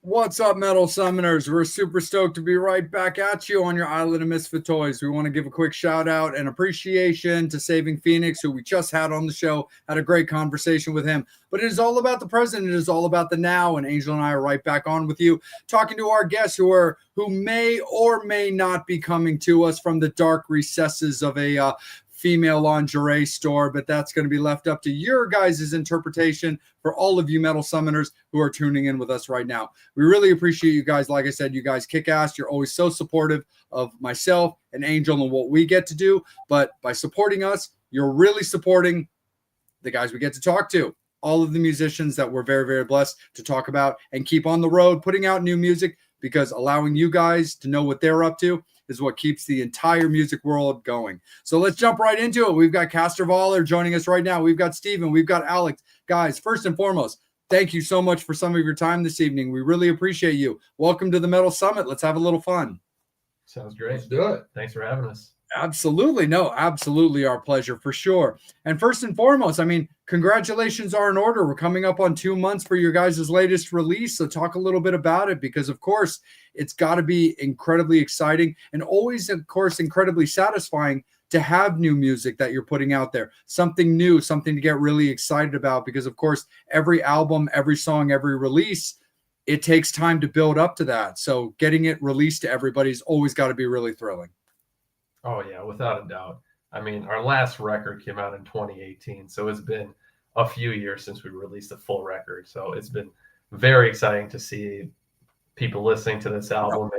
What's up, Metal Summoners? We're super stoked to be right back at you on your Island of Misfit Toys. We want to give a quick shout out and appreciation to Saving Phoenix, who we just had on the show. Had a great conversation with him. But it is all about the present. It is all about the now. And Angel and I are right back on with you, talking to our guests who may or may not be coming to us from the dark recesses of a female lingerie store, but that's going to be left up to your guys' interpretation for all of you Metal Summoners who are tuning in with us right now. We really appreciate you guys. Like I said, you guys kick ass. You're always so supportive of myself and Angel and what we get to do. But by supporting us, you're really supporting the guys we get to talk to. All of the musicians that we're very, very blessed to talk about and keep on the road, putting out new music, because allowing you guys to know what they're up to is what keeps the entire music world going. So let's jump right into it. We've got CASTER VOLOR joining us right now. We've got Steven. We've got Alex. Guys, first and foremost, thank you so much for some of your time this evening. We really appreciate you. Welcome to the Metal Summit. Let's have a little fun. Sounds great. Let's do it. Thanks for having us. Absolutely. No, absolutely our pleasure for sure. And first and foremost, I mean, congratulations are in order. We're coming up on 2 months for your guys' latest release. So talk a little bit about it, because of course it's got to be incredibly exciting and always, of course, incredibly satisfying to have new music that you're putting out there, something new, something to get really excited about, because of course, every album, every song, every release, it takes time to build up to that. So getting it released to everybody's always got to be really thrilling. Oh, yeah, without a doubt. I mean, our last record came out in 2018, so it's been a few years since we released a full record. So it's been very exciting to see people listening to this album.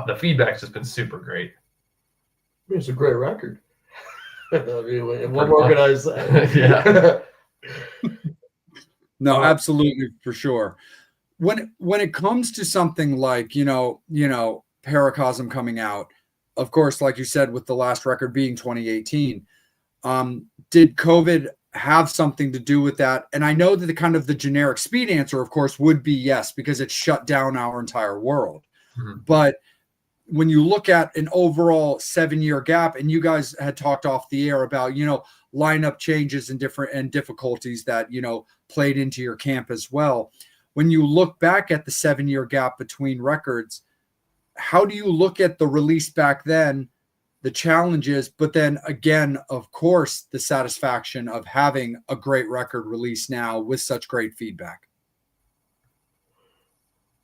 The feedback's just been super great. I mean, it's a great record. I mean, what more can I say? Yeah. No, absolutely, for sure. When it comes to something like, Paracosm coming out, of course, like you said, with the last record being 2018, did COVID have something to do with that? And I know that the generic speed answer, of course, would be yes, because it shut down our entire world. Mm-hmm. But when you look at an overall 7-year gap, and you guys had talked off the air about, lineup changes and difficulties that, played into your camp as well. When you look back at the 7-year gap between records, how do you look at the release back then, the challenges, but then again, of course, the satisfaction of having a great record release now with such great feedback?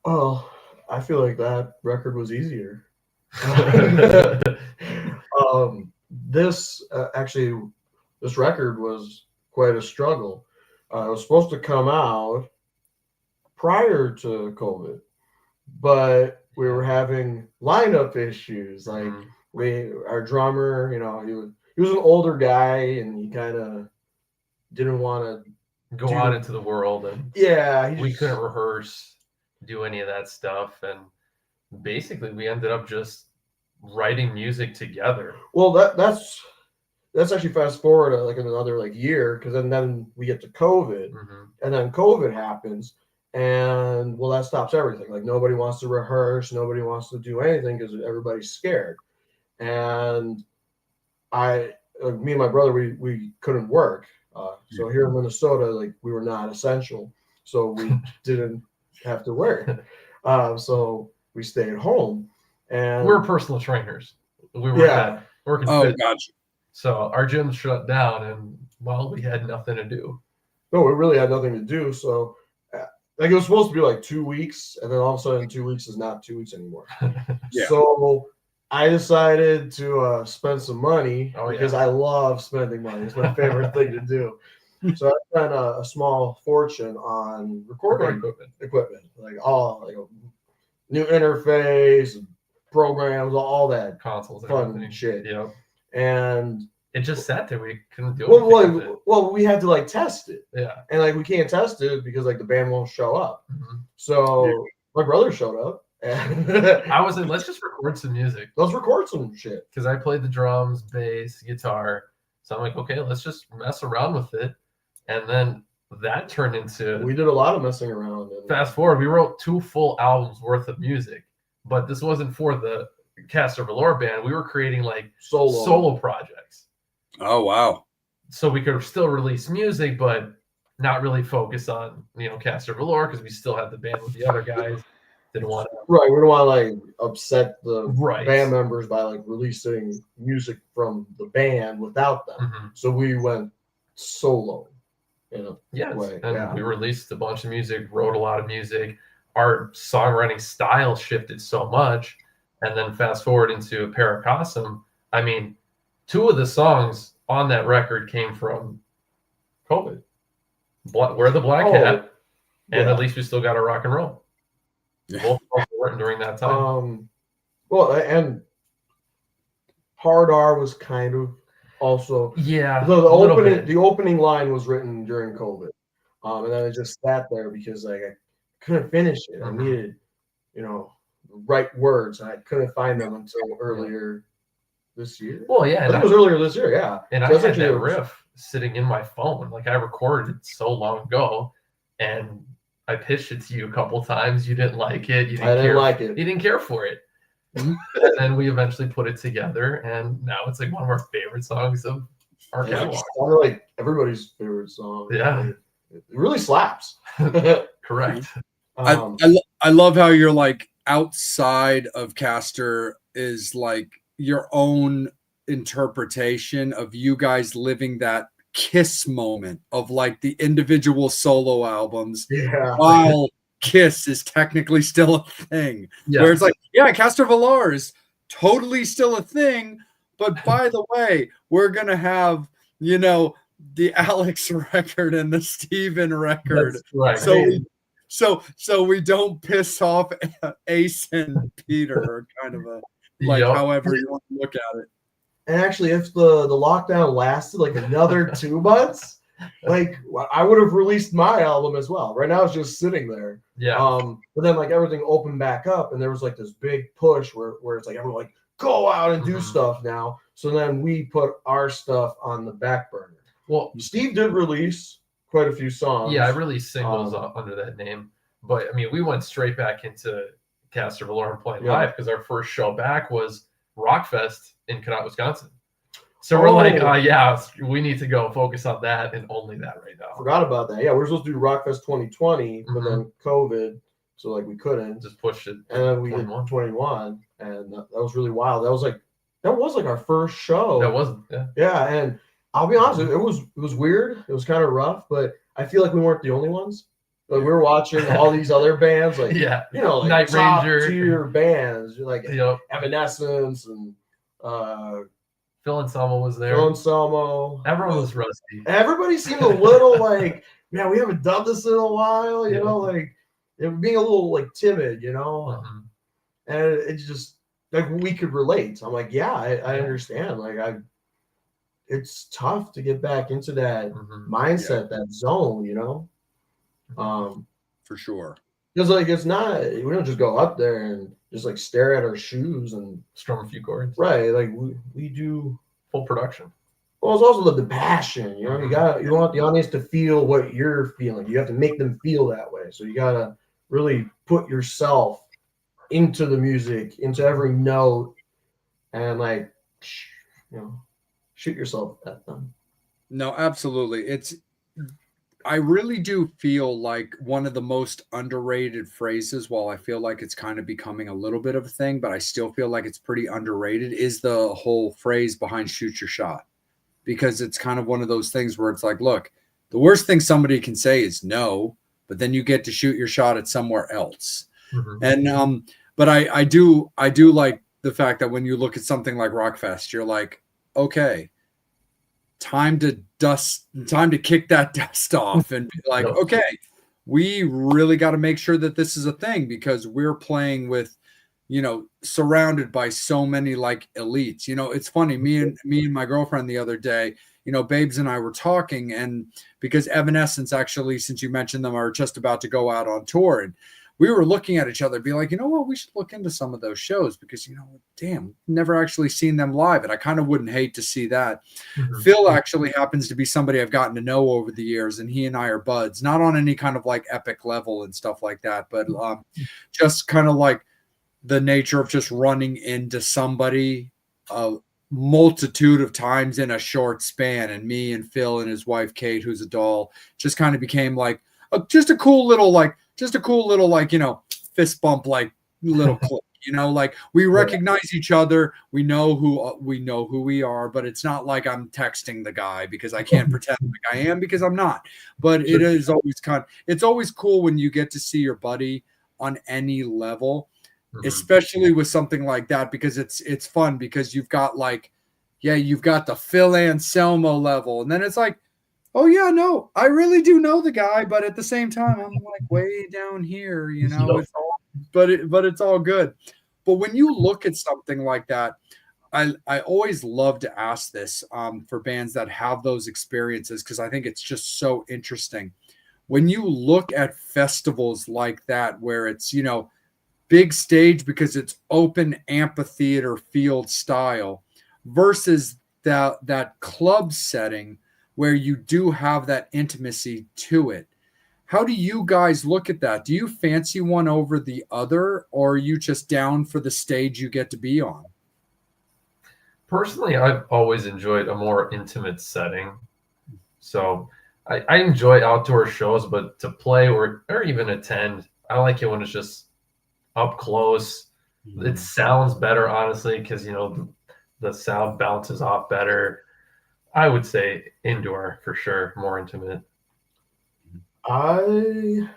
Oh, I feel like that record was easier. This record was quite a struggle. It was supposed to come out prior to COVID, but we were having lineup issues. Like our drummer, he was an older guy, and he kind of didn't want to go out into the world, and we couldn't rehearse, do any of that stuff, and basically we ended up just writing music together. Well, that's actually fast forward like another year, because then we get to COVID, and then COVID happens. And that stops everything. Like, nobody wants to rehearse, nobody wants to do anything because everybody's scared. And me and my brother, we couldn't work. So here in Minnesota, we were not essential, so we didn't have to work. So we stayed home, and we're personal trainers. We were working. Oh, gotcha. So our gym shut down, and we had nothing to do. No, we really had nothing to do. So like it was supposed to be like 2 weeks, and then all of a sudden 2 weeks is not 2 weeks anymore. Yeah. So I decided to spend some money because yeah. I love spending money. It's my favorite thing to do. So I spent a small fortune on recording equipment, like all like a new interface, programs, all that consoles, and fun everything. shit. Yep. And it just sat there. We couldn't do anything with it. well, we had to like test it. Yeah. And like we can't test it because like the band won't show up. Mm-hmm. So my brother showed up. And I was like, let's just record some music. Let's record some shit. Because I played the drums, bass, guitar. So I'm like, okay, let's just mess around with it. And then that turned into... We did a lot of messing around. Fast forward, we wrote 2 full albums worth of music. But this wasn't for the CASTER VOLOR band. We were creating like solo projects. Oh, wow. So we could still release music, but not really focus on, CASTER VOLOR because we still had the band with the other guys. Didn't want to. Right. We don't want to like upset the Right. band members by like releasing music from the band without them. Mm-hmm. So we went solo. Yes. Way. And Yeah. we released a bunch of music, wrote a lot of music. Our songwriting style shifted so much. And then fast forward into Paracosm. I mean, 2 of the songs on that record came from COVID. Wear the Black Hat. And at least we still got a rock and roll. Yeah. Both were written during that time. Well, and Hard R was kind of also the opening line was written during COVID, and then it just sat there because like I couldn't finish it. I needed, the right words, and I couldn't find them until earlier this year. Well, yeah, I think it was earlier this year. Yeah, and I had that riff sitting in my phone. Like I recorded it so long ago, and I pitched it to you a couple times. You didn't like it. I didn't like it. You didn't care for it. And then we eventually put it together, and now it's like one of our favorite songs of our catalog. It's kind of like everybody's favorite song. Yeah, it really slaps. Correct. I love how you're like outside of CASTER is like your own interpretation of you guys living that Kiss moment of like the individual solo albums, while Kiss is technically still a thing. Where it's like, yeah, CASTER VOLOR is totally still a thing, but by the way, we're gonna have the Alex record and the Steven record. That's right. So we don't piss off Ace and Peter, or kind of a however you want to look at it. And actually, if the lockdown lasted like another 2 months, like I would have released my album as well. Right now, it's just sitting there. Yeah. But then like everything opened back up, and there was like this big push where it's like everyone like go out and do stuff now. So then we put our stuff on the back burner. Well, Steve did release quite a few songs. Yeah, I released singles under that name. But I mean, we went straight back into CASTER VOLOR and playing live because our first show back was Rockfest in Canott, Wisconsin. So we're like, we need to go focus on that and only that right now. Forgot about that. Yeah, we were supposed to do Rockfest 2020, but then COVID, so like we couldn't. Just pushed it. And then we did 21, and that was really wild. That was like our first show. That wasn't. Yeah, and I'll be honest, it was weird. It was kind of rough, but I feel like we weren't the only ones. Like we were watching all these other bands, like like Night top Ranger tier bands, like Evanescence and Phil Anselmo was there. Phil Anselmo. Everyone was rusty. Everybody seemed a little like, man, we haven't done this in a while, like being a little like timid, and it's just like we could relate. I'm like, I understand. Like it's tough to get back into that mindset, that zone, for sure. Because like it's not, we don't just go up there and just like stare at our shoes and strum a few chords. Right. Like we do full production. Well, it's also the passion, you want the audience to feel what you're feeling. You have to make them feel that way. So you gotta really put yourself into the music, into every note, and like shoot yourself at them. No, absolutely. I really do feel like one of the most underrated phrases, while I feel like it's kind of becoming a little bit of a thing, but I still feel like it's pretty underrated, is the whole phrase behind shoot your shot. Because it's kind of one of those things where it's like, look, the worst thing somebody can say is no, but then you get to shoot your shot at somewhere else. Mhm. And but I do like the fact that when you look at something like Rockfest, you're like, okay, time to kick that dust off and be like, Yep. okay, we really got to make sure that this is a thing, because we're playing with, surrounded by so many like elites. It's funny, me and my girlfriend the other day, Babes and I were talking, and because Evanescence, actually, since you mentioned them, are just about to go out on tour, and we were looking at each other, be like, you know what, we should look into some of those shows, because, damn, never actually seen them live, and I kind of wouldn't hate to see that. Mhm. Phil actually happens to be somebody I've gotten to know over the years, and he and I are buds, not on any kind of like epic level and stuff like that, but just kind of like the nature of just running into somebody a multitude of times in a short span. And me and Phil and his wife, Kate, who's a doll, just kind of became like just a cool little, fist bump, like little click, like we recognize each other. We know who we are, but it's not like I'm texting the guy, because I can't pretend like I am, because I'm not. But it is always it's always cool when you get to see your buddy on any level, especially with something like that, because it's fun, because you've got you've got the Phil Anselmo level, and then it's like, oh yeah, no, I really do know the guy, but at the same time, I'm like way down here, but it's all good. But when you look at something like that, I always love to ask this for bands that have those experiences, because I think it's just so interesting. When you look at festivals like that, where it's, big stage because it's open amphitheater field style, versus that club setting where you do have that intimacy to it. How do you guys look at that? Do you fancy one over the other, or are you just down for the stage you get to be on? Personally, I've always enjoyed a more intimate setting. So I enjoy outdoor shows, but to play or even attend, I like it when it's just up close. It sounds better, honestly, because the sound bounces off better. I would say indoor for sure, more intimate. I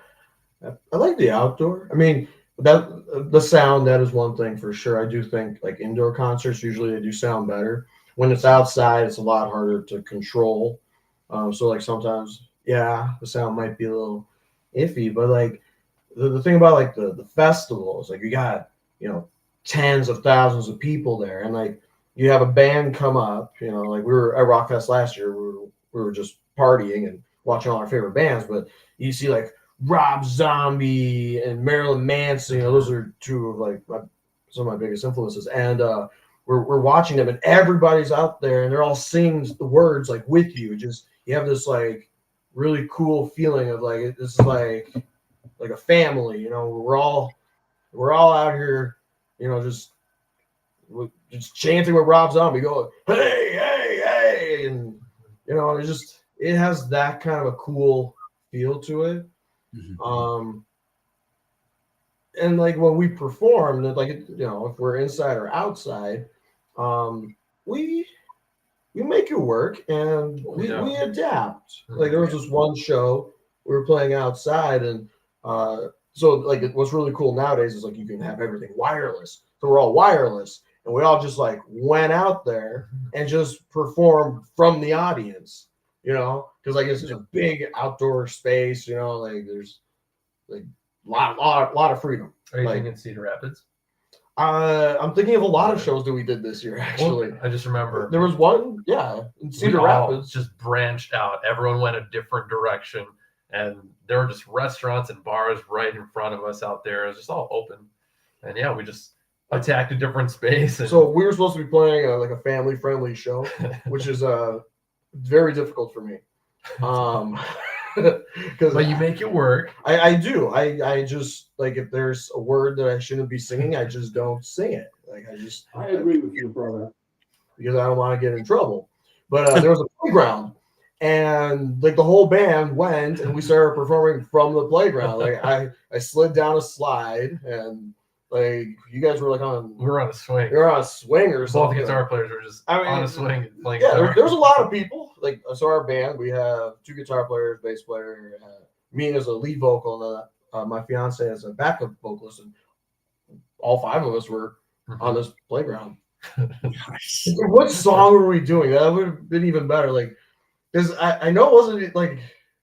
like the outdoor. I mean, that the sound, that is one thing for sure. I do think like indoor concerts, usually they do sound better. When it's outside, it's a lot harder to control. So like sometimes, yeah, the sound might be a little iffy, but like the thing about like the festivals, like you got, tens of thousands of people there, and like you have a band come up, like we were at Rockfest last year, we were just partying and watching all our favorite bands, but you see like Rob Zombie and Marilyn Manson, those are two of like some of my biggest influences, and we're watching them, and everybody's out there, and they're all singing the words like with you. Just you have this like really cool feeling of like this is like a family, we're all out here, just chanting with Rob Zombie, going hey hey hey, and it has that kind of a cool feel to it. And like when we perform, like if we're inside or outside, we make it work, and we adapt. Like there was this one show we were playing outside, and so like what's really cool nowadays is like you can have everything wireless. So we're all wireless, and we all just like went out there and just performed from the audience, because like it's such a big outdoor space, like there's like lot of freedom. Are you like, thinking Cedar Rapids? I'm thinking of a lot of shows that we did this year. Actually, I just remember there was one, in Cedar Rapids. Just branched out. Everyone went a different direction, and there were just restaurants and bars right in front of us out there. It was just all open, and yeah, we just attacked a different space. And... So we were supposed to be playing like a family-friendly show, which is very difficult for me. But you make it work. I do. I just like if there's a word that I shouldn't be singing, I just don't sing it. Like I agree with you, brother. Because I don't want to get in trouble. But there was a playground, and like the whole band went, and we started performing from the playground. Like I slid down a slide, and like you guys were like we were on a swing. You're on a swing or something. Both guitar players were just on a swing and playing. Yeah, there was a lot of people. Like so, our band, we have 2 guitar players, bass player, me as a lead vocal, and my fiance as a backup vocalist, and all 5 of us were on this playground. Nice. What song were we doing? That would have been even better. Like, because I know it wasn't like, it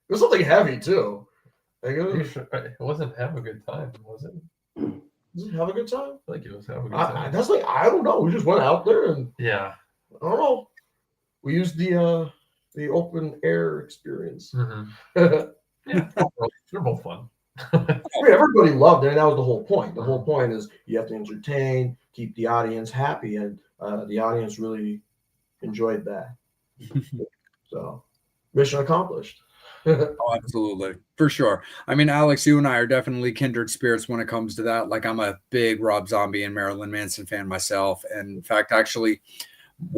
was something heavy too. Like, It wasn't Have a Good Time, was it? Does it have a good time? I think it was Have a Good Time. That's like, I don't know. We just went out there and Yeah. I don't know. We used the open air experience. Yeah, they're both fun. I mean, everybody loved it, and that was the whole point. The whole point is you have to entertain, keep the audience happy, and the audience really enjoyed that. So, mission accomplished. Oh, absolutely. For sure. I mean, Alex, you and I are definitely kindred spirits when it comes to that. Like, I'm a big Rob Zombie and Marilyn Manson fan myself. And in fact, actually,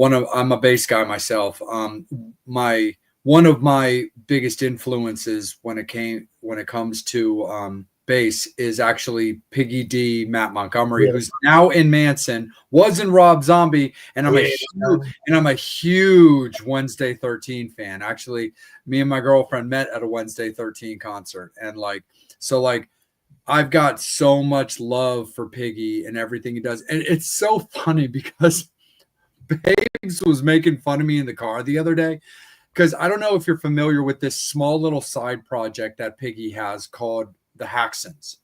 I'm a bass guy myself. One of my biggest influences when it comes to bass is actually Piggy D, Matt Montgomery, who's now in Manson, was in Rob Zombie, and I'm a huge Wednesday 13 fan. Actually, me and my girlfriend met at a Wednesday 13 concert, and I've got so much love for Piggy and everything he does, and it's so funny because Babes was making fun of me in the car the other day. Because I don't know if you're familiar with this small little side project that Piggy has called the Haxons.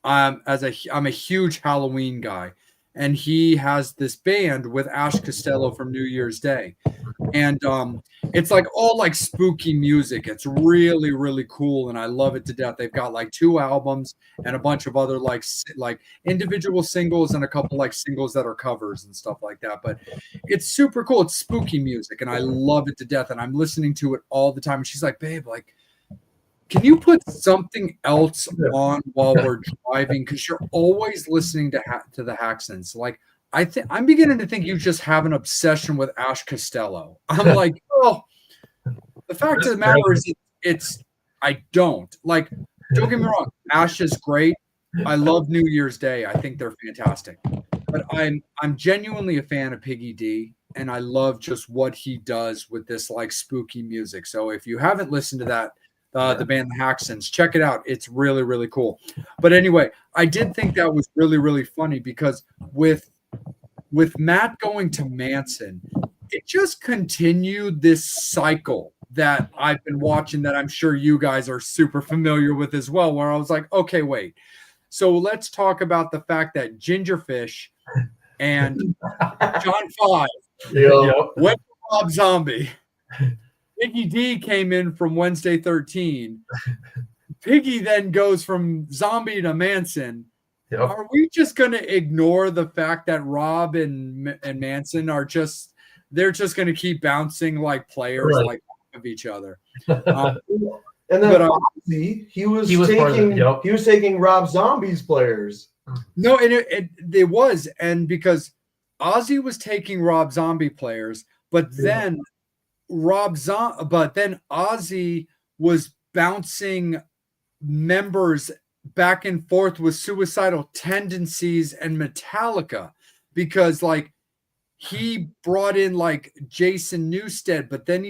I'm a huge Halloween guy, and he has this band with Ash Costello from New Year's Day, and it's like all like spooky music. It's really, really cool, and I love it to death. They've got like 2 albums and a bunch of other like individual singles and a couple like singles that are covers and stuff like that. But it's super cool. It's spooky music, and I love it to death. And I'm listening to it all the time. And she's like, "Babe, like, can you put something else on while we're driving? Because you're always listening to the Haxons." Like, I'm beginning to think you just have an obsession with Ash Costello. I'm like, oh, the fact of the matter is, I don't. Like, don't get me wrong, Ash is great. I love New Year's Day. I think they're fantastic. But I'm genuinely a fan of Piggy D, and I love just what he does with this like spooky music. So if you haven't listened to that, the band the Haxons, check it out. It's really, really cool. But anyway, I did think that was really, really funny because with Matt going to Manson, it just continued this cycle that I've been watching that I'm sure you guys are super familiar with as well, where I was like, okay, wait. So let's talk about the fact that Gingerfish and John 5 went to Rob Zombie. Piggy D came in from Wednesday 13. Piggy then goes from Zombie to Manson. Yep. Are we just going to ignore the fact that Rob and Manson are they're just going to keep bouncing like players like of each other? And then Ozzy, he was taking Rob Zombie's players. No, and it was, and because Ozzy was taking Rob Zombie players, but then Ozzy was bouncing members back and forth with Suicidal Tendencies and Metallica, because like he brought in like Jason Newsted, but then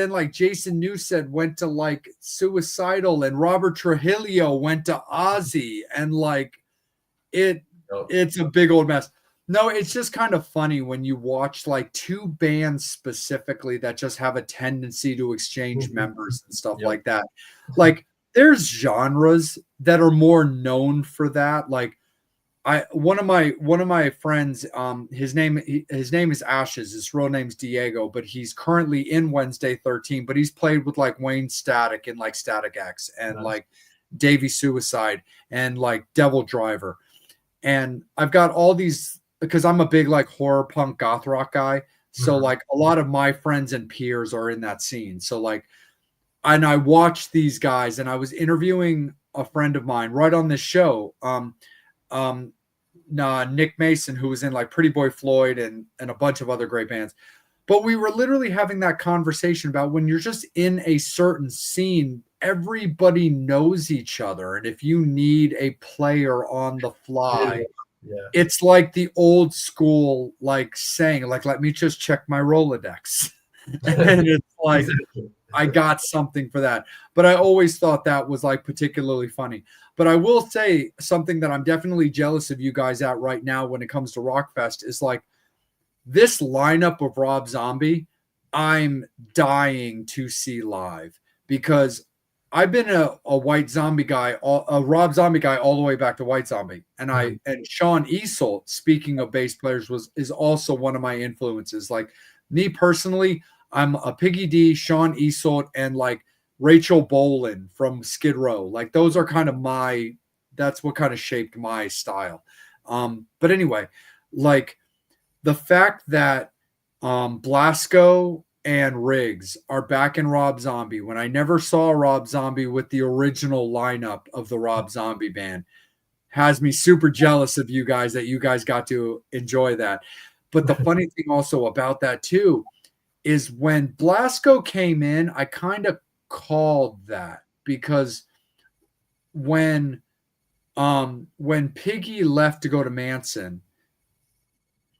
like Jason Newsted went to like Suicidal, and Robert Trujillo went to Ozzy, and like it's a big old mess. No, it's just kind of funny when you watch like 2 bands specifically that just have a tendency to exchange members and stuff like that. Like, there's genres that are more known for that. Like, one of my friends, his name is Ashes. His real name's Diego, but he's currently in Wednesday 13. But he's played with like Wayne Static and like Static X and like Davey Suicide and like Devil Driver. And I've got all these because I'm a big like horror punk goth rock guy. So like a lot of my friends and peers are in that scene. So like, and I watched these guys, and I was interviewing a friend of mine right on this show. Nick Mason, who was in like Pretty Boy Floyd and a bunch of other great bands. But we were literally having that conversation about when you're just in a certain scene, everybody knows each other. And if you need a player on the fly, it's like the old school, like saying, like, let me just check my Rolodex. And it's like, I got something for that. But I always thought that was like particularly funny. But I will say something that I'm definitely jealous of you guys at right now when it comes to Rockfest is like this lineup of Rob Zombie, I'm dying to see live because I've been a White Zombie guy, a Rob Zombie guy all the way back to White Zombie. And and Sean Easel, speaking of bass players, is also one of my influences. Like me personally, I'm a Piggy D, Sean Easel, and like Rachel Bolin from Skid Row. Like those are kind of that's what kind of shaped my style. But anyway, like the fact that Blasco and Riggs are back in Rob Zombie when I never saw Rob Zombie with the original lineup of the Rob Zombie band has me super jealous of you guys that you guys got to enjoy that. But the funny thing also about that too is when Blasco came in, I kind of called that because when Piggy left to go to Manson,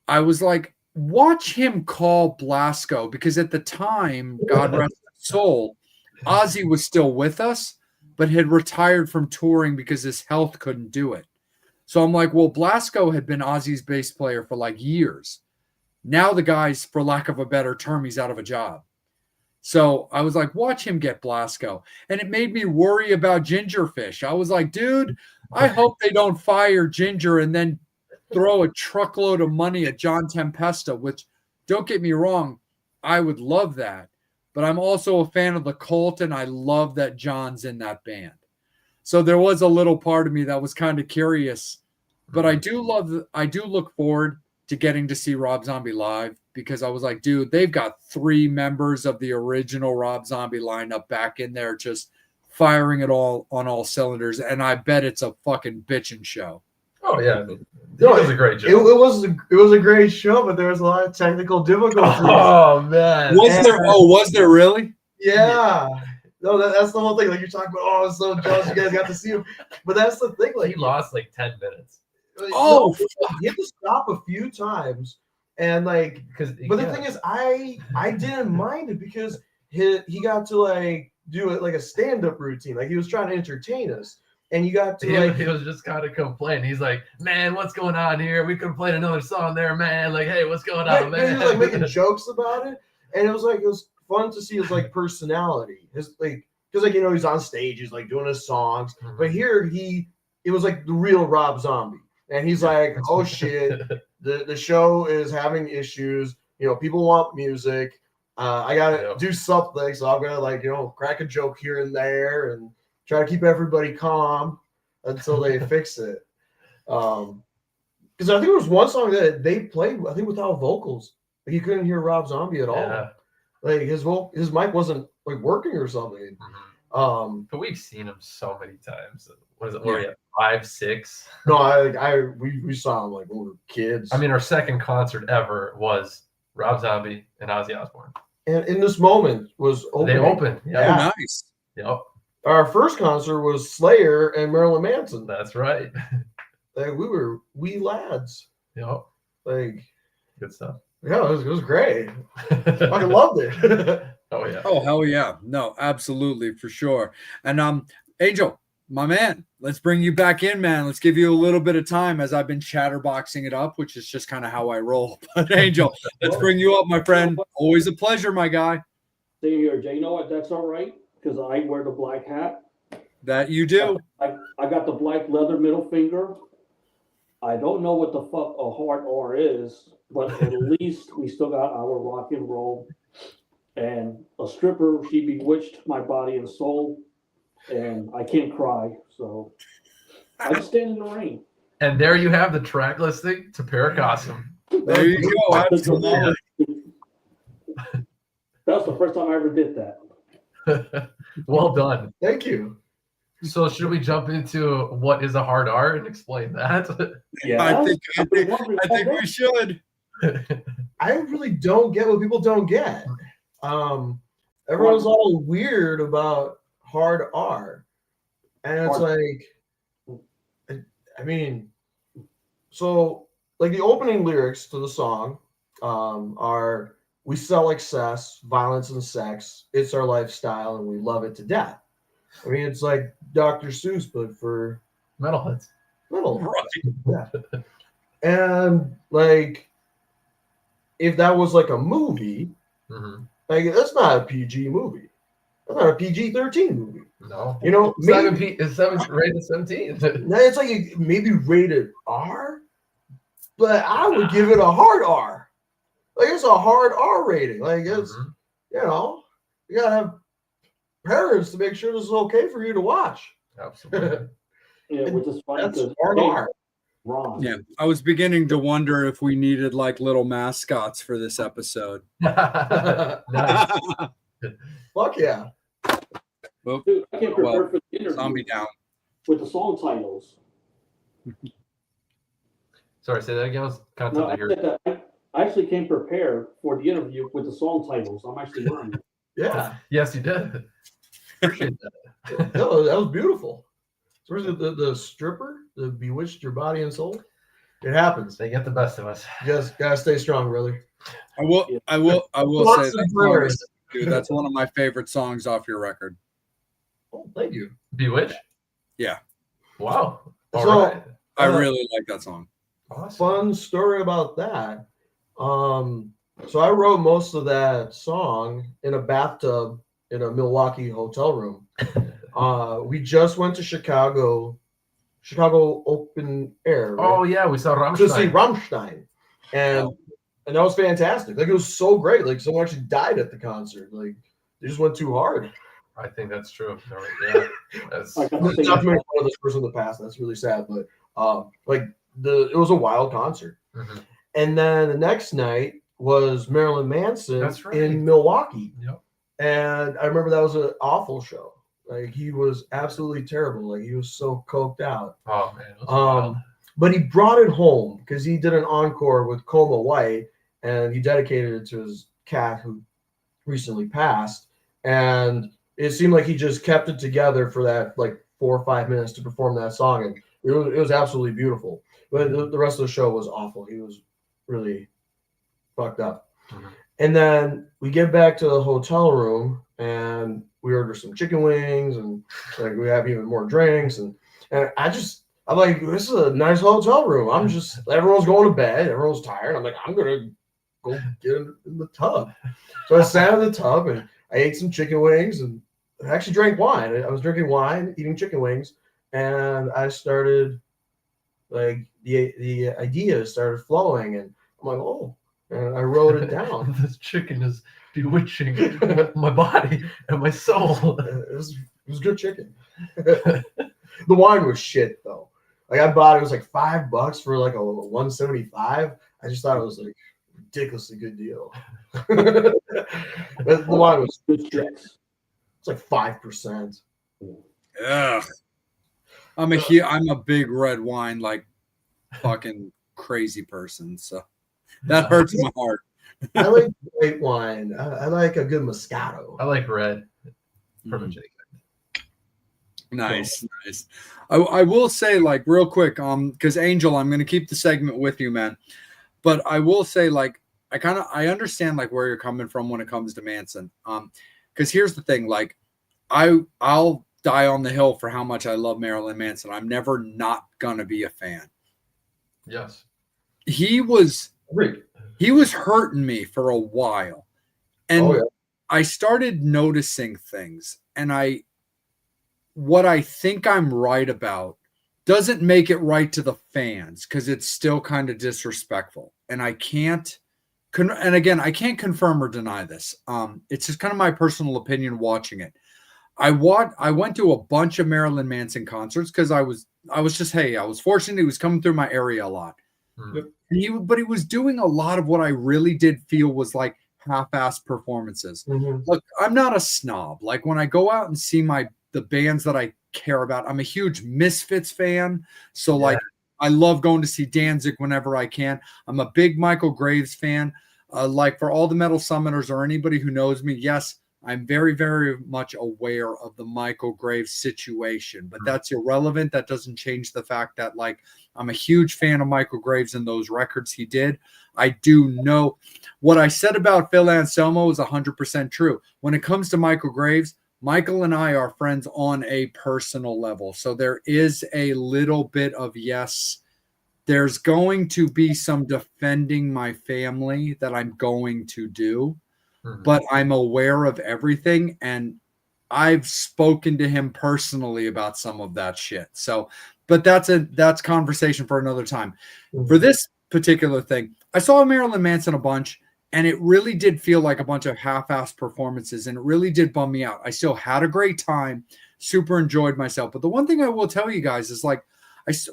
I was like, watch him call Blasco because at the time, God rest his soul, Ozzy was still with us, but had retired from touring because his health couldn't do it. So I'm like, well, Blasco had been Ozzy's bass player for like years. Now the guy's, for lack of a better term, he's out of a job. So I was like, watch him get Blasco. And it made me worry about Gingerfish. I was like, dude, I hope they don't fire Ginger and then throw a truckload of money at John Tempesta, which, don't get me wrong, I would love that. But I'm also a fan of the Cult, and I love that John's in that band. So there was a little part of me that was kind of curious. But I do look forward to getting to see Rob Zombie live because I was like, dude, they've got 3 members of the original Rob Zombie lineup back in there just firing it all on all cylinders. And I bet it's a fucking bitchin' show. Oh, yeah. It was a great job. It was a great show, but there was a lot of technical difficulties. Oh, man. Was there really? Yeah. No, that's the whole thing. Like you're talking about, I'm so jealous you guys got to see him. But that's the thing. Like he lost like 10 minutes. He had to stop a few times. And like, but the thing is, I didn't mind it because he got to like do it like a stand-up routine. Like he was trying to entertain us. And you got to he was just kind of complaining. He's like, man, what's going on here? We could have played another song there, man. Like, hey, what's going on, man? He was like making jokes about it. And it was fun to see his like personality. His like, because like, he's on stage, he's like doing his songs. Mm-hmm. But here it was like the real Rob Zombie. And he's like, oh shit, the show is having issues. People want music. I gotta do something. So I'm gonna like, crack a joke here and there and try to keep everybody calm until they fix it. Because I think there was one song that they played, I think, without vocals. Like you couldn't hear Rob Zombie at all. Like his mic wasn't like working or something. Mm-hmm. But we've seen him so many times. What is it? Were we at 5, 6? No, we saw him like when we were kids. I mean, our second concert ever was Rob Zombie and Ozzy Osbourne. And in this moment was opening. They opened. Yeah. Oh, nice. Yep. Our first concert was Slayer and Marilyn Manson. That's right. Like we were wee lads. Yep. Like good stuff. Yeah, it was great. I fucking loved it. Oh yeah. Oh hell yeah. No, absolutely, for sure. And Angel, my man, let's bring you back in, man. Let's give you a little bit of time as I've been chatterboxing it up, which is just kind of how I roll. But Angel, let's bring you up, my friend. Always a pleasure, my guy. Same here, Jay. You know what? That's all right because I wear the black hat. That you do. I got the black leather middle finger. I don't know what the fuck a hard R is, but at least we still got our rock and roll. And a stripper, she bewitched my body and soul, and I can't cry, so I just stand in the rain. And there you have the track listing to Paracosm. There you go. Absolutely. That was the first time I ever did that. Well done. Thank you. So should we jump into what is a hard R and explain that? Yeah, I think we should. I really don't get what people don't get. Everyone's all weird about hard R, and it's like, I mean, so like the opening lyrics to the song are we sell excess, violence and sex. It's our lifestyle, and we love it to death. I mean, it's like Dr. Seuss, but for Metalheads. metal. Right. Yeah. And like, if that was like a movie, like that's not a PG movie. That's not a PG-13 movie. No. You know, maybe It's rated 17. it's like maybe rated R, but I would give it a hard R. Like it's a hard R rating. Like it's you know, you gotta have parents to make sure this is okay for you to watch. Absolutely. Yeah, which is funny That's because hard R. Ron. Yeah, I was beginning to wonder if we needed like little mascots for this episode. Nice. Fuck yeah. Well, Dude, I can't prepare well, for the interview zombie down. with the song titles. Sorry, say that again. I was kind No, of I here. said that I actually came prepared for the interview with the song titles. I'm actually learning. Yeah. Yes, you did. Appreciate that. No, that was beautiful. So where's the stripper that bewitched your body and soul? It happens. They get the best of us. You guys gotta stay strong, brother. I will Lots say of prayers. dude, that's one of my favorite songs off your record. Oh, thank you. Bewitched? Yeah. Wow. All So, right. I really like that song. Awesome. Fun story about that. So I wrote most of that song in a bathtub in a Milwaukee hotel room. We just went to Chicago open air. Right? Oh yeah, we saw To see Rammstein. Rammstein, and that was fantastic. Like it was so great. Like someone actually died at the concert. Like they just went too hard. I think that's true. Yeah, that's I got Not to to say, make fun of this person in the past. That's really sad. But it was a wild concert. And then the next night was Marilyn Manson That's right. in Milwaukee. Yep. And I remember that was an awful show. Like he was absolutely terrible. Like he was so coked out. Oh man. It was wild. But he brought it home because he did an encore with Coma White, and he dedicated it to his cat who recently passed. And it seemed like he just kept it together for that like 4 or 5 minutes to perform that song, and it was absolutely beautiful. But the rest of the show was awful. He was really fucked up. And then we get back to the hotel room and we order some chicken wings and like we have even more drinks and I'm like, this is a nice hotel room. Everyone's going to bed, everyone's tired. I'm like, I'm gonna go get in the tub. So I sat in the tub and I ate some chicken wings and I actually drank wine. I was drinking wine, eating chicken wings, and I started like the idea started flowing and I'm like, oh. And I wrote it down. This chicken is bewitching my body and my soul. It was good chicken. The wine was shit though. Like I bought it was like $5 for like a 175. I just thought it was like a ridiculously good deal. The wine was good tricks. it's like 5%. Ugh. I'm a big red wine like fucking crazy person, so that hurts my heart. I like white wine. I like a good Moscato. I like red. Pretty much Nice. I will say, like, real quick, because Angel, I'm gonna keep the segment with you, man. But I will say, like, I understand like where you're coming from when it comes to Manson. Because here's the thing, like, I'll die on the hill for how much I love Marilyn Manson. I'm never not gonna be a fan. Yes. He was hurting me for a while. And I started noticing things, and what I think I'm right about doesn't make it right to the fans because it's still kind of disrespectful. And I can't confirm or deny this. It's just kind of my personal opinion watching it. I went to a bunch of Marilyn Manson concerts because I was fortunate. He was coming through my area a lot. But he was doing a lot of what I really did feel was like half-assed performances. Look, I'm not a snob. Like when I go out and see the bands that I care about, I'm a huge Misfits fan. So like I love going to see Danzig whenever I can. I'm a big Michael Graves fan. Like for all the Metal Summoners or anybody who knows me, yes, I'm very, very much aware of the Michael Graves situation, but that's irrelevant. That doesn't change the fact that, like, I'm a huge fan of Michael Graves and those records he did. I do know what I said about Phil Anselmo is 100% true. When it comes to Michael Graves, Michael and I are friends on a personal level. So there is a little bit of, yes, there's going to be some defending my family that I'm going to do, but I'm aware of everything. And I've spoken to him personally about some of that shit. So, but that's conversation for another time. For this particular thing, I saw Marilyn Manson a bunch, and it really did feel like a bunch of half-assed performances, and it really did bum me out. I still had a great time, super enjoyed myself. But the one thing I will tell you guys is, like,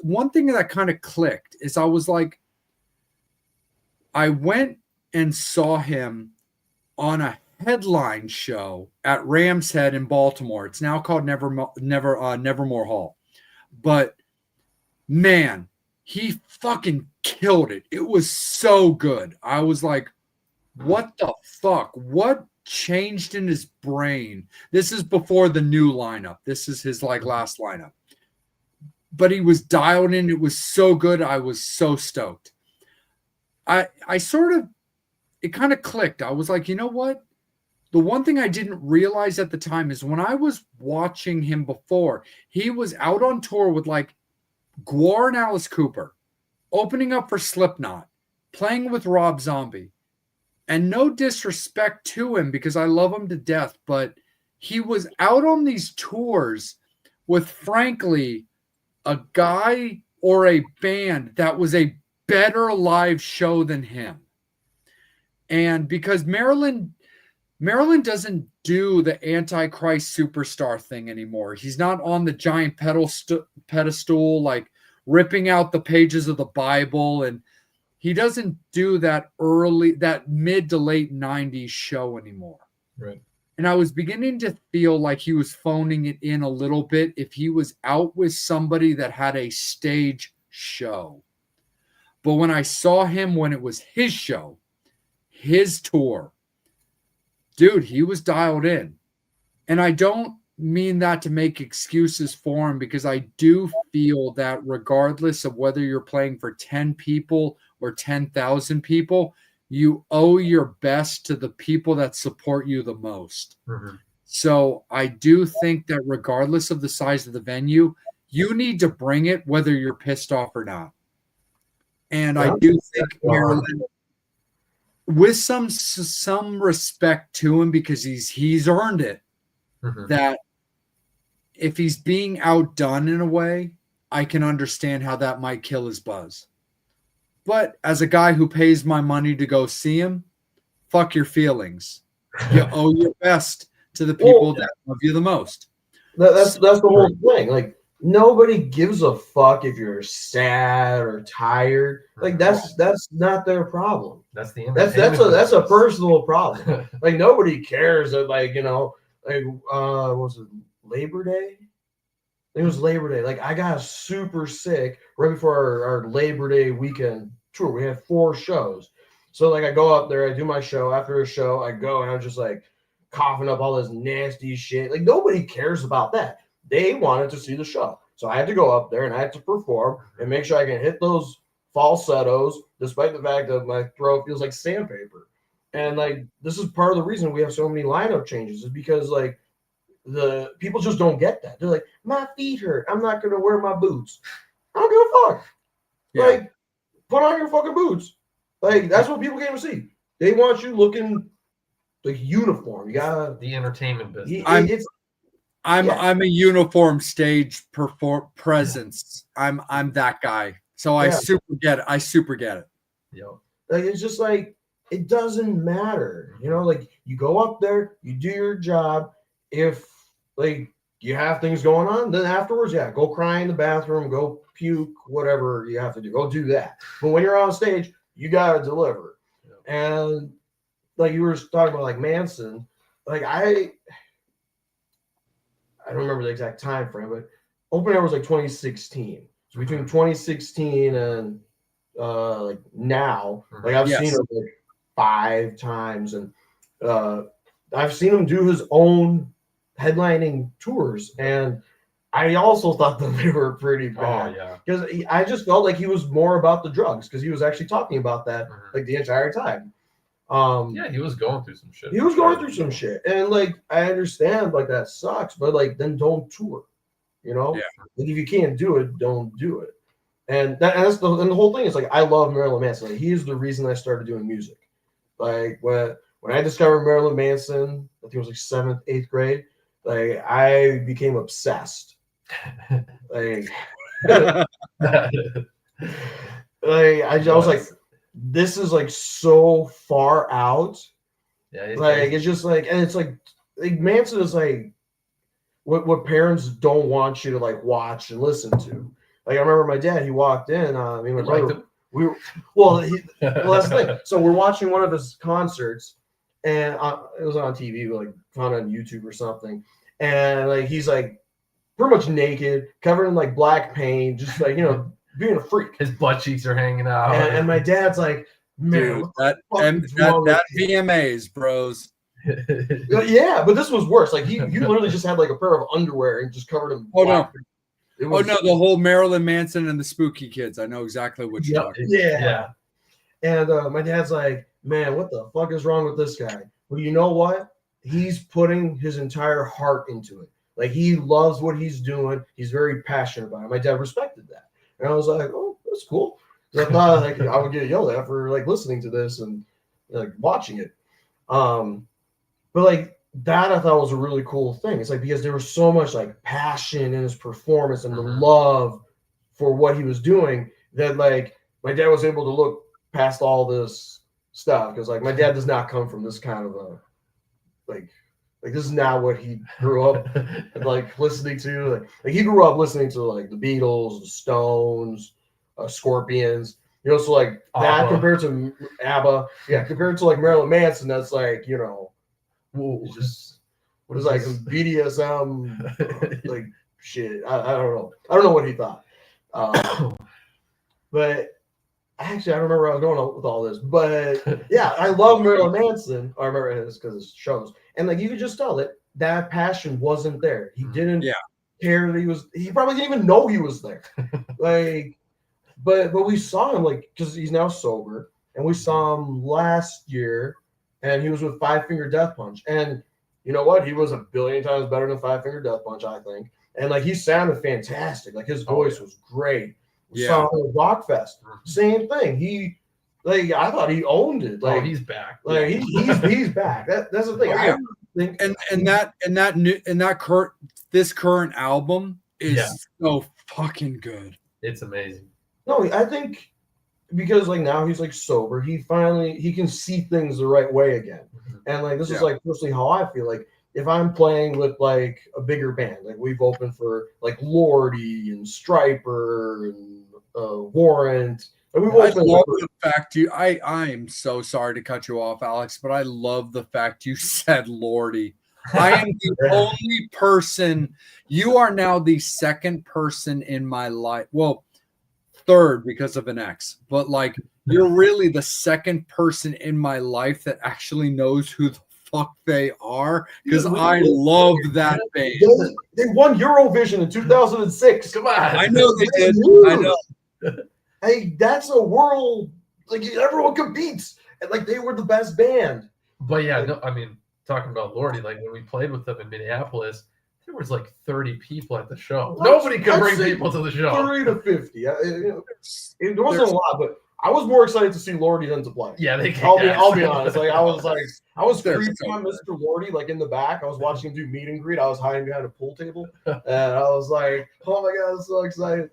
one thing that kind of clicked is I was like, I went and saw him on a headline show at Rams Head in Baltimore. It's now called Nevermore Hall. But man, he fucking killed it. It was so good. I was like, what the fuck? What changed in his brain? This is before the new lineup. This is his like last lineup. But he was dialed in. It was so good. I was so stoked. I sort of, it kind of clicked. I was like, you know what? The one thing I didn't realize at the time is when I was watching him before, he was out on tour with like Gwar and Alice Cooper, opening up for Slipknot, playing with Rob Zombie. And no disrespect to him because I love him to death, but he was out on these tours with, frankly, a guy or a band that was a better live show than him. And because Marilyn doesn't do the Antichrist superstar thing anymore. He's not on the giant pedestal, like ripping out the pages of the Bible. And he doesn't do that mid to late 90s show anymore. Right. And I was beginning to feel like he was phoning it in a little bit if he was out with somebody that had a stage show. But when I saw him when it was his show, his tour, dude, he was dialed in. And I don't mean that to make excuses for him, because I do feel that regardless of whether you're playing for 10 people or 10,000 people, you owe your best to the people that support you the most. So I do think that regardless of the size of the venue, you need to bring it whether you're pissed off or not. And I do think Marilyn, with some respect to him, because he's earned it, that if he's being outdone in a way, I can understand how that might kill his buzz. But as a guy who pays my money to go see him, fuck your feelings. You owe your best to the people that love you the most. That's the whole thing. Like, nobody gives a fuck if you're sad or tired. Like, that's not their problem. That's a personal problem. Like, nobody cares that, like, you know, like was it Labor Day? I think it was Labor Day. Like, I got super sick right before our Labor Day weekend tour. We had 4 shows. So, like, I go up there, I do my show. After a show, I go and I'm just, like, coughing up all this nasty shit. Like, nobody cares about that. They wanted to see the show. So I had to go up there and I had to perform and make sure I can hit those falsettos, despite the fact that my throat feels like sandpaper. And, like, this is part of the reason we have so many lineup changes, is because, like, the people just don't get that. They're like, my feet hurt. I'm not going to wear my boots. I don't give a fuck. Yeah. Like, put on your fucking boots. Like, that's what people came to see. They want you looking like uniform. You gotta the entertainment business. I'm a uniform stage presence. I'm that guy. So I super get it. I super get it. Yeah. Like, it's just like, it doesn't matter. You know, like, you go up there, you do your job. If, like, you have things going on, then afterwards, go cry in the bathroom, go puke, whatever you have to do. Go do that. But when you're on stage, you gotta deliver. Yeah. And like you were talking about, like, Manson, like, I don't remember the exact time frame, but open air was like 2016. So between 2016 and like now, like, I've seen it like 5 times, and I've seen him do his own headlining tours, and I also thought that they were pretty bad. Oh yeah. Because I just felt like he was more about the drugs, because he was actually talking about that like the entire time. Yeah, he was going through some shit. He was going through some shit, and like I understand, like that sucks, but like then don't tour, you know. Yeah. Like if you can't do it, don't do it. And that's the whole thing is like I love Marilyn Manson. Like, he is the reason I started doing music. Like when I discovered Marilyn Manson, I think it was like 7th, 8th grade. Like I became obsessed. Like, I was like, this is like so far out. Yeah, Like it's just like, and it's like Manson is like what parents don't want you to like watch and listen to. Like I remember my dad, he walked in. Me and my brother, we were well. That's the thing. So we're watching one of his concerts, and it was on TV, like found on YouTube or something. And like he's like pretty much naked, covered in like black paint, just like being a freak. His butt cheeks are hanging out. And my dad's like, man, dude, that VMAs, bros. Yeah, but this was worse. Like he literally just had like a pair of underwear and just covered him. Oh no. The whole Marilyn Manson and the Spooky Kids. I know exactly what you're talking about. Yeah. And my dad's like, man, what the fuck is wrong with this guy? Well, you know what? He's putting his entire heart into it. Like he loves what he's doing. He's very passionate about it. My dad respected that. And I was like, oh, that's cool. I thought like I would get yelled at for like listening to this and like watching it. But like that I thought was a really cool thing. It's like because there was so much like passion in his performance and the love for what he was doing that like my dad was able to look past all this stuff, because like my dad does not come from this kind of a like this is not what he grew up like listening to. Like he grew up listening to like the Beatles, the Stones, Scorpions. So like that ABBA. compared to ABBA, compared to like Marilyn Manson, that's like it's just what is like BDSM like shit. I don't know. I don't know what he thought. But actually, I don't remember where I was going with all this. But yeah, I love Marilyn Manson. I remember this because it shows, and like you could just tell that passion wasn't there. He didn't care that he probably didn't even know he was there. Like, but we saw him like because he's now sober, and we saw him last year. And he was with Five Finger Death Punch. And you know what? He was a billion times better than Five Finger Death Punch, I think. And like he sounded fantastic. Like his voice was great. We saw him at Rockfest. Same thing. He I thought he owned it. Like he's back. Like he's back. That's the thing. I think this current album is so fucking good. It's amazing. No, I think because like now he's like sober, he can see things the right way again. And like this is like personally how I feel. Like if I'm playing with like a bigger band, like we've opened for like Lordy and Striper and Warrant. And I love the fact I am so sorry to cut you off, Alex, but I love the fact you said Lordy. I am the only person. You are now the second person in my life. Well, third because of an ex, but like you're really the second person in my life that actually knows who the fuck they are, because I love that band. They won Eurovision in 2006. Come on. I know they did. I know. Hey, that's a world, like everyone competes, and like they were the best band. But yeah, no, I mean, talking about Lordy, like when we played with them in Minneapolis, there was like 30 people at the show. Nobody could bring people to the show. 30 to 50. It wasn't a lot, but I was more excited to see Lordy than to play. Yeah, I'll be honest. Like I was creeping on Mr. Lordy, like in the back. I was watching him do meet and greet. I was hiding behind a pool table, and I was like, "Oh my god, I'm so excited!"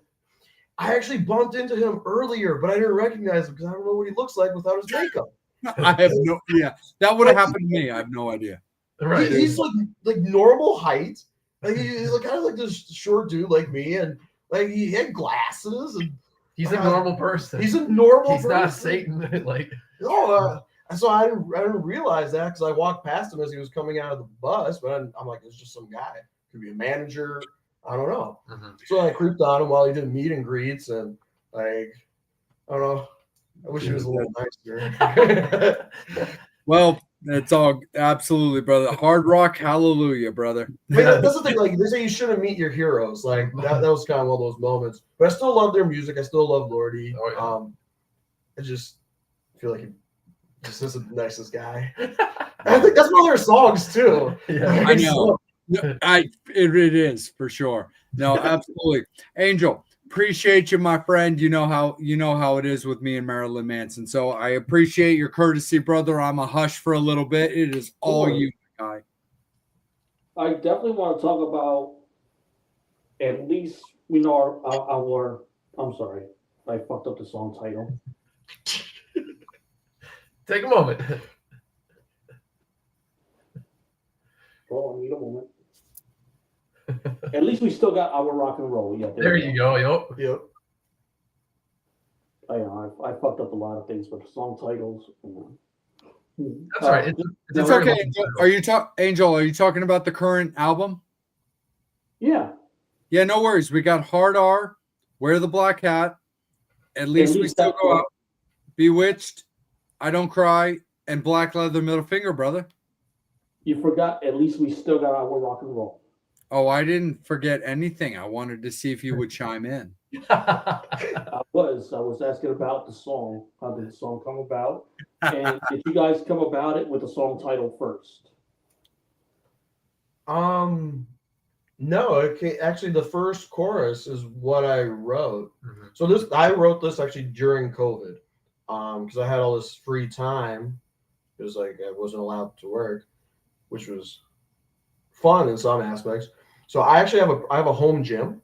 I actually bumped into him earlier, but I didn't recognize him because I don't know what he looks like without his makeup. I have no idea. That would have happened to me. I have no idea. Right? He's like normal height. Like he's like kind of like this short dude like me, and like he had glasses and. He's a normal person. He's a normal He's person. not Satan. Like no, so I didn't realize that because I walked past him as he was coming out of the bus, but I'm like, it's just some guy. Could be a manager. I don't know. So I creeped on him while he did meet and greets, and like I don't know. I wish he was a little nicer. Well, It's all absolutely, brother. Hard rock, hallelujah, brother. I mean, that's the thing. Like they say, you shouldn't meet your heroes. Like that was kind of one of those moments. But I still love their music. I still love Lordy. Oh, yeah. I just feel like he just is the nicest guy. I think that's one of their songs too. Yeah. I know. It is for sure. No, absolutely. Angel, appreciate you, my friend. You know how it is with me and Marilyn Manson. So I appreciate your courtesy, brother. I'm a hush for a little bit. It is all Sure. you, guy. I definitely want to talk about at least our I'm sorry, I fucked up the song title. Take a moment. Hold on, I need a moment. At least we still got our rock and roll. Yeah, There you go. Yep. Yep. I fucked up a lot of things, but the song titles. That's all right. It's It's very okay. long Angel. title. Angel, are you talking about the current album? Yeah. Yeah, no worries. We got Hard R, Wear the Black Hat, At least we least still that go one. out, Bewitched, I Don't Cry, and Black Leather Middle Finger, brother. You forgot. At least we still got our rock and roll. Oh, I didn't forget anything. I wanted to see if you would chime in. I was asking about the song. How did the song come about? And did you guys come about it with the song title first? No, actually the first chorus is what I wrote. Mhm. So I wrote this actually during COVID, because I had all this free time. It was like I wasn't allowed to work, which was fun in some aspects. So I actually have a home gym,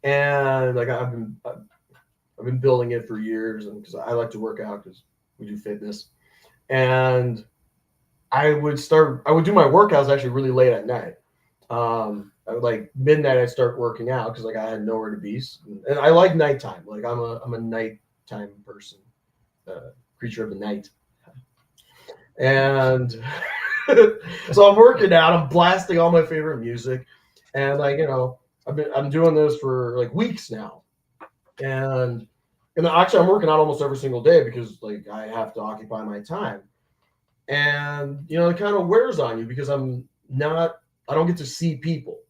and like I've been building it for years, and because I like to work out because we do fitness, and I would do my workouts actually really late at night. I would like midnight. I'd start working out because like I had nowhere to be, and I like nighttime. Like I'm a nighttime person, creature of the night, and so I'm working out. I'm blasting all my favorite music, and like I'm doing this for like weeks now, and actually I'm working out almost every single day because like I have to occupy my time, and it kind of wears on you because I don't get to see people.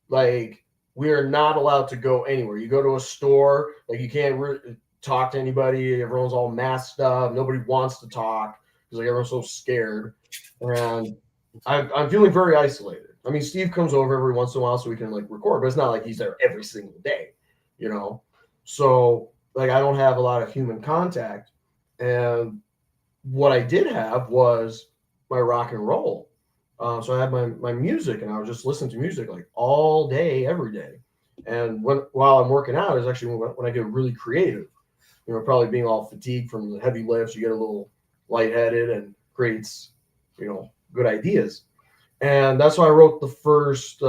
Like we are not allowed to go anywhere. You go to a store, like you can't talk to anybody. Everyone's all masked up. Nobody wants to talk because like everyone's so scared. And I'm feeling very isolated. I mean, Steve comes over every once in a while so we can like record, but it's not like he's there every single day, So like I don't have a lot of human contact. And what I did have was my rock and roll. So I had my music, and I was just listening to music like all day, every day. And while I'm working out is actually when I get really creative. Probably being all fatigued from the heavy lifts, you get a little lightheaded and creates, good ideas. And that's why I wrote the first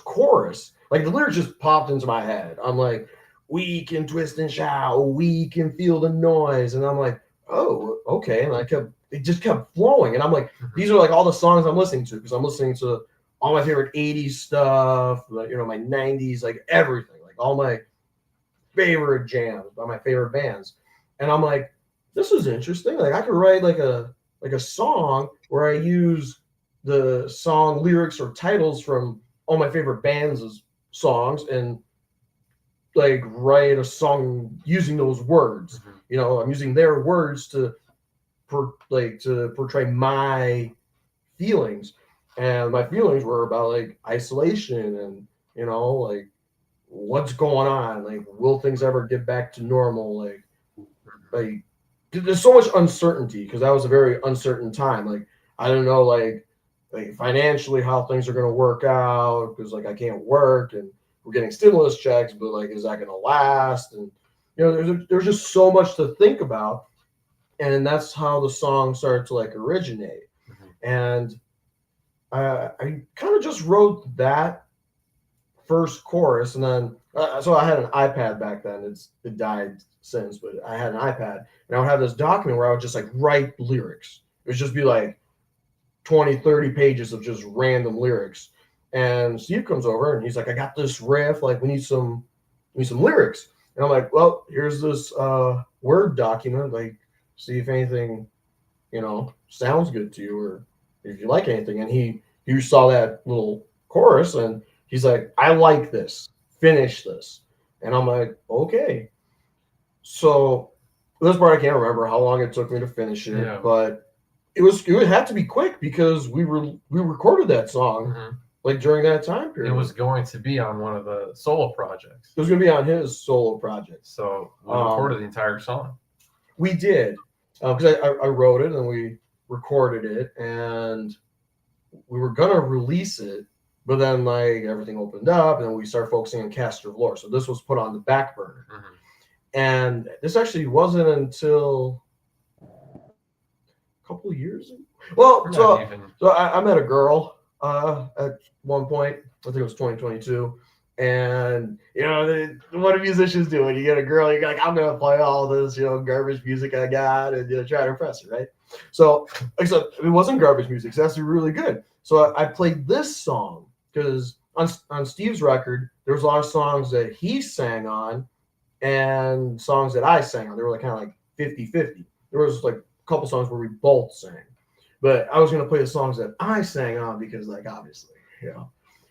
chorus. Like the lyrics just popped into my head. I'm like, we can twist and shout, we can feel the noise, and I'm like, oh, okay. And it just kept flowing. And I'm like, these are like all the songs I'm listening to because I'm listening to all my favorite 80s stuff, like, my 90s, like everything, like all my favorite jams by my favorite bands. And I'm like, this is interesting. Like I could write like a song where I use the song lyrics or titles from all my favorite bands' songs and like write a song using those words. I'm using their words to portray my feelings, and my feelings were about like isolation and like what's going on, like will things ever get back to normal, like there's so much uncertainty because that was a very uncertain time. Like I don't know like financially how things are going to work out because like I can't work and we're getting stimulus checks, but like is that going to last? And there's just so much to think about. And that's how the song started to like originate. And I kind of just wrote that first chorus, and then so I had an iPad back then. It died since, but I had an iPad, and I would have this document where I would just like write lyrics. It would just be like 20, 30 pages of just random lyrics. And Steve comes over and he's like, I got this riff, like we need some lyrics. And I'm like, well, here's this Word document, like see if anything sounds good to you, or if you like anything. And he saw that little chorus and he's like, I like this, finish this. And I'm like, okay. So this part I can't remember how long it took me to finish it, but it had to be quick because we recorded that song like during that time period. It was going to be on one of the solo projects. It was going to be on his solo project. So we recorded the entire song. We did, because I wrote it and we recorded it, and we were gonna release it, but then like everything opened up and then we started focusing on CASTER VOLOR. So this was put on the back burner. And this actually wasn't until a couple of years ago. Well, so I met a girl at one point. I think it was 2022. And what do musicians do? When you get a girl, you're like, I'm gonna play all this, garbage music I got, and try to impress her, right? So, like I said, it wasn't garbage music. It's actually really good. So I played this song because on Steve's record, there was a lot of songs that he sang on, and songs that I sang on. They were like kind of like 50-50. There was like a couple songs where we both sang, but I was gonna play the songs that I sang on because, like, obviously,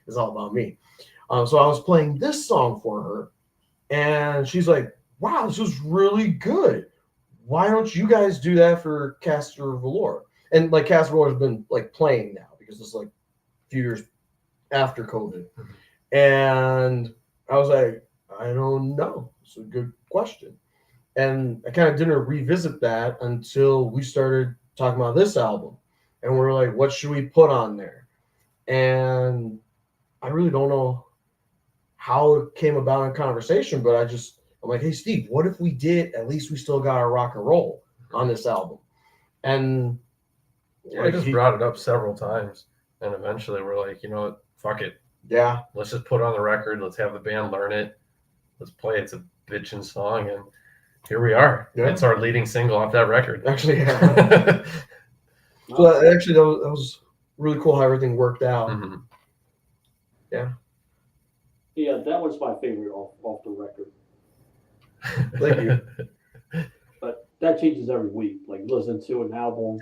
it's all about me. So I was playing this song for her, and she's like, wow, this was really good. Why don't you guys do that for CASTER VOLOR? And like CASTER VOLOR has been like playing now because it's like a few years after COVID. And I was like, I don't know. It's a good question. And I kind of didn't revisit that until we started talking about this album. And we're like, what should we put on there? And I really don't know how it came about in conversation, but I'm like, hey, Steve, what if we did, at least we still got our rock and roll on this album? And I just brought it up several times, and eventually we're like, fuck it. Yeah. Let's just put it on the record. Let's have the band learn it. Let's play it. It's a bitchin' song, and here we are. Yeah. It's our leading single off that record. Actually, yeah. So actually, that was really cool how everything worked out. Yeah. Yeah, that was my favorite off the record. Thank you. But that changes every week. Like, listen to an album,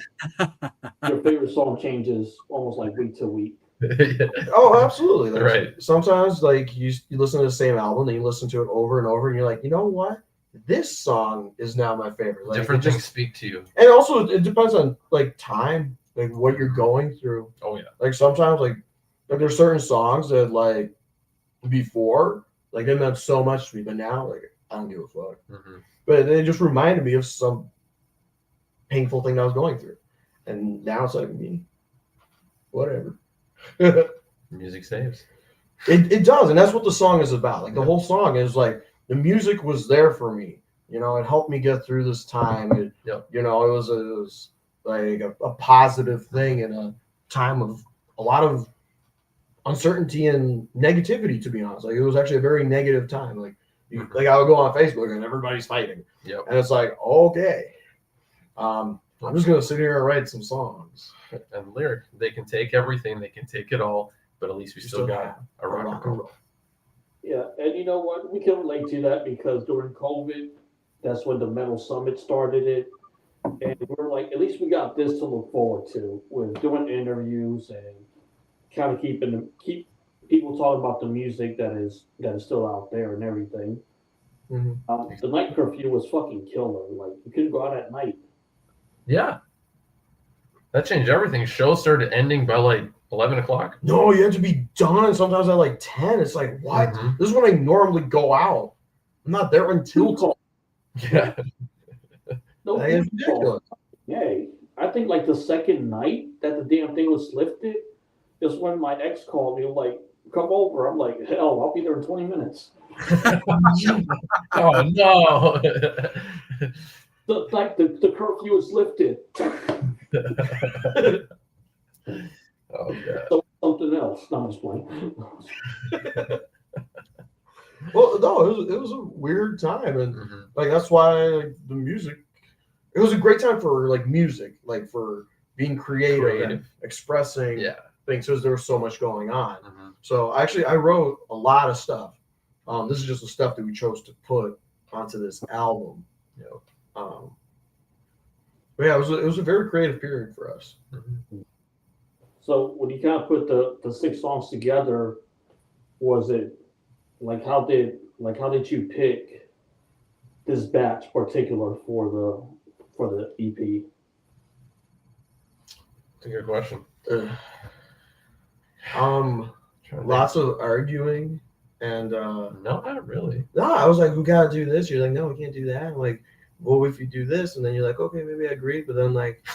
your favorite song changes almost like week to week. Oh, absolutely. Like, right. Sometimes, like, you listen to the same album, and you listen to it over and over, and you're like, you know what? This song is now my favorite. Like, different things speak to you. And also, it depends on like time, like what you're going through. Oh yeah. Like sometimes, like there's certain songs that like before, like they meant so much to me, but now, like, I don't give a fuck. But they just reminded me of some painful thing I was going through, and now it's like me, whatever. Music saves. It does, and that's what the song is about. Like the whole song is like the music was there for me. It helped me get through this time. It was like a positive thing in a time of a lot of uncertainty and negativity. To be honest, like it was actually a very negative time. Like I would go on Facebook and everybody's fighting. Yep. And it's like, okay, I'm just gonna sit here and write some songs. And lyric, they can take everything, they can take it all, but at least we still got a rock and roll. Yeah, and you know what? We can relate to that because during COVID, that's when the Metal Summit started it. And we're like, at least we got this to look forward to. We're doing interviews and kind of keep people talking about the music that is still out there and everything. The night curfew was fucking killer. Like, you couldn't go out at night. Yeah. That changed everything. Shows started ending by like 11 o'clock. No, you have to be done sometimes at like 10. It's like, what? This is when I normally go out. I'm not there until Yeah. No, it's ridiculous. Yeah, I think like the second night that the damn thing was lifted is when my ex called me, like, come over. I'm like, hell, I'll be there in 20 minutes. Oh no. The curfew is lifted. Oh yeah. So something else. No, I'm just playing. Well, no, it was a weird time, and like that's why the music. It was a great time for like music, like for being creative. And expressing things because there was so much going on. So actually, I wrote a lot of stuff. This is just the stuff that we chose to put onto this album. But yeah, it was a very creative period for us. So when you kind of put the 6 songs together, was it like how did you pick this batch particular for the EP? That's a good question. Lots of arguing and No, not really. no, I was like, we gotta do this. You're like, no, we can't do that. I'm like, well, if you do this, and then you're like, okay, maybe I agree, but then like,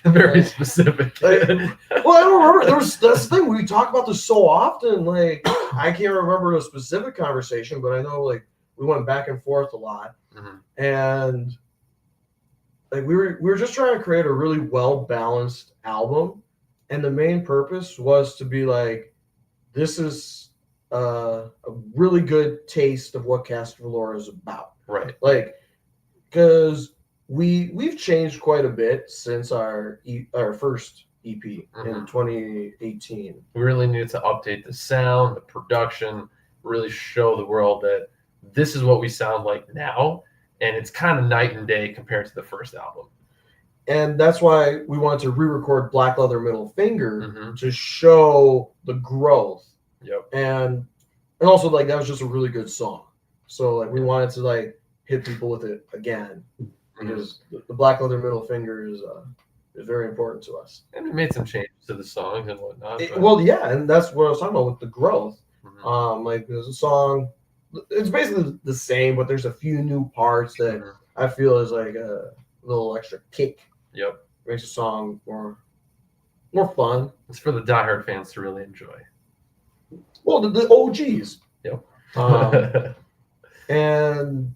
Very specific. well, I don't remember. That's the thing. We talk about this so often. Like, I can't remember a specific conversation, but I know like we went back and forth a lot, and like we were just trying to create a really well balanced album, and the main purpose was to be like, this is a really good taste of what CASTER VOLOR is about. Right. Like, because we've changed quite a bit since our first EP in 2018. We really needed to update the sound, the production, really show the world that this is what we sound like now, and it's kind of night and day compared to the first album. And that's why we wanted to re-record Black Leather Middle Finger to show the growth. Yep. And also like that was just a really good song. So like we wanted to like hit people with it again because the Black Leather Middle Finger is very important to us. And we made some changes to the songs and whatnot. Well, yeah, and that's what I was talking about with the growth. Like there's a song, it's basically the same, but there's a few new parts that I feel is like a little extra kick. Yep. Makes a song more fun. It's for the diehard fans to really enjoy. Well, the OGs. Yep. And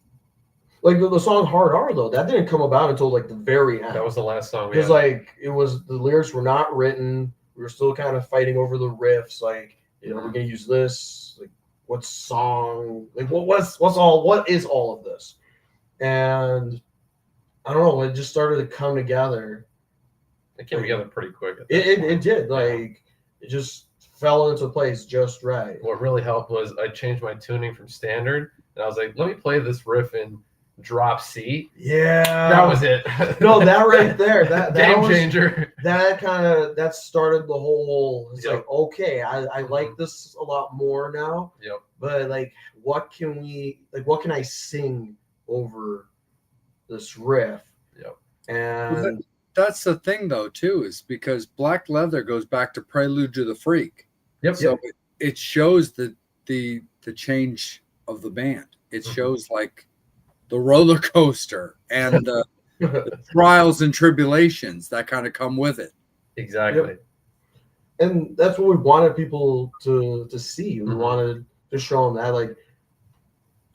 like the song "Hard R" though, that didn't come about until like the very end. That was the last song we because had. like it was the lyrics were not written. We were still kind of fighting over the riffs. Like we're gonna use this. Like what song? Like what is all of this? And I don't know. It just started to come together. It came together pretty quick. It did. Like it just fell into place just right. What really helped was I changed my tuning from standard, and I was like, let me play this riff in drop C. Yeah, that was it. No, that right there, that game changer. That started the whole. It's like, okay, I like this a lot more now. Yep. But like, what can I sing over this riff? Yep. And that's the thing though too, is because Black Leather goes back to Prelude to the Freak. Yep. So it shows the change of the band. It shows like the roller coaster and the trials and tribulations that kind of come with it. Exactly. Yep. And that's what we wanted people to see. We wanted to show them that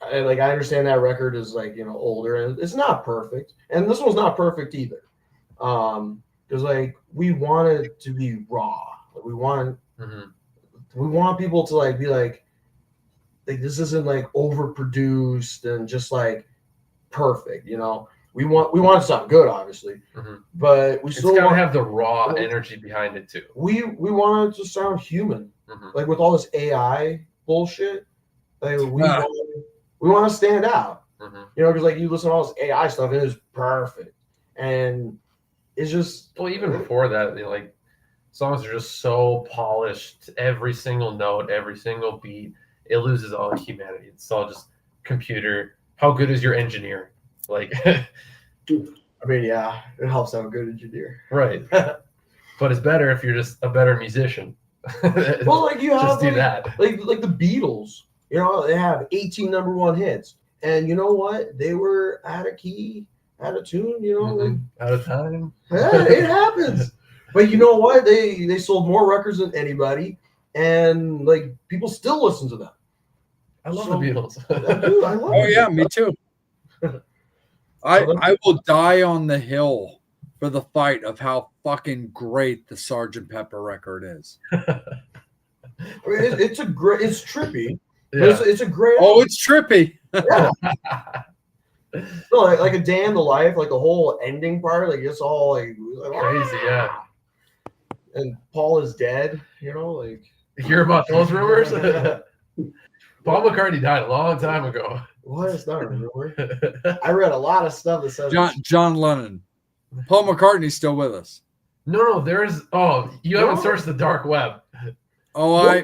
I understand that record is like, older and it's not perfect. And this one's not perfect either. Because like we want it to be raw. Like, we want people to like be like this isn't like overproduced and just like perfect, We want it to sound good, obviously, but we still want to have the raw energy behind it too. We want it to sound human, like with all this AI bullshit. Like we want to stand out, because like you listen to all this AI stuff and it's perfect, and it's just even before that, like songs are just so polished. Every single note, every single beat, it loses all humanity. It's all just computer. How good is your engineer? Like, I mean, yeah, it helps to have a good engineer, right? But it's better if you're just a better musician. Well, like you have just do that. Like the Beatles, they have 18 #1 hits, and you know what? They were out of key, out of tune, like, out of time. Yeah, it happens. But you know what? They sold more records than anybody, and like people still listen to them. I love the Beatles. I love Oh yeah, me too. I will die on the hill for the fight of how fucking great the Sgt. Pepper record is. I mean, it's trippy. Yeah. But it's a great. Oh, it's trippy. Yeah. No, like A Day in the Life, like the whole ending part, like it's all like crazy, yeah. And Paul is dead, like. You hear about those rumors? Paul McCartney died a long time ago. What? It's not a rumor. I read a lot of stuff that says John Lennon. Paul McCartney's still with us. No, there's. Oh, you haven't No. searched the dark web. Oh,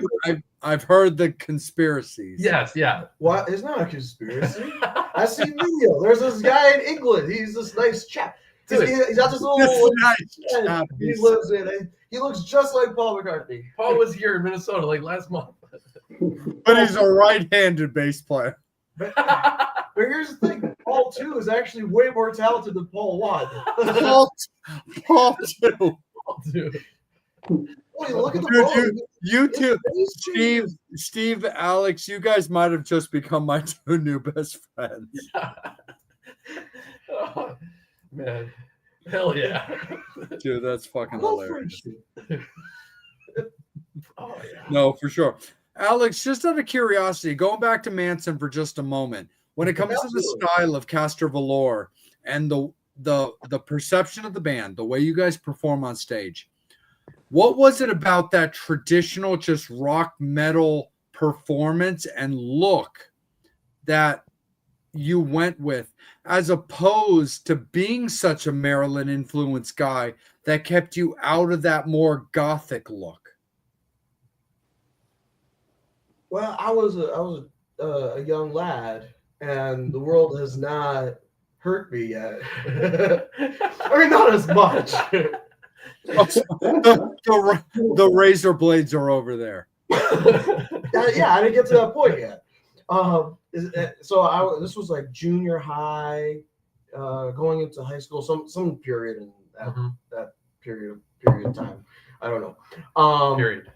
I've heard the conspiracies. Yes, yeah. What? It's not a conspiracy. I see video. There's this guy in England. He's this nice chap. He's got this little. This nice and chap. he lives in it. He looks just like Paul McCartney. Paul was here in Minnesota like last month. But he's a right-handed bass player. But here's the thing: Paul 2 is actually way more talented than Paul 1. Paul too. Dude. Wait, look at the Dude, photo. You two, His face Steve, Alex, you guys might have just become my 2 new best friends. Oh, man. Hell yeah. Dude, that's fucking I love hilarious. friendship. Oh, yeah. No, for sure. Alex, just out of curiosity, going back to Manson for just a moment, when it comes to the Absolutely. style of CASTER VOLOR and the perception of the band, the way you guys perform on stage, what was it about that traditional just rock metal performance and look that you went with, as opposed to being such a Marilyn influenced guy that kept you out of that more gothic look? Well, I was a young lad, and the world has not hurt me yet. I mean, not as much. The razor blades are over there. Yeah, I didn't get to that point yet. So this was like junior high, going into high school, some period in that period of time. I don't know. Period.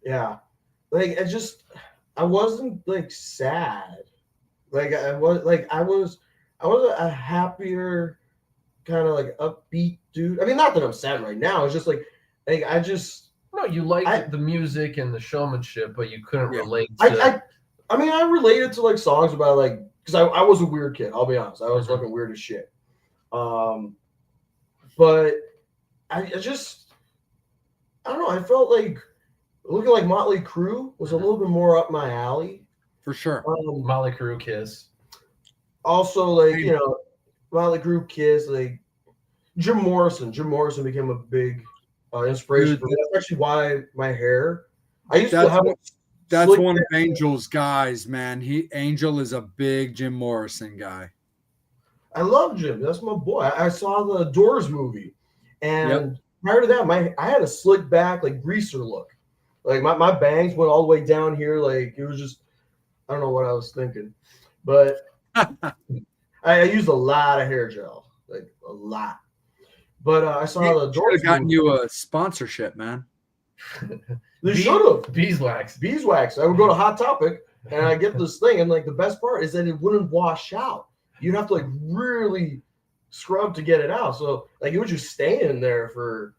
Yeah, like I wasn't like sad. Like I was a happier kind of like upbeat dude. I mean, not that I'm sad right now. It's just like I just No, you liked the music and the showmanship, but you couldn't Yeah. relate to. I mean, I related to like songs about like because I was a weird kid. I'll be honest, I was Mhm. fucking weird as shit. But I don't know. I felt like looking like Motley Crue was a little bit more up my alley. For sure. Molly Crew Kiss. Also, like Motley Crue, Kiss, like Jim Morrison. Jim Morrison became a big inspiration Dude, for me. That's actually why my hair. I used to That's have. That's slick one of hair. Angel's guys, man. Angel is a big Jim Morrison guy. I love Jim. That's my boy. I saw the Doors movie, and prior to that, I had a slick back, like greaser look. Like my bangs went all the way down here. Like it was just, I don't know what I was thinking, but I used a lot of hair gel, like a lot. But I saw the Should Doors have gotten movie. you a sponsorship, man. They should have. Beeswax. Beeswax. I would go to Hot Topic and I get this thing, and like the best part is that it wouldn't wash out. You'd have to like really scrub to get it out. So like it would just stay in there for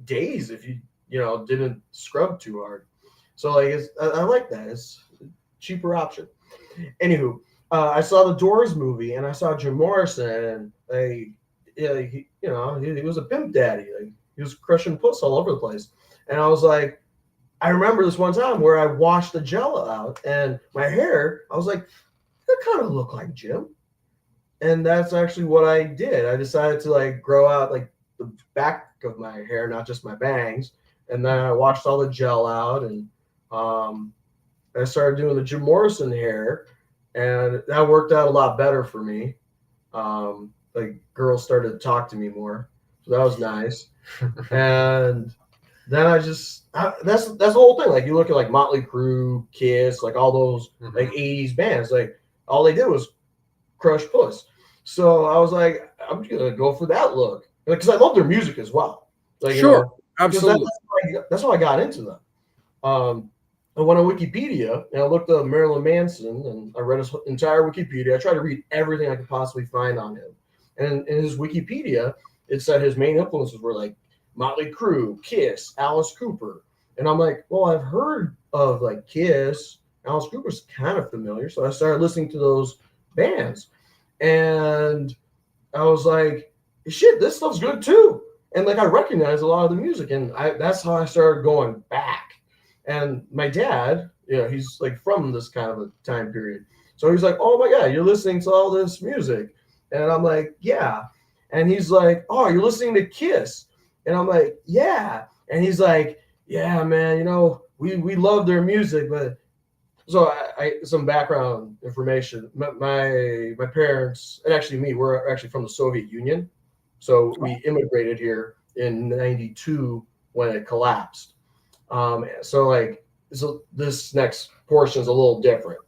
days if you didn't scrub too hard. So like I like that. It's a cheaper option. Anywho, I saw the Doors movie and I saw Jim Morrison, and he was a pimp daddy. Like he was crushing puss all over the place. And I was like, I remember this one time where I washed the gel out and my hair, I was like, that kind of looked like Jim. And that's actually what I did. I decided to like grow out like the back of my hair, not just my bangs. And then I washed all the gel out, and I started doing the Jim Morrison hair, and that worked out a lot better for me. Like girls started to talk to me more, so that was nice. And then that's the whole thing. Like you look at like Motley Crue, Kiss, like all those like 80s bands, like all they did was crush puss. So I was like, I'm just gonna go for that look, because I love their music as well. Like Sure, absolutely. That's how I got into them. I went on Wikipedia and I looked up Marilyn Manson, and I read his entire Wikipedia. I tried to read everything I could possibly find on him. And in his Wikipedia, it said his main influences were like Motley Crue, Kiss, Alice Cooper. And I'm like, well, I've heard of like Kiss. Alice Cooper's kind of familiar. So I started listening to those bands. And I was like, shit, this stuff's good too. And like I recognize a lot of the music. And that's how I started going back. And my dad, he's like from this kind of a time period. So he's like, oh my God, you're listening to all this music. And I'm like, yeah. And he's like, "Oh, you're listening to Kiss?" And I'm like, "Yeah." And he's like, "Yeah, man, you know, we love their music, but." So I some background information. My parents, and actually me, we're actually from the Soviet Union. So we immigrated here in '92 when it collapsed. So this next portion is a little different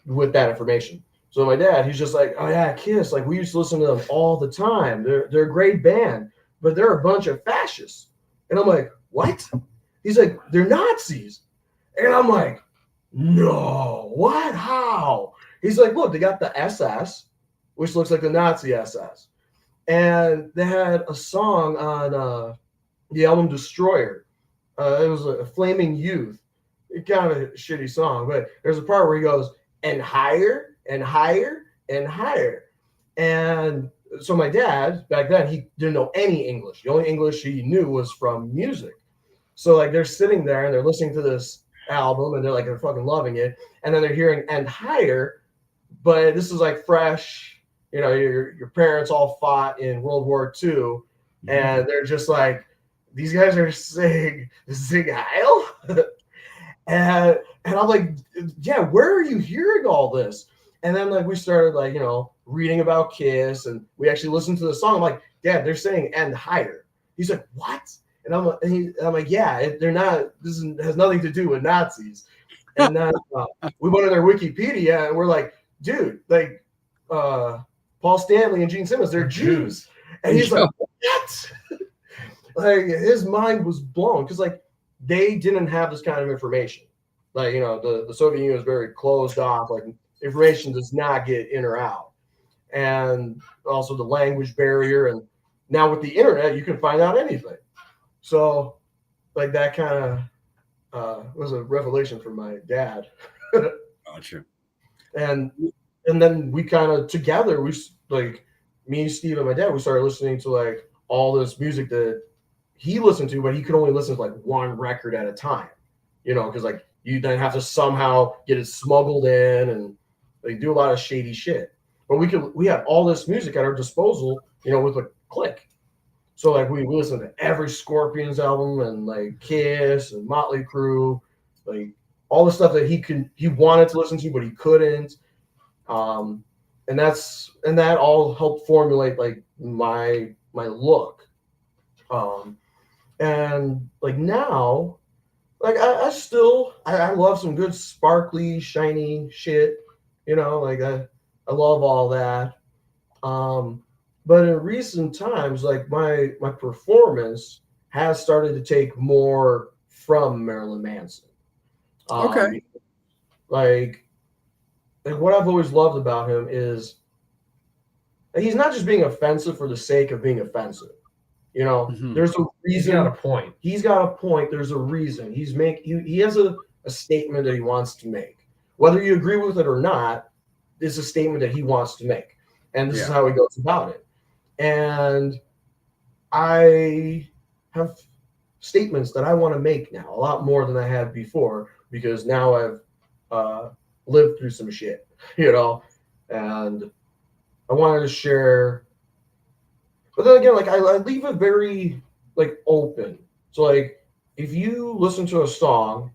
with that information. So my dad, he's just like, "Oh yeah, Kiss. Like we used to listen to them all the time. They're a great band, but they're a bunch of fascists." And I'm like, "What?" He's like, "They're Nazis." And I'm like, "No, what? How?" He's like, "Look, they got the SS, which looks like the Nazi SS, and they had a song on the album Destroyer. It was a Flaming Youth, kind of a shitty song, but there's a part where he goes, and higher and higher and higher." And so my dad, back then, he didn't know any English. The only English he knew was from music. So like they're sitting there and they're listening to this album and they're fucking loving it. And then they're hearing and higher, but this is like fresh, you know, your parents all fought in World War II, and they're just like, these guys are saying Sig Heil? and I'm like, "Yeah, where are you hearing all this?" And then like we started like, you know, reading about Kiss, and we actually listened to the song. I'm like, "Dad, they're saying and higher." He's like, "What?" And I'm like, "Yeah, they're not. Has nothing to do with Nazis." And then we went to their Wikipedia, and we're like, "Dude, like Paul Stanley and Gene Simmons, they're Jews." And he's like, "What?" Like his mind was blown because like they didn't have this kind of information. Like, you know, the Soviet Union was very closed off. Like information does not get in or out, and also the language barrier. And now with the internet, you can find out anything. So like that kind of was a revelation for my dad. Gotcha. And then we kind of together, we like me, Steve, and my dad, we started listening to like all this music that he listened to, but he could only listen to like one record at a time, you know, because like you then have to somehow get it smuggled in, and they do a lot of shady shit. But we had all this music at our disposal, you know, with a click. So like we listened to every Scorpions album and like Kiss and Motley Crue, like all the stuff that he wanted to listen to, but he couldn't. And that all helped formulate like my look. And like now, like I love some good sparkly, shiny shit, you know, like I love all that. But in recent times, like my performance has started to take more from Marilyn Manson. Okay. Like what I've always loved about him is he's not just being offensive for the sake of being offensive. You know, there's a reason. He's got a point. He's got a point. There's a reason. He has a statement that he wants to make. Whether you agree with it or not, it's a statement that he wants to make. And this is how he goes about it. And I have statements that I want to make now, a lot more than I had before, because now I've lived through some shit, you know, and I wanted to share. But then again, like I leave it very like open. So like if you listen to a song,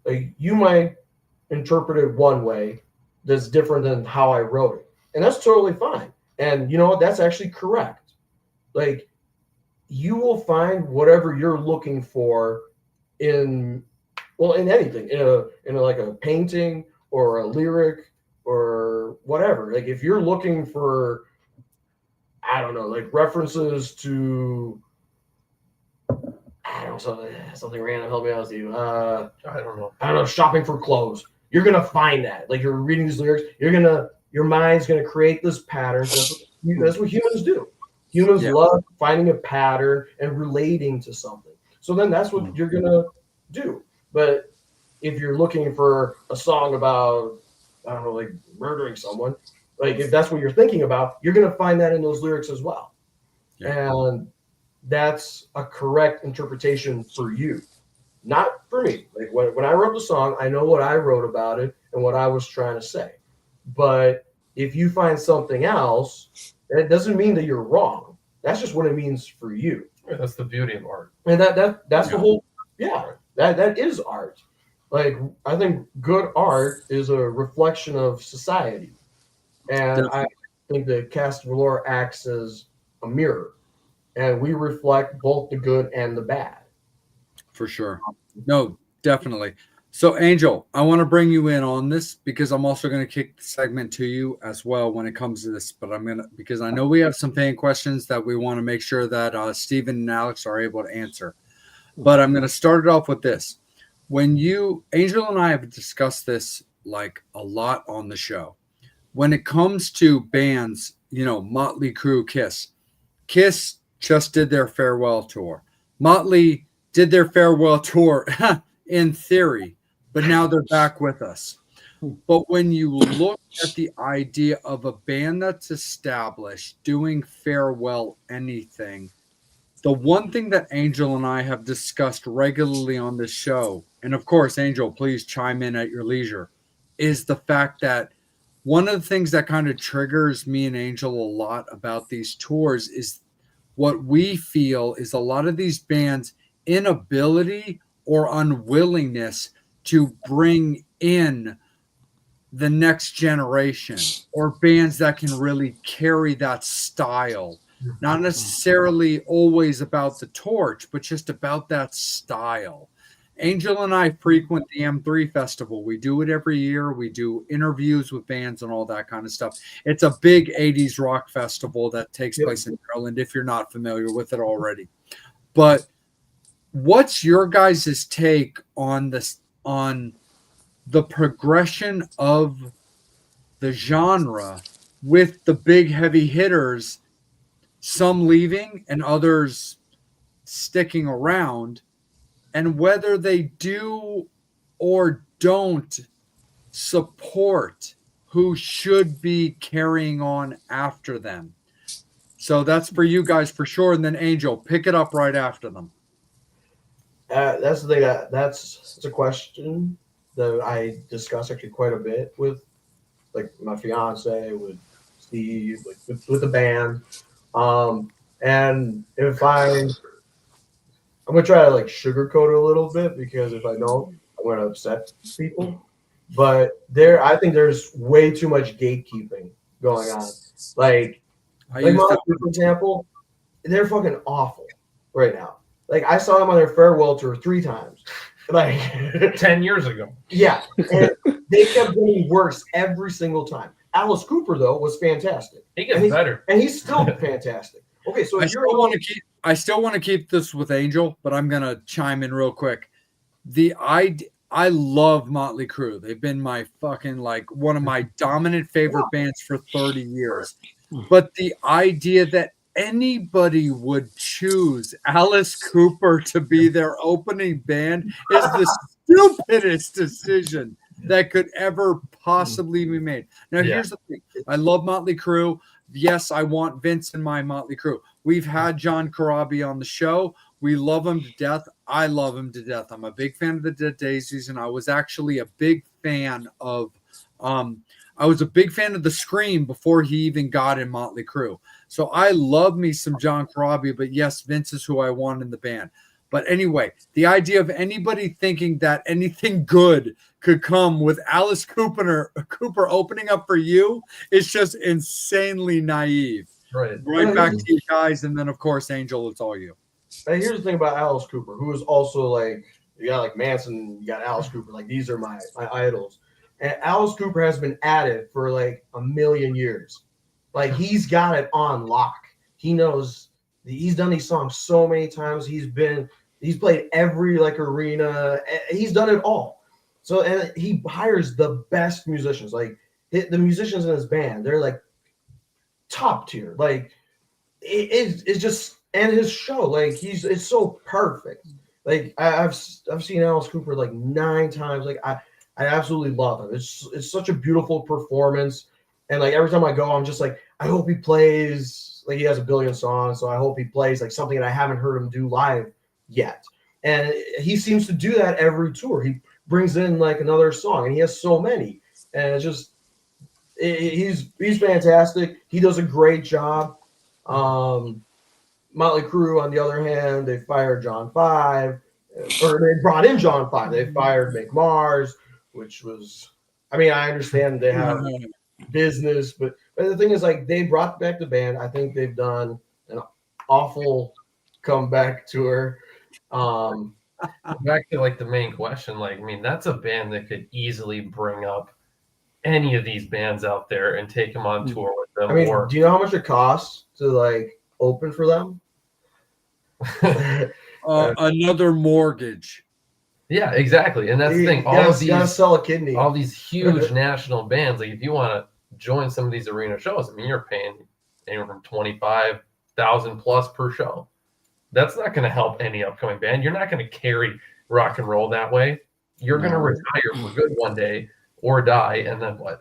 like you might interpret it one way that's different than how I wrote it. And that's totally fine. And you know what? That's actually correct. Like you will find whatever you're looking for in anything, in a like a painting or a lyric or whatever. Like if you're looking for, I don't know, like references to, I don't know, something random. Help me out, Steve. I don't know, shopping for clothes. You're gonna find that. Like you're reading these lyrics, your mind's gonna create this pattern. That's what humans do. Humans love finding a pattern and relating to something. So then that's what you're gonna do. But if you're looking for a song about, I don't know, like murdering someone, like if that's what you're thinking about, you're gonna find that in those lyrics as well. Yeah. And that's a correct interpretation for you, not for me. Like when I wrote the song, I know what I wrote about it and what I was trying to say. But if you find something else And it doesn't mean that you're wrong. That's just what it means for you. Yeah, that's the beauty of art. And that's the Yeah. whole, yeah, that is art. Like, I think good art is a reflection of society. And I think that CASTER VOLOR acts as a mirror. And we reflect both the good and the bad. For sure. No, definitely. So, Angel, I want to bring you in on this because I'm also going to kick the segment to you as well when it comes to this. But because I know we have some fan questions that we want to make sure that Stephen and Alex are able to answer. But I'm going to start it off with this. Angel and I have discussed this like a lot on the show. When it comes to bands, Motley Crue, Kiss just did their farewell tour. Motley did their farewell tour in theory, but now they're back with us. But when you look at the idea of a band that's established doing farewell anything, the one thing that Angel and I have discussed regularly on this show, and of course, Angel, please chime in at your leisure, is the fact that one of the things that kind of triggers me and Angel a lot about these tours is what we feel is a lot of these bands' inability or unwillingness to bring in the next generation or bands that can really carry that style. Not necessarily always about the torch, but just about that style. Angel and I frequent the M3 Festival. We do it every year. We do interviews with bands and all that kind of stuff. It's a big 80s rock festival that takes place in Maryland, if you're not familiar with it already. But what's your guys' take on this, on the progression of the genre with the big heavy hitters, some leaving and others sticking around, and whether they do or don't support who should be carrying on after them? So that's for you guys for sure. And then Angel, pick it up right after them. That's the thing. That's a question that I discuss actually quite a bit with, like, my fiance, with Steve, like with the band. And if I'm gonna try to like sugarcoat it a little bit, because if I don't, I'm gonna upset people. But I think there's way too much gatekeeping going on. Like Motley, for example, they're fucking awful right now. Like, I saw them on their farewell tour 3 times. Like 10 years ago. Yeah. And they kept getting worse every single time. Alice Cooper, though, was fantastic. He gets better. And he's still fantastic. Okay, so I still want to keep this with Angel, but I'm gonna chime in real quick. I love Motley Crue. They've been my fucking, like, one of my dominant favorite bands for 30 years. But the idea that anybody would choose Alice Cooper to be their opening band is the stupidest decision that could ever possibly be made. Now, here's the thing. I love Motley Crue. Yes, I want Vince in my Motley Crue. We've had John Corabi on the show. We love him to death. I love him to death. I'm a big fan of the Dead Daisies, and I was actually a big fan of the Scream before he even got in Motley Crue. So I love me some John Corabi, but yes, Vince is who I want in the band. But anyway, the idea of anybody thinking that anything good could come with Alice Cooper opening up for you is just insanely naive. Right back to you guys, and then of course, Angel, it's all you. And here's the thing about Alice Cooper, who is also, like, you got like Manson, you got Alice Cooper, like, these are my idols. And Alice Cooper has been at it for like a million years. Like, he's got it on lock. He knows. He's done these songs so many times. He's played every, like, arena. He's done it all. So, and he hires the best musicians. Like, the musicians in his band, they're like top tier. Like, it's just, and his show, like, it's so perfect. Like, I've seen Alice Cooper like 9 times. Like, I absolutely love him. It's such a beautiful performance. And, like, every time I go, I'm just like, I hope he plays, like, he has a billion songs, so I hope he plays like something that I haven't heard him do live yet. And he seems to do that every tour. He brings in like another song, and he has so many. And he's fantastic. He does a great job. Motley Crue, on the other hand, they fired John 5, or they brought in John 5. They fired Mick Mars, which was, I mean, I understand they have business, but the thing is, like, they brought back the band. I think they've done an awful comeback tour. Back to like the main question, like, I mean, that's a band that could easily bring up any of these bands out there and take them on tour with them. I mean, do you know how much it costs to like open for them? Another mortgage. Yeah, exactly. And that's the thing. All of these, sell a kidney. All these huge national bands, like if you want to join some of these arena shows, I mean, you're paying anywhere from $25,000 plus per show. That's not going to help any upcoming band. You're not going to carry rock and roll that way. You're going to retire for good one day or die, and then what?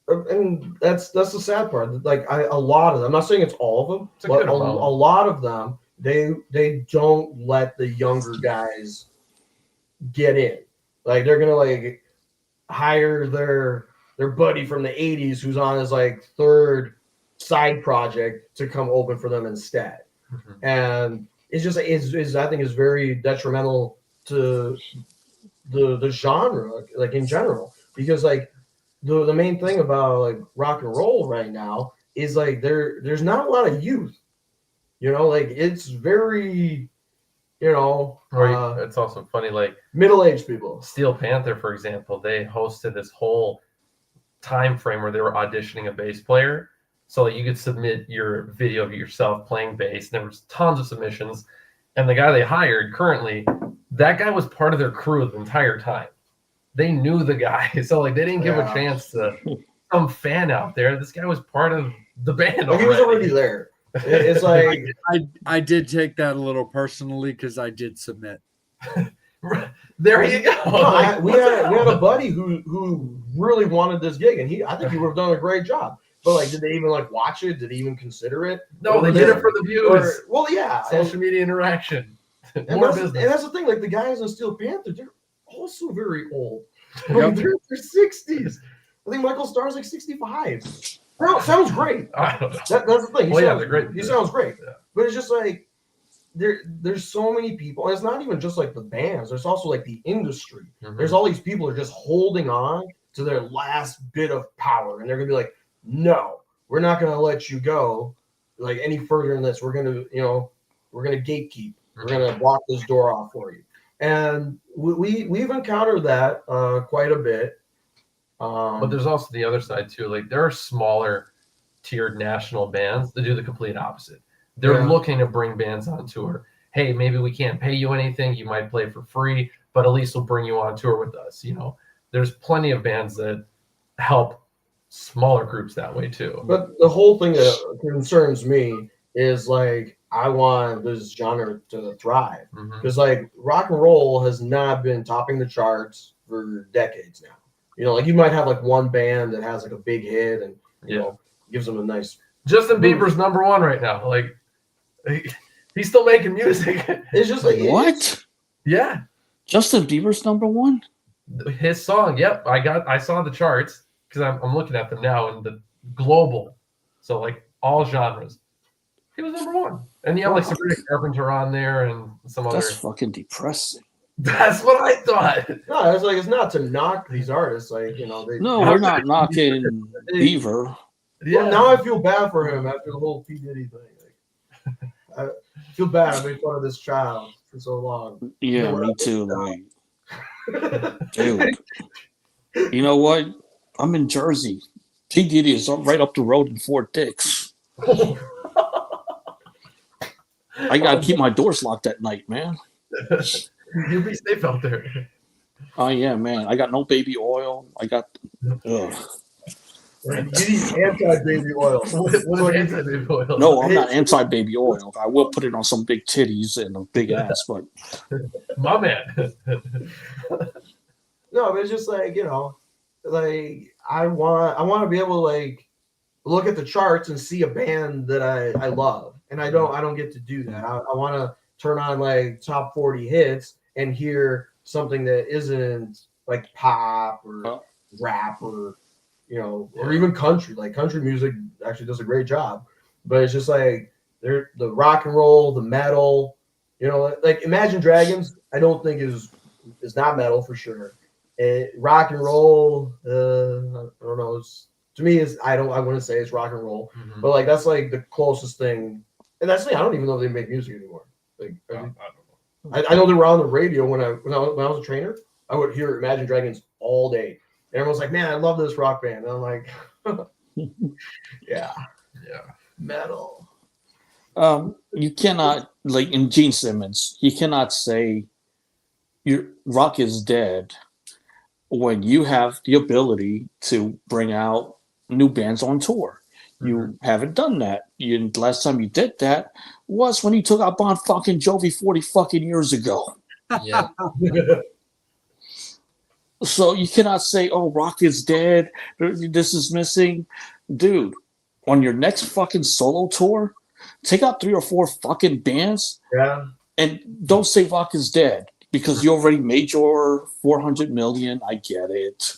And that's the sad part. Like a lot of them, I'm not saying it's all of them, but a lot of them, they don't let the younger guys get in. Like they're gonna like hire their buddy from the 80s who's on his like third side project to come open for them instead. Mm-hmm. And it's just I think is very detrimental to the genre, like in general, because like the main thing about like rock and roll right now is like there's not a lot of youth, you know, like it's very, you know, it's also funny, like middle-aged people. Steel Panther, for example, they hosted this whole time frame where they were auditioning a bass player. So like, you could submit your video of yourself playing bass. And there was tons of submissions. And the guy they hired currently, that guy was part of their crew the entire time. They knew the guy. So like they didn't give a chance to some fan out there. This guy was part of the band already. He was already there. It's like I did take that a little personally because I did submit. There you go. No, we had a buddy who really wanted this gig, and I think he would have done a great job. But like, did they even like watch it? Did they even consider it? No, they did it for the views. Well, yeah, social media interaction. And that's the thing. Like the guys in Steel Panther, they're also very old. Yep. They're 60s. I think Michael Starr's like 65. No, sounds great. I don't know. That's the thing. They're great. He sounds great. Yeah. But it's just like there's so many people. And it's not even just like the bands. There's also like the industry. Mm-hmm. There's all these people who are just holding on to their last bit of power, and they're gonna be like, no, we're not gonna let you go like any further than this. We're gonna gatekeep. We're gonna block this door off for you. And we've encountered that quite a bit. But there's also the other side too. Like there are smaller tiered national bands that do the complete opposite. They're looking to bring bands on tour. Hey, maybe we can't pay you anything. You might play for free, but at least we'll bring you on tour with us. You know, there's plenty of bands that help smaller groups that way too. But the whole thing that concerns me is like I want this genre to thrive because like rock and roll has not been topping the charts for decades now. You know, like you might have like one band that has like a big hit and you know gives them a nice. Justin Bieber's number one right now. Like he's still making music. It's just like what? Yeah, Justin Bieber's number one. His song. Yep, I saw the charts because I'm looking at them now in the global. So like all genres, he was number one. And you have like Sabrina Carpenter on there and some other. That's fucking depressing. That's what I thought. No, it's like it's not to knock these artists, like you know. We're not knocking Beaver. Yeah. Well, now I feel bad for him after the whole P Diddy thing. Like, I feel bad. I made fun of this child for so long. Yeah, me too. Like, dude, you know what? I'm in Jersey. P Diddy is right up the road in Fort Dix. I gotta keep my doors locked at night, man. You be safe out there. Oh yeah, man. I got no baby oil. I got. You need anti-baby oil. What is anti-baby oil? No, I'm not anti-baby oil. I will put it on some big titties and a big ass, but my man. No, but it's just like, you know, like I want to be able to like look at the charts and see a band that I love, and I don't get to do that. I want to turn on like top 40 hits and hear something that isn't like pop or rap or you know, or even country. Like country music actually does a great job, but it's just like they're the rock and roll, the metal, you know, like Imagine Dragons. I don't think is not metal for sure. Rock and roll, I don't know. To me, I wouldn't say it's rock and roll, but like that's like the closest thing. And that's the I don't even know if they make music anymore. Like I don't know. I know they were on the radio when I was a trainer. I would hear Imagine Dragons all day. And everyone's like, "Man, I love this rock band." And I'm like, "Yeah, metal." You cannot, like in Gene Simmons, you cannot say your rock is dead when you have the ability to bring out new bands on tour. You haven't done that. The last time you did that was when you took out Bon fucking Jovi 40 fucking years ago. Yeah. So you cannot say, "Oh, rock is dead. This is missing." Dude, on your next fucking solo tour, take out 3 or 4 fucking bands. Yeah. And don't say rock is dead because you already made your 400 million. I get it.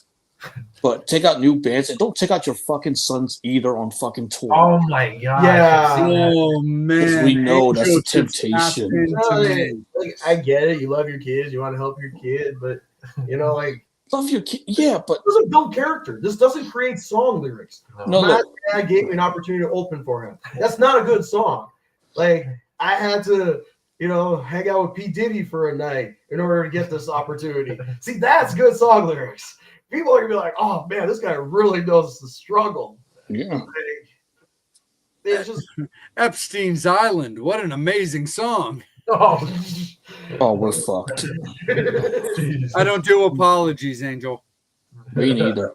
But take out new bands and don't take out your fucking sons either on fucking tour. Oh my god. Yeah. Oh man, Because we know that's a Angel just temptation. tapped into me. Like I get it. You love your kids. You want to help your kid, but you know, like Love your kid. Yeah, but this doesn't build character. This doesn't create song lyrics. no, My look. dad gave me an opportunity to open for him. That's not a good song. Like I had to, you know, hang out with P. Diddy for a night in order to get this opportunity. See, that's good song lyrics. People are gonna be like, "Oh man, this guy really knows the struggle." Yeah. Like, it's just Epstein's Island. What an amazing song. Oh, Oh, we're fucked. jeez. I don't do apologies, Angel. Me neither.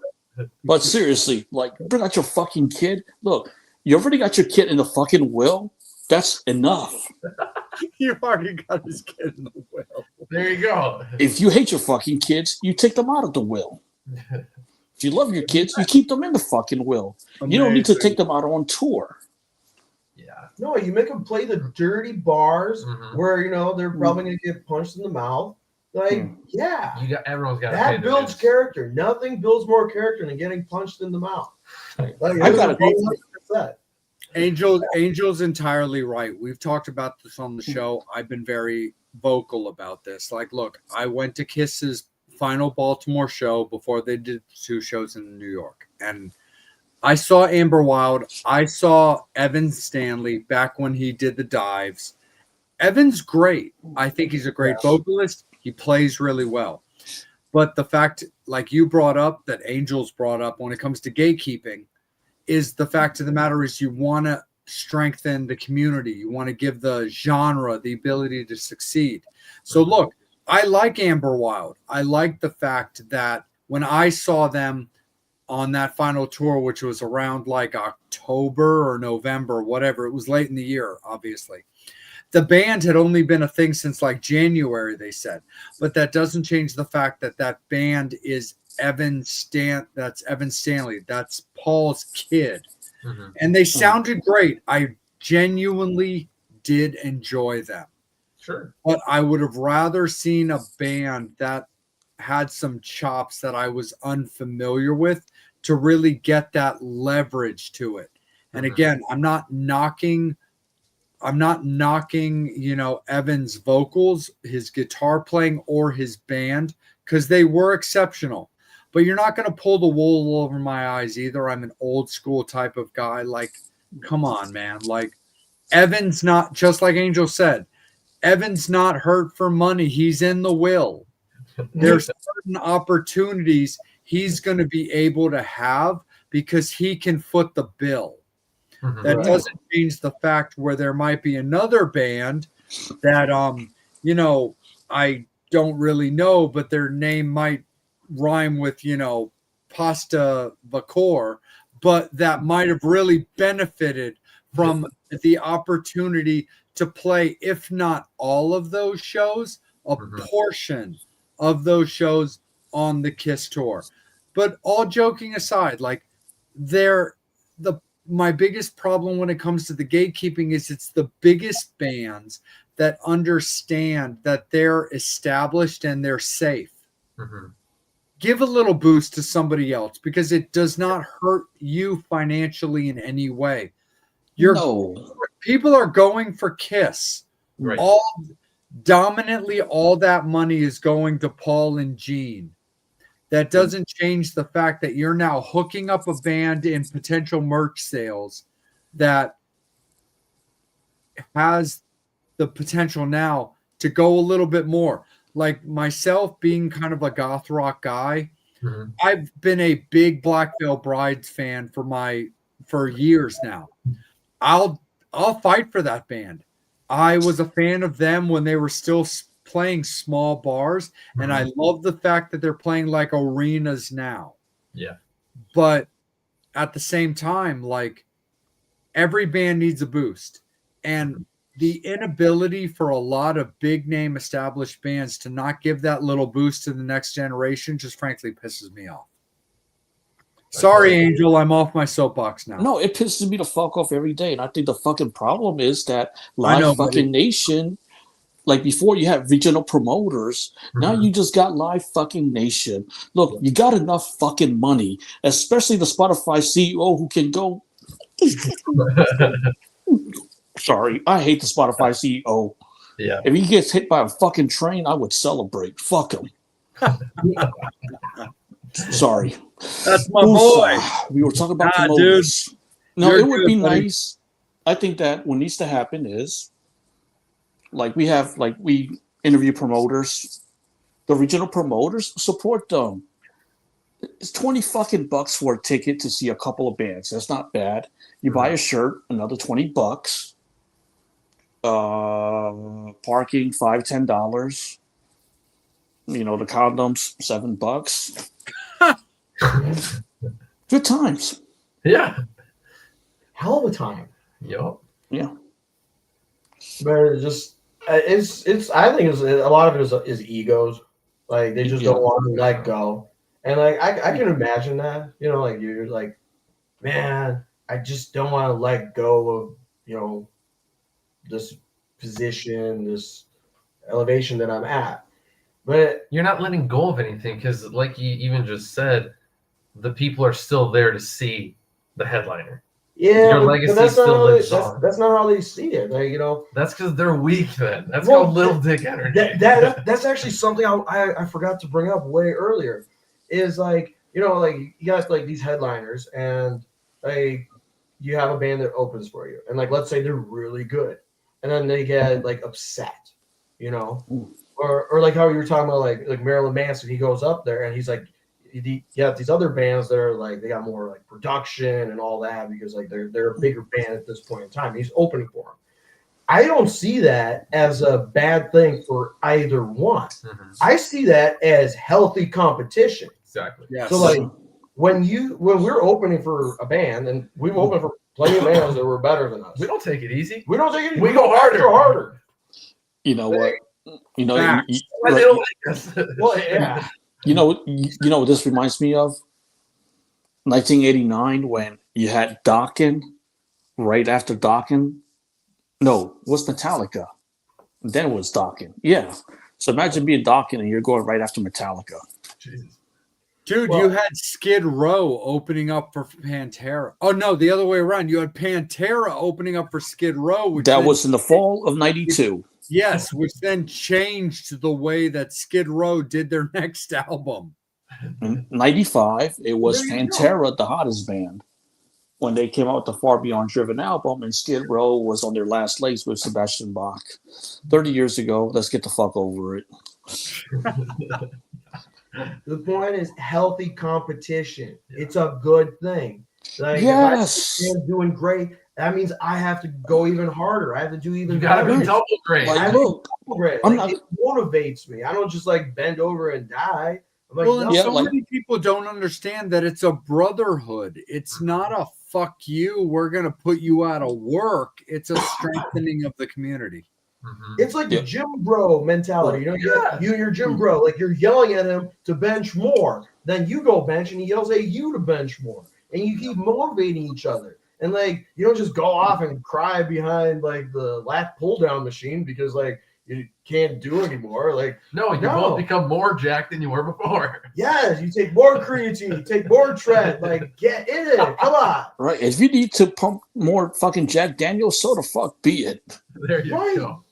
But seriously, like, bring out your fucking kid. Look, you already got your kid in the fucking will. That's enough. You already got his kid in the will. There you go. If you hate your fucking kids, you take them out of the will. If you love your kids, you keep them in the fucking will. You don't need to take them out on tour. Yeah. no, you make them play the dirty bars Mhm. where you know they're probably gonna get punched in the mouth. Like, yeah, Everyone's got that builds character. Nothing builds more character than getting punched in the mouth. Like, I gotta go. 100%. Angel's entirely right. We've talked about this on the show. I've been very vocal about this. Like, look, I went to Kiss's final Baltimore show before they did 2 shows in New York. And I saw Amber Wild. I saw Evan Stanley back when he did the dives. Evan's great. I think he's a great vocalist. He plays really well. But the fact, like you brought up, that Angel's brought up when it comes to gatekeeping, is the fact of the matter is you want to strengthen the community. You want to give the genre the ability to succeed. So look, I like Amber Wild. I like the fact that when I saw them on that final tour, which was around like October or November, whatever, it was late in the year, obviously. The band had only been a thing since like January, they said. But that doesn't change the fact that that band is that's Evan Stanley. That's Paul's kid. Mhm. And they sounded great. I genuinely did enjoy them. Sure. But I would have rather seen a band that had some chops that I was unfamiliar with to really get that leverage to it. And again, I'm not knocking, you know, Evan's vocals, his guitar playing, or his band, because they were exceptional. But you're not going to pull the wool over my eyes either. I'm an old school type of guy. Like, come on, man. Like, Evan's not, just like Angel said, Evan's not hurt for money. He's in the will. There's certain opportunities he's going to be able to have because he can foot the bill. Mhm. That Right. doesn't change the fact where there might be another band that you know, I don't really know, but their name might rhyme with, you know, pasta vacor, but that might have really benefited from the opportunity to play, if not all of those shows, a portion of those shows on the Kiss tour. But all joking aside, like my biggest problem when it comes to the gatekeeping is it's the biggest bands that understand that they're established and they're safe. Mhm. give a little boost to somebody else because it does not hurt you financially in any way. People are going for Kiss. Right. Dominantly, all that money is going to Paul and Gene. That doesn't change the fact that you're now hooking up a band in potential merch sales that has the potential now to go a little bit more. Like myself being kind of a goth rock guy, I've been a big Black Veil Brides fan for years now. I'll fight for that band. I was a fan of them when they were still playing small bars, and I love the fact that they're playing like arenas now. Yeah. But at the same time, like every band needs a boost. And the inability for a lot of big name established bands to not give that little boost to the next generation just frankly pisses me off. Sorry, Angel, I'm off my soapbox now. No, it pisses me the fuck off every day. And I think the fucking problem is that Nation, like before you had regional promoters, now you just got Live fucking Nation. Look, you got enough fucking money, especially the Spotify CEO who can go. Sorry, I hate the Spotify CEO. Yeah. If he gets hit by a fucking train, I would celebrate. Fuck him. Sorry. That's my boy. We were talking about promoters. Dude. No, it would be nice. I think that what needs to happen is we interview promoters. The regional promoters, support them. It's $20 fucking bucks for a ticket to see a couple of bands. That's not bad. You buy a shirt, another $20 bucks. Parking $5-10. You know, the condoms $7. Good times. Yeah. Hell of a time. Yep. Yeah. But it's I think a lot of it is egos. Like they just don't want to let go. And like I can imagine that, you know, like you're like, man, I just don't want to let go of, you know, this position, this elevation that I'm at. But you're not letting go of anything because, like you even just said, the people are still there to see the headliner. Yeah, your legacy still lives on. That's not how they see it. Like, you know, that's because they're weak. Then that's called little dick energy. That's actually something I forgot to bring up way earlier. Is like, you know, like you got like these headliners, and like you have a band that opens for you, and like let's say they're really good, and then they get like upset, you know, or like how you were talking about like Marilyn Manson. He goes up there and he's like, you have these other bands that are like they got more like production and all that because like they're a bigger band at this point in time. He's opening for them. I don't see that as a bad thing for either one. I see that as healthy competition. Exactly. Yes. So like when we're opening for a band, and we've opened for plenty of bands that were better than us. We don't take it easy. We don't take it easy. We go harder. You know what? You know, well, yeah. You know what this reminds me of? 1989 when you had Dokken right after Dokken. No, it was Metallica. Then it was Dokken. Yeah. So imagine being Dokken and you're going right after Metallica. Jesus. Dude, you had Skid Row opening up for Pantera. Oh, no, the other way around. You had Pantera opening up for Skid Row. That was in the fall of 92. Yes, which then changed the way that Skid Row did their next album. In 95, it was Pantera, the hottest band, when they came out with the Far Beyond Driven album, and Skid Row was on their last legs with Sebastian Bach. 30 years ago, let's get the fuck over it. The point is healthy competition. It's a good thing. Like, yes. If I'm doing great, that means I have to go even harder. I have to do even better. You gotta be double great. Double great. Like, it motivates me. I don't just like bend over and die. I'm like, well, many people don't understand that it's a brotherhood. It's not a fuck you. We're gonna put you out of work. It's a strengthening of the community. It's like the gym bro mentality. You know, you're gym bro. Like you're yelling at him to bench more. Then you go bench and he yells at you to bench more. And you keep motivating each other. And like you don't just go off and cry behind like the lat pull down machine because like you can't do anymore. Like, No, you both become more jacked than you were before. yes, you take more creatine, you take more Tret. Like, get in it. Come on. Right. If you need to pump more fucking Jack Daniels, so the fuck be it. There you go.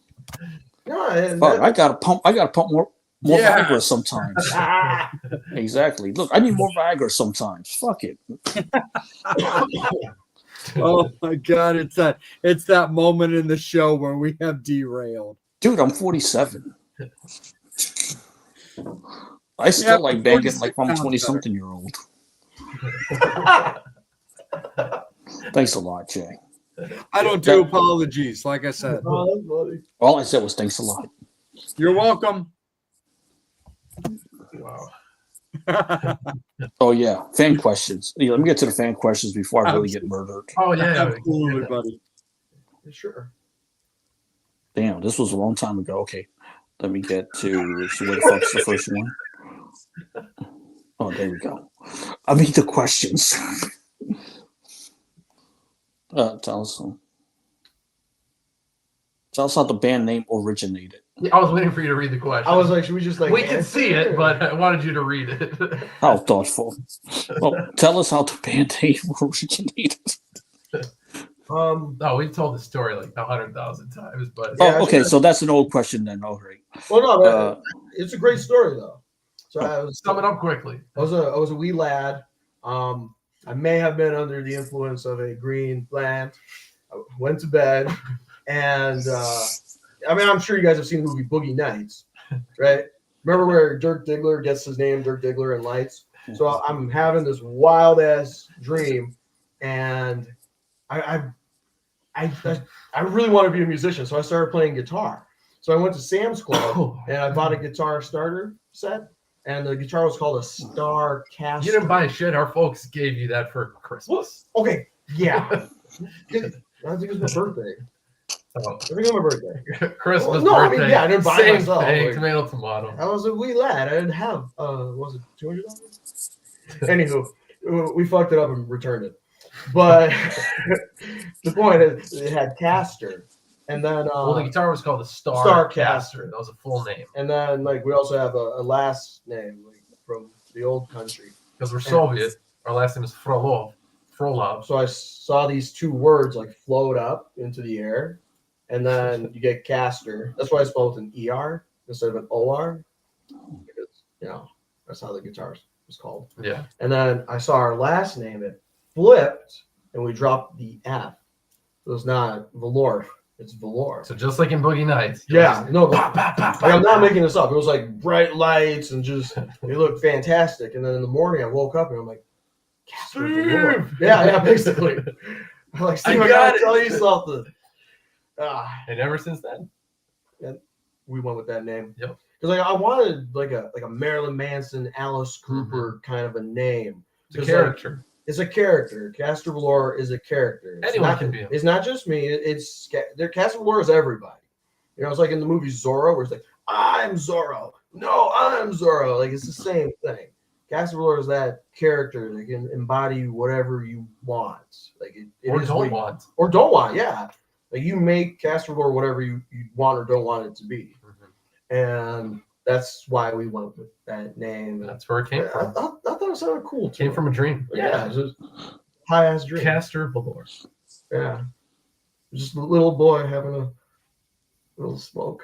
No, and Fuck, I gotta pump more Yeah. Viagra sometimes. Exactly. Look, I need more Viagra sometimes. Fuck it. Oh my God, it's that moment in the show where we have derailed. Dude, I'm 47. I still like banging like I'm 20-something-year-old. Thanks a lot, Jay. I don't do apologies, like I said. oh, that's funny. All I said was thanks a lot. You're welcome. Wow. Oh yeah, fan questions. Yeah, let me get to the fan questions before I really get murdered. Oh yeah, Absolutely, buddy. Sure. Damn, this was a long time ago. Okay, let me get to so where the fuck's the first one? Oh, there we go. I mean the questions. Tell us how the band name originated. Yeah, I was waiting for you to read the question. I was like, should we just like? we can see it, but I wanted you to read it. How thoughtful. Well, tell us how the band name originated. No, we've told the story like 100,000 times, but Oh, okay, so that's an old question then. All right. Well, no, it's a great story though. So I was sum it up quickly. I was a wee lad. I may have been under the influence of a green plant. I went to bed, and I mean, I'm sure you guys have seen the movie Boogie Nights, right? Remember where Dirk Diggler gets his name, Dirk Diggler in Lights? So I'm having this wild ass dream, and I really want to be a musician, so I started playing guitar. So I went to Sam's Club and I bought a guitar starter set, and the guitar was called a Star Caster. You didn't buy shit. Our folks gave you that for Christmas. Okay, yeah. I think it was my birthday. Oh. I think it was my birthday. Christmas, no, birthday. I mean, yeah, I didn't buy same myself. thing, Like, tomato, tomato. I was a wee lad. I didn't have was it $200? Anywho, we fucked it up and returned it. But the point is, it had Caster, and then well, the guitar was called the Star Caster. Caster. That was a full name. And then like we also have a last name like, from the old country Because we're Soviet. Our last name is Frolov. So I saw these two words like float up into the air, and then you get Caster. That's why I spelled it an ER instead of an OR, because that's how the guitar was called. Yeah. And then I saw our last name. It flipped, and we dropped the F. It was not VOLOR. It's VOLOR. So just like in Boogie Nights. Yeah, no, Pop, pop, pop, like, I'm pop. not making this up. It was like bright lights and just it looked fantastic. And then in the morning, I woke up and I'm like, Caster VOLOR. Yeah, basically. I'm like, Steve, I gotta tell you something. And ever since then, we went with that name. Yep. Because like I wanted like a Marilyn Manson, Alice Cooper kind of a name. it's a character. It's a character. Caster VOLOR is a character. Anyone can be him. It's not just me. Caster VOLOR is everybody. You know, it's like in the movie Zorro, where it's like, I'm Zorro. No, I'm Zorro. Like it's the same thing. Caster VOLOR is that character that can embody whatever you want. Like it Or is don't want. Or don't want. Yeah. Like you make Caster VOLOR whatever you want or don't want it to be. Mm-hmm. And that's why we went with that name. That's where it came I from. thought it sounded cool It too. came from a dream. Yeah, it was high ass dream. Caster VOLOR. Yeah, just a little boy having a little smoke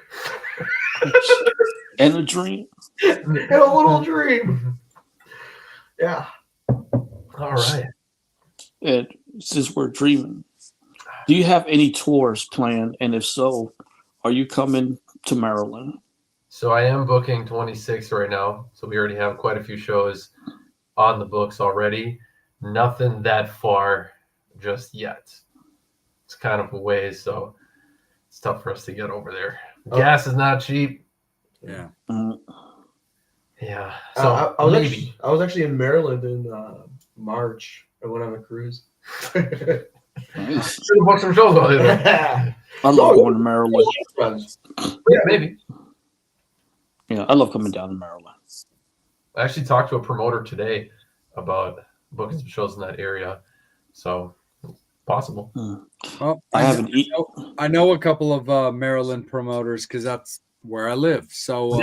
And a dream. and a little dream. Yeah. All right. And since we're dreaming, do you have any tours planned? And if so, are you coming to Maryland? So I am booking 26 right now. So we already have quite a few shows on the books already. Nothing that far just yet. It's kind of a ways, so it's tough for us to get over there. Gas is not cheap. Yeah. Yeah. So I was maybe. I was actually in Maryland in March. I went on a cruise. Nice. Should have booked some shows while you're there. Yeah, I love going to Maryland. Yeah, maybe. Yeah, I love coming down to Maryland. I actually talked to a promoter today about booking some shows in that area. So possible. Well, I haven't eaten. I know a couple of Maryland promoters because that's where I live. So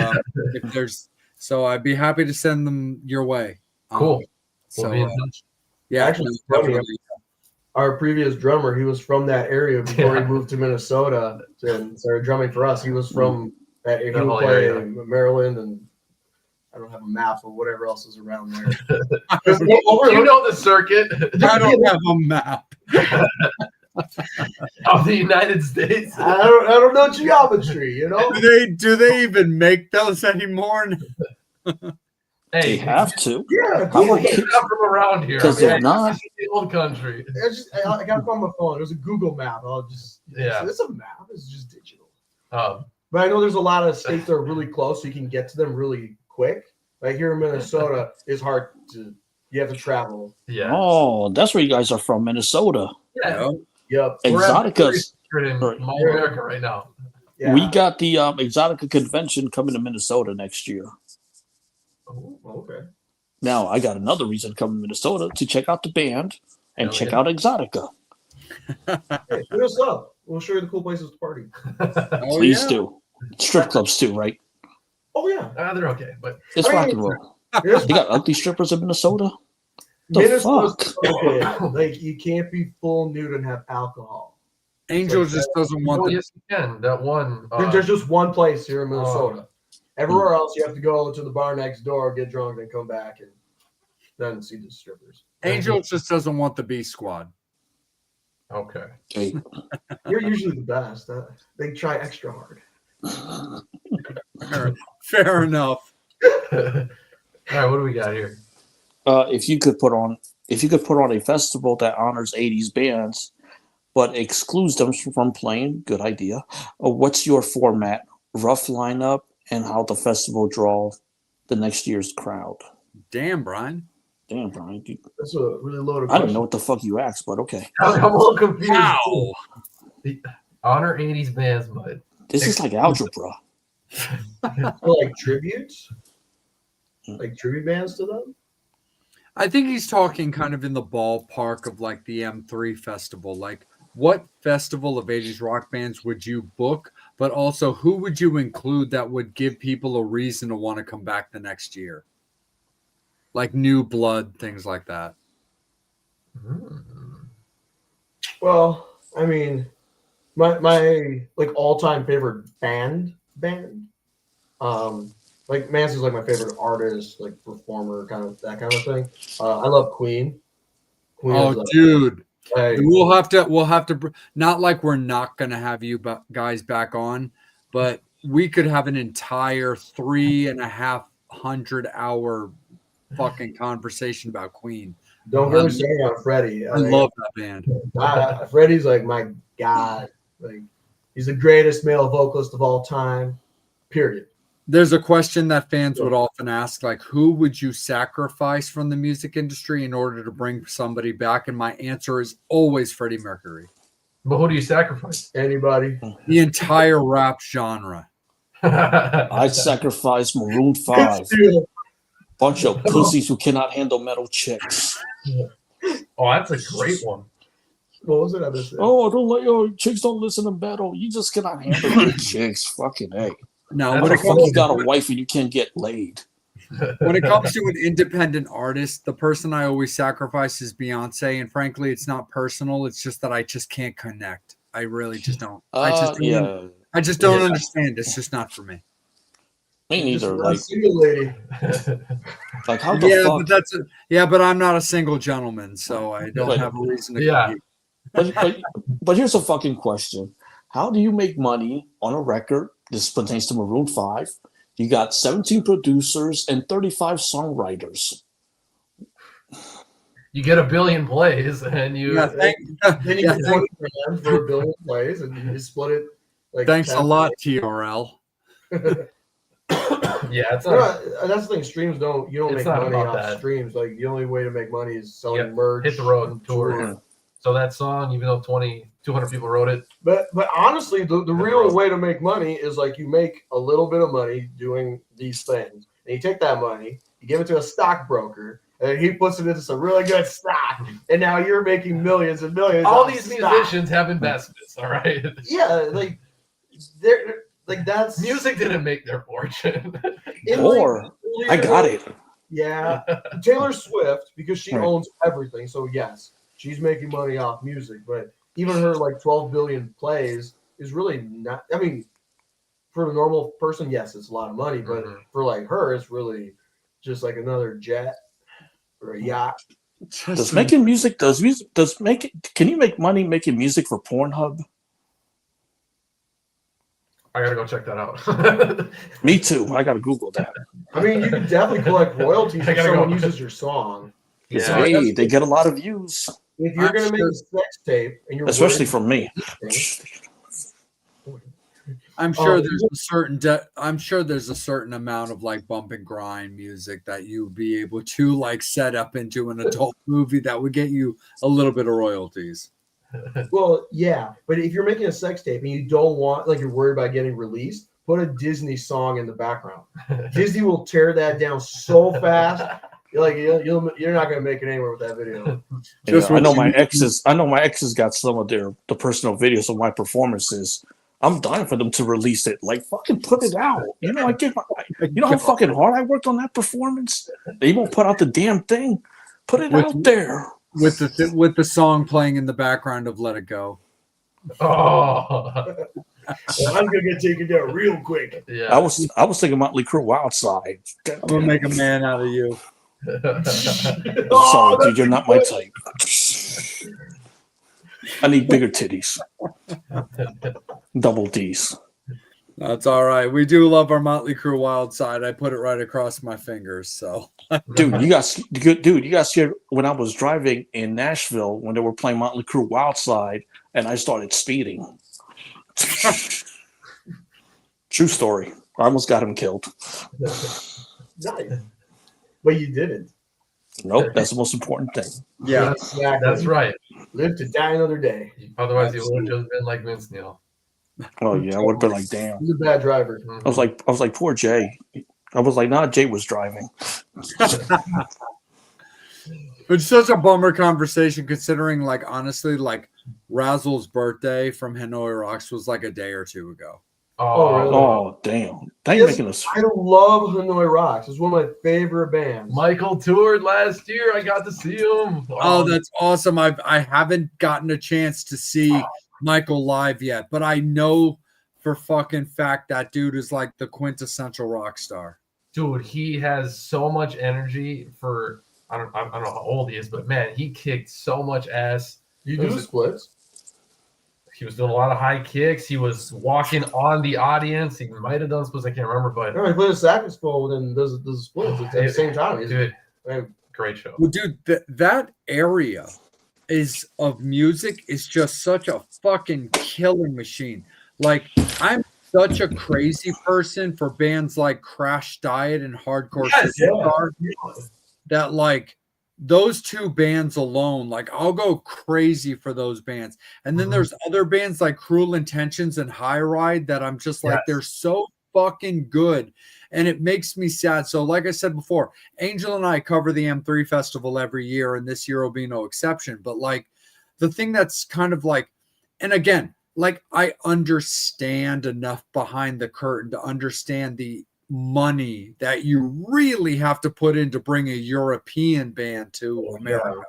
if there's, so I'd be happy to send them your way. Cool. So We'll be in touch. yeah, Actually, it's funny. definitely. Our previous drummer, he was from that area before he moved to Minnesota and started drumming for us. He was from that area. He would whole play area. in Maryland, and I don't have a map of whatever else is around there. You know the circuit I don't have a map. of the United States. I don't know geometry, you know. Do they even make those anymore? They Hey, have to. Yeah, How about he's not from around here. Because if not, the old country. I got it on my phone. There's a Google map. Yeah. It's a map. It's just digital. Um, But I know there's a lot of states that are really close, so you can get to them really quick. Like here in Minnesota, it's hard to. You have to travel. yeah. oh, that's where you guys are from, Minnesota. Yeah. Yep. We're at Exotica's. in Right. My America right now. Yeah. We got the Exotica convention coming to Minnesota next year. Oh, Okay. Now I got another reason to come to Minnesota to check out the band and Hell check yeah. out Exotica. Hey, hit us up. We'll show you the cool places to party. Oh, Please yeah. do. Strip clubs too, right? Oh yeah. They're okay, but It's I rock mean, and roll. There's They got ugly strippers in Minnesota. The Minnesota's fuck? okay. Like you can't be full nude and have alcohol. Angel just doesn't want oh, the yes, you can. That one. There's just one place here in Minnesota. Everywhere else, you have to go to the bar next door, get drunk, then come back and then see the strippers. Angel just doesn't want the B squad. Okay. Okay. You're usually the best. They try extra hard. Fair enough. All right, what do we got here? If you could put on a festival that honors 80s bands but excludes them from playing, good idea. What's your format, rough lineup, and how the festival draw the next year's crowd? Damn, Brian. Damn, Brian. That's a really loaded I question. don't know what the fuck you asked, but okay. I'm a little confused. Wow. Honor 80s bands, but This is like algebra. Like tributes? Like tribute bands to them? I think he's talking kind of in the ballpark of like the M3 festival. Like, what festival of 80s rock bands would you book? But also, who would you include that would give people a reason to want to come back the next year? Like new blood, things like that. Well, I mean, my like all-time favorite band. Like Manson's like my favorite artist, like performer, that kind of thing. I love Queen. Queen Oh, is, like, dude. hey, We'll have to, not like we're not going to have you guys back on, but we could have an entire 3.5 hour fucking conversation about Queen. don't get me started on Freddie. I love that band. Freddie's like my god. Like he's the greatest male vocalist of all time. Period. There's a question that fans would often ask, like, who would you sacrifice from the music industry in order to bring somebody back? And my answer is always Freddie Mercury. But who do you sacrifice? Anybody? The entire rap genre. I'd sacrifice Maroon 5. Bunch of pussies who cannot handle metal chicks. Oh, that's a great one. What was it? I missed it. Oh, don't let your chicks don't listen to metal. You just cannot handle good chicks. Fucking A. No, What when the it, fuck comes, you got a wife and you can't get laid? when it comes to an independent artist, the person I always sacrifice is Beyonce. And frankly, it's not personal. It's just that I just can't connect. I really just don't. I just don't understand. It's just not for me. Me neither. Just Like, single lady. like how the fuck? But I'm not a single gentleman, so I don't have a reason to compete. But here's a fucking question. How do you make money on a record? This pertains to Maroon 5. You got 17 producers and 35 songwriters. You get 1 billion plays, and you. Then you get 20 grand for 1 billion plays, and you just split it. Like Thanks a lot, TRL. Yeah, it's No, not. that's the thing. Streams don't. You don't It's make not money about off that. streams. Like the only way to make money is selling Yeah, merch. hit the road, and tour. touring. So that song, even though 200 people wrote it, But honestly, the real way to make money is like you make a little bit of money doing these things, and you take that money, you give it to a stockbroker, and he puts it into some really good stock, and now you're making millions and millions. All off these stock. musicians have investments, all right? Yeah, like they're like that's Music didn't make their fortune. Or I got it. Yeah, Taylor Swift, because she Right. owns everything. So yes, she's making money off music, but even her like 12 billion plays is really not. I mean, for a normal person, yes, it's a lot of money, but Mhm. for like her, it's really just like another jet or a yacht. Does making music can you make money making music for Pornhub? I gotta go check that out. Me too. I gotta Google that. I mean, you can definitely collect royalties I if gotta someone go. uses your song. Yeah. Hey, they get a lot of views, If you're I'm gonna make sure- a sex tape and you're especially worried from me. I'm sure Oh, there's a certain I'm sure there's a certain amount of like bump and grind music that you'd be able to like set up into an adult movie that would get you a little bit of royalties. Well, yeah, but if you're making a sex tape and you don't want, like, you're worried about getting released, put a Disney song in the background. Disney will tear that down so fast. You're not gonna make it anywhere with that video. Just I what know you my need. exes. I know my exes got some of the personal videos of my performances. I'm dying for them to release it. Like, fucking put it out. You know, you know how fucking hard I worked on that performance. They won't put out the damn thing. Put it With- out there. with the song playing in the background of Let It Go. Oh, Well, I'm gonna get taken down real quick. yeah. I was thinking Motley Crue Wild Side. I'm gonna make a man out of you. Sorry, dude, you're not my type. I need bigger titties. Double D's. That's all right. We do love our Motley Crue Wild Side. I put it right across my fingers. So Dude, you got scared when I was driving in Nashville when they were playing Motley Crue Wild Side and I started speeding. True story. I almost got him killed. Nice. But you didn't. Nope, that's the most important thing. yeah, Exactly. That's right. Live to die another day. Otherwise, you would have just been like Vince Neil. Oh yeah, I would have been like, damn. He's a bad driver. I was like, poor Jay. I was like, nah, Jay was driving. it's such a bummer conversation considering, like, honestly, like Razzle's birthday from Hanoi Rocks was like a day or two ago. Oh, really? Oh damn. They ain't Yes, making us. I love Hanoi Rocks. It's one of my favorite bands. Michael toured last year. I got to see him. Oh, that's awesome. I haven't gotten a chance to see Michael live yet, but I know for fucking fact that dude is like the quintessential rock star. Dude, he has so much energy for I don't know how old he is, but man, he kicked so much ass. You do splits. He was doing a lot of high kicks. He was walking on the audience. He might have done splits. I can't remember, but No, he plays a saxophone and does splits at the same time. dude, Right. great show. Well, dude, that area is of music is just such a fucking killing machine. Like, I'm such a crazy person for bands like Crash Diet and Hardcore Yes, Superstar that, like, those two bands alone, like, I'll go crazy for those bands. And then there's other bands like Cruel Intentions and High Ride that I'm just like, they're so fucking good. And it makes me sad. So, like I said before, Angel and I cover the M3 Festival every year, and this year will be no exception. But, like, the thing that's kind of like, and again, like, I understand enough behind the curtain to understand the money that you really have to put in to bring a European band to America.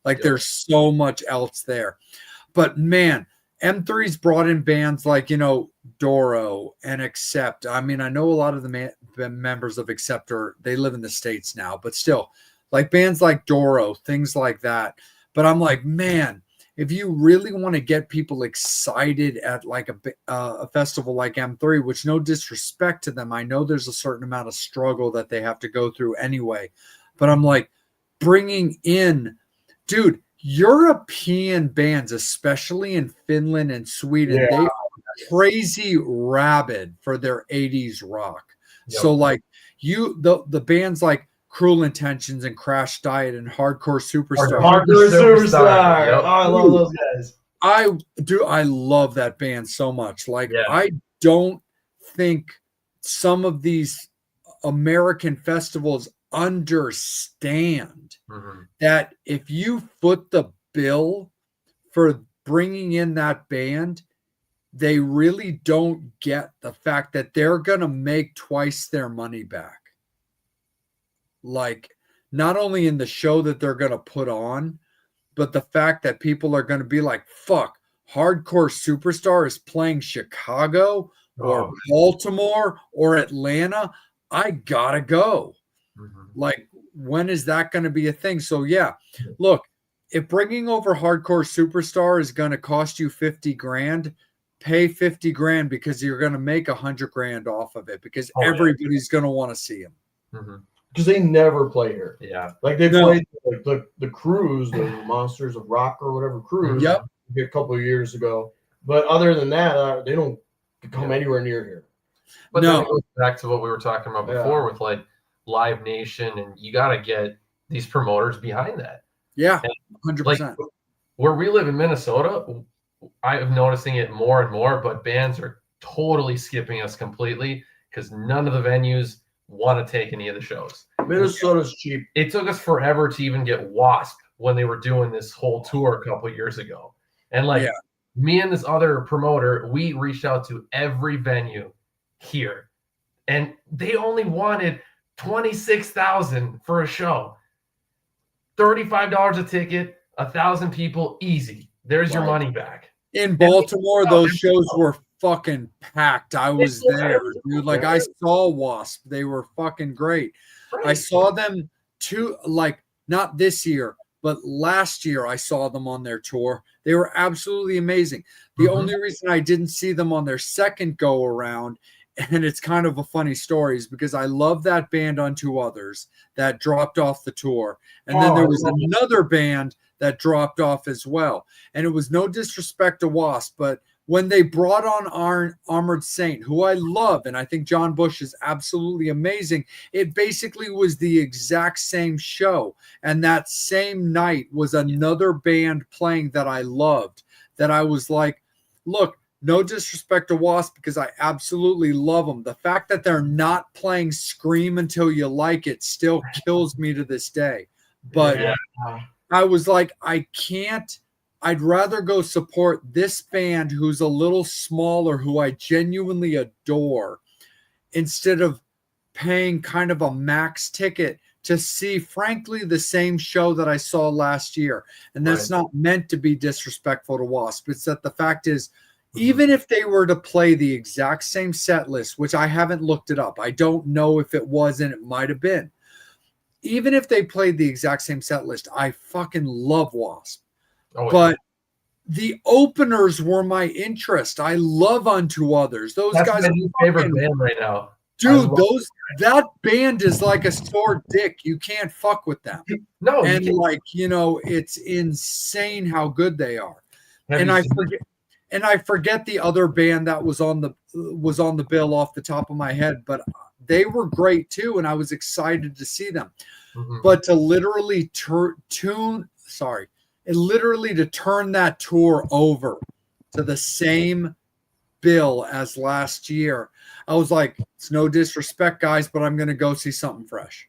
Like, there's so much else there. But man, M3's brought in bands like, you know, Doro and Accept. I mean, I know a lot of the members of Accept they live in the States now, but still, like bands like Doro, things like that. But I'm like, man, if you really want to get people excited at like a festival like M3, which, no disrespect to them, I know there's a certain amount of struggle that they have to go through anyway. But I'm like, bringing in, dude, European bands, especially in Finland and Sweden, they are crazy rabid for their 80s rock. So like the bands like Cruel Intentions and Crash Diet and Hardcore Superstar. Hardcore Superstar. Yep. Oh, I love those guys. I love that band so much. Like, I don't think some of these American festivals understand Mhm. that if you foot the bill for bringing in that band, they really don't get the fact that they're going to make twice their money back. Like, not only in the show that they're going to put on, but the fact that people are going to be like, fuck, Hardcore Superstar is playing Chicago or Oh. Baltimore or Atlanta. I gotta go. Mhm. Like, when is that going to be a thing? So, yeah, look, if bringing over Hardcore Superstar is going to cost you 50 grand, pay 50 grand because you're going to make 100 grand off of it because Oh, yeah. everybody's going to want to see him. Mhm. Because they never play here. Yeah. Like they No. played like the cruise, the Monsters of Rock or whatever cruise, Yep. a couple of years ago. But other than that, they don't come Yeah. anywhere near here. But No. then it goes back to what we were talking about Yeah. before with like Live Nation, and you got to get these promoters behind that. Yeah, And, 100%. like where we live in Minnesota, I'm noticing it more and more, but bands are totally skipping us completely because none of the venues want to take any of the shows. Minnesota's cheap. It took us forever to even get Wasp when they were doing this whole tour a couple years ago. And like Yeah. me and this other promoter, we reached out to every venue here, and they only wanted 26,000 for a show. $35 a ticket, 1,000 people, easy. There's your Right. money back. In Baltimore, those shows were fucking packed. I was still there, are. dude. Like, I saw Wasp. They were fucking great. I Right. saw them too, like, not this year, but last year I saw them on their tour. They were absolutely amazing. The Mhm. only reason I didn't see them on their second go around, and it's kind of a funny story, is because I love that band Unto Others that dropped off the tour. And then Oh, there I was love it. another band that dropped off as well. And it was no disrespect to Wasp, but when they brought on Armored Saint, who I love, and I think John Bush is absolutely amazing, it basically was the exact same show. And that same night was another band playing that I loved, that I was like, look, no disrespect to Wasp because I absolutely love them. The fact that they're not playing Scream Until You Like It still kills me to this day. But Yeah. I was like, I can't. I'd rather go support this band who's a little smaller, who I genuinely adore, instead of paying kind of a max ticket to see, frankly, the same show that I saw last year. And that's Right. not meant to be disrespectful to Wasp. It's that the fact is, even if they were to play the exact same set list, which I haven't looked it up, I don't know if it was, and it might have been. Even if they played the exact same set list, I fucking love Wasp. Oh, But the openers were my interest. I love Unto Others. Those that's guys my are new favorite fucking- band right now. I dude, love that band is like a sore dick. You can't fuck with them. No, And you like, it's insane how good they are. have And you I seen- forget the other band that was on the bill off the top of my head, but they were great too, and I was excited to see them. Mhm. But to literally turn that tour over to the same bill as last year, I was like, it's no disrespect, guys, but I'm going to go see something fresh.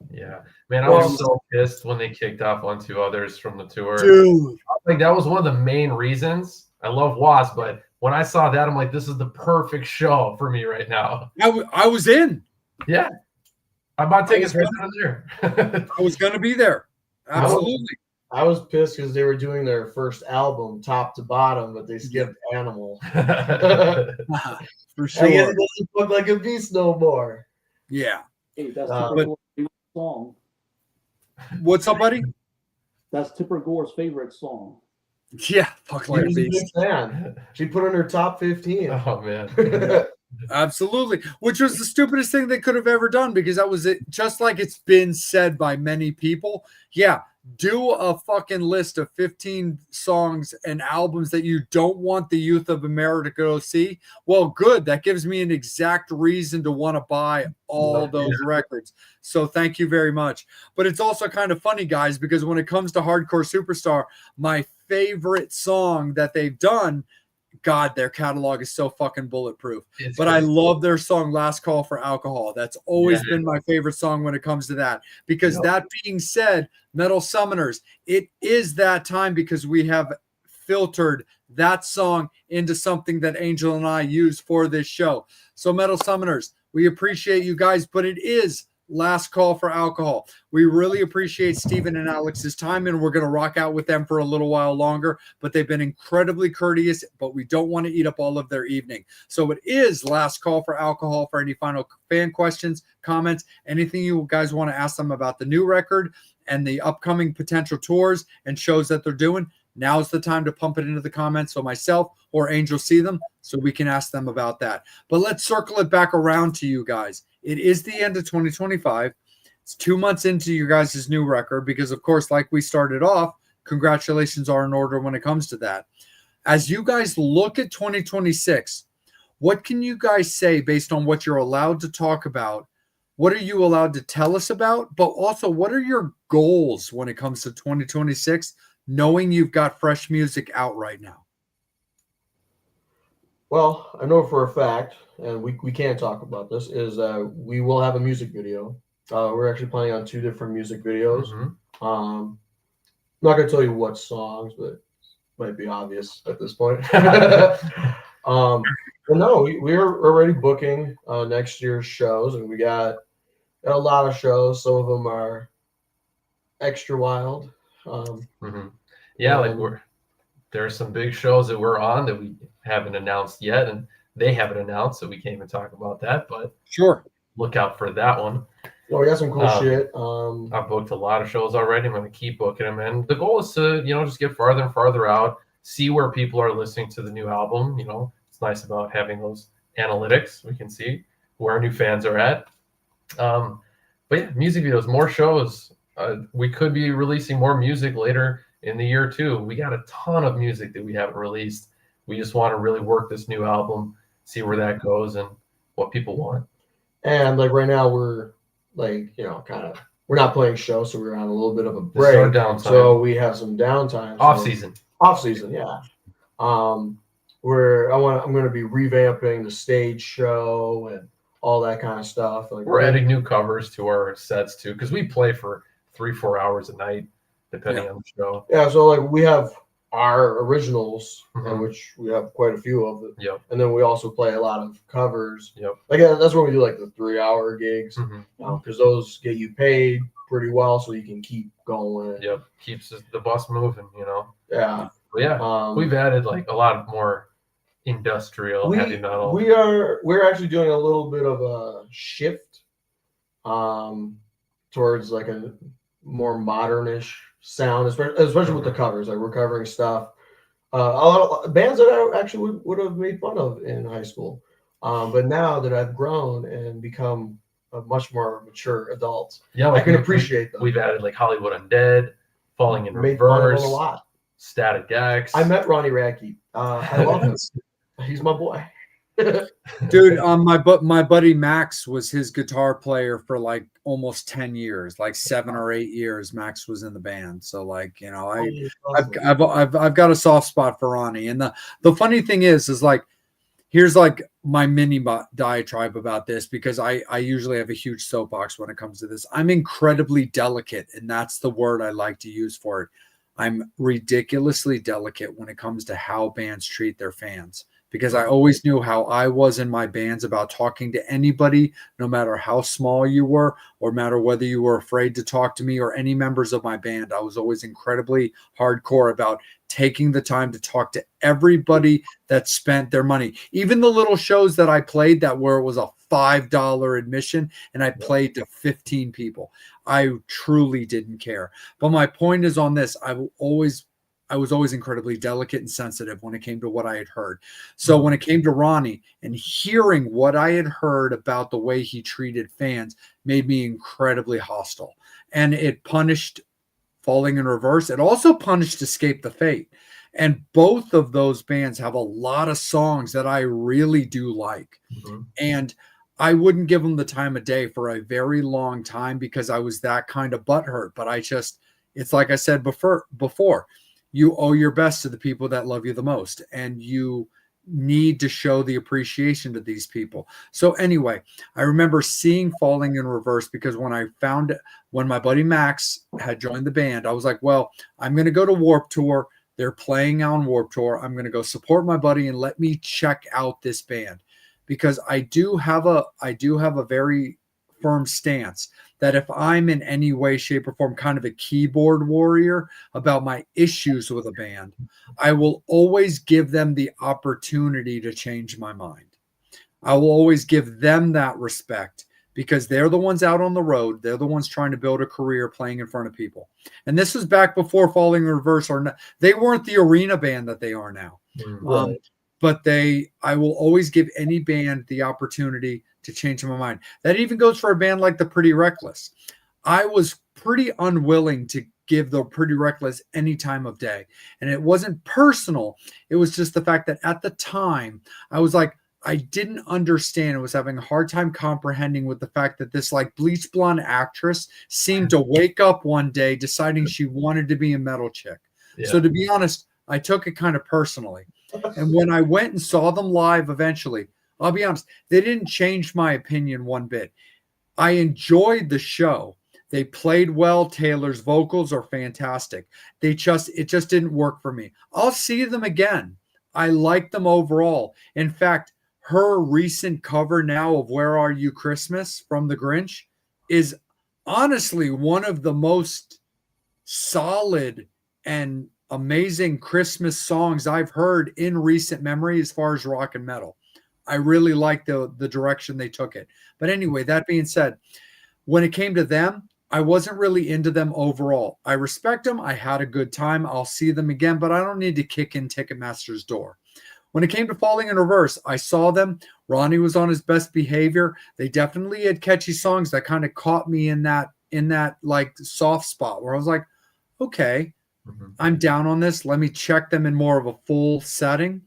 Yeah, man, I Well- was so pissed when they kicked off Unto Others from the tour. Dude, Like that was one of the main reasons. I love Wasp, but when I saw that, I'm like, this is the perfect show for me right now. I was in. Yeah, I bought tickets I right was down there. I was going to be there. Absolutely. I was pissed because they were doing their first album top to bottom, but they skipped Animal. For I guess sure. it doesn't look like a beast no more. Yeah. Hey, that's Uh, Tipper Gore's favorite song. What's up, buddy? That's Tipper Gore's favorite song. Yeah. Fuck She like a was a big beast. fan. She put in her top 15. Oh man. Absolutely. Which was the stupidest thing they could have ever done, because that was it. Just like it's been said by many people. Yeah. Do a fucking list of 15 songs and albums that you don't want the youth of America to go see. Well, good. That gives me an exact reason to want to buy all those records. So thank you very much. But it's also kind of funny, guys, because when it comes to Hardcore Superstar, my favorite song that they've done God, their catalog is so fucking bulletproof. It's But I crazy. love their song Last Call for Alcohol. That's always been my favorite song when it comes to that. Because that being said, Metal Summoners, it is that time because we have filtered that song into something that Angel and I use for this show. So Metal Summoners, we appreciate you guys, but it is Last Call for Alcohol. We really appreciate Steven and Alex's time, and we're going to rock out with them for a little while longer, but they've been incredibly courteous, but we don't want to eat up all of their evening. So it is Last Call for Alcohol for any final fan questions, comments, anything you guys want to ask them about the new record and the upcoming potential tours and shows that they're doing. Now's the time to pump it into the comments so myself or Angel see them so we can ask them about that. But let's circle it back around to you guys. It is the end of 2025. It's 2 months into your guys' new record because, of course, like we started off, congratulations are in order when it comes to that. As you guys look at 2026, what can you guys say based on what you're allowed to talk about? What are you allowed to tell us about? But also, what are your goals when it comes to 2026, knowing you've got fresh music out right now? Well, I know for a fact, and we can talk about this, is we will have a music video. We're actually planning on 2 different music videos. I'm not going to tell you what songs, but it might be obvious at this point. But no, we're already booking next year's shows, and we got a lot of shows. Some of them are extra wild. Yeah, like there are some big shows that we're on that we haven't announced yet, and they haven't announced, so we can't even talk about that. But sure, look out for that one. Well, we got some cool shit. I've booked a lot of shows already. I'm going to keep booking them, and the goal is to just get farther and farther out, see where people are listening to the new album. It's nice about having those analytics. We can see where our new fans are at. But yeah, music videos, more shows. We could be releasing more music later in the year too. We got a ton of music that we haven't released. We just want to really work this new album, see where that goes and what people want. And like right now we're like, we're not playing shows, so we're on a little bit of a break. This is our downtime. So we have some downtime. Off season, yeah. I'm going to be revamping the stage show and all that kind of stuff. Like we're adding new covers to our sets too, because we play for 3-4 hours a night, depending on the show. Yeah, so like we have our originals, which we have quite a few of them. Yep. And then we also play a lot of covers. Yep. Like that's where we do like the 3-hour gigs, because those get you paid pretty well, so you can keep going. Yep. Keeps the bus moving, Yeah. But yeah, we've added like a lot more industrial heavy metal. We're actually doing a little bit of a shift towards like a more modernish sound, especially with the covers. Like we're covering stuff, a lot of bands that I actually would have made fun of in high school, but now that I've grown and become a much more mature adult, I can appreciate them. We've added like Hollywood Undead, Falling in Made fun of Reverse, them a lot. Static X. I met Ronnie Radke. I love him. He's my boy. Dude, my buddy Max was his guitar player for like almost 10 years, like 7 or 8 years. Max was in the band, so like I've got a soft spot for Ronnie. And the funny thing is like here's like my mini diatribe about this, because I usually have a huge soapbox when it comes to this. I'm incredibly delicate, and that's the word I like to use for it. I'm ridiculously delicate when it comes to how bands treat their fans, because I always knew how I was in my bands about talking to anybody, no matter how small you were, or matter whether you were afraid to talk to me or any members of my band. I was always incredibly hardcore about taking the time to talk to everybody that spent their money. Even the little shows that I played that where it was a $5 admission and I played to 15 people. I truly didn't care. But my point is on this, I was always incredibly delicate and sensitive when it came to what I had heard. So when it came to Ronnie and hearing what I had heard about the way he treated fans made me incredibly hostile. And it punished Falling in Reverse. It also punished Escape the Fate. And both of those bands have a lot of songs that I really do like. And I wouldn't give them the time of day for a very long time because I was that kind of butthurt. But it's like I said before, you owe your best to the people that love you the most. And you need to show the appreciation to these people. So anyway, I remember seeing Falling in Reverse because when my buddy Max had joined the band, I was like, well, I'm going to go to Warped Tour. They're playing on Warped Tour. I'm going to go support my buddy and let me check out this band, because I do have a very firm stance that if I'm in any way, shape, or form kind of a keyboard warrior about my issues with a band, I will always give them the opportunity to change my mind. I will always give them that respect, because they're the ones out on the road. They're the ones trying to build a career playing in front of people. And this was back before Falling in Reverse, they weren't the arena band that they are now. Right. But I will always give any band the opportunity to change my mind. That even goes for a band like the Pretty Reckless. I was pretty unwilling to give the Pretty Reckless any time of day. And it wasn't personal. It was just the fact that at the time, I was like, I didn't understand. I was having a hard time comprehending with the fact that this like bleach blonde actress seemed to wake up one day deciding she wanted to be a metal chick. Yeah. So to be honest, I took it kind of personally. And when I went and saw them live eventually, I'll be honest, they didn't change my opinion one bit. I enjoyed the show. They played well. Taylor's vocals are fantastic. It just didn't work for me. I'll see them again. I like them overall. In fact, her recent cover now of Where Are You Christmas from The Grinch is honestly one of the most solid and amazing Christmas songs I've heard in recent memory as far as rock and metal. I really like the direction they took it. But anyway, that being said, when it came to them, I wasn't really into them overall. I respect them. I had a good time. I'll see them again, but I don't need to kick in Ticketmaster's door. When it came to Falling in Reverse, I saw them. Ronnie was on his best behavior. They definitely had catchy songs that kind of caught me in that like soft spot where I was like, okay, I'm down on this. Let me check them in more of a full setting.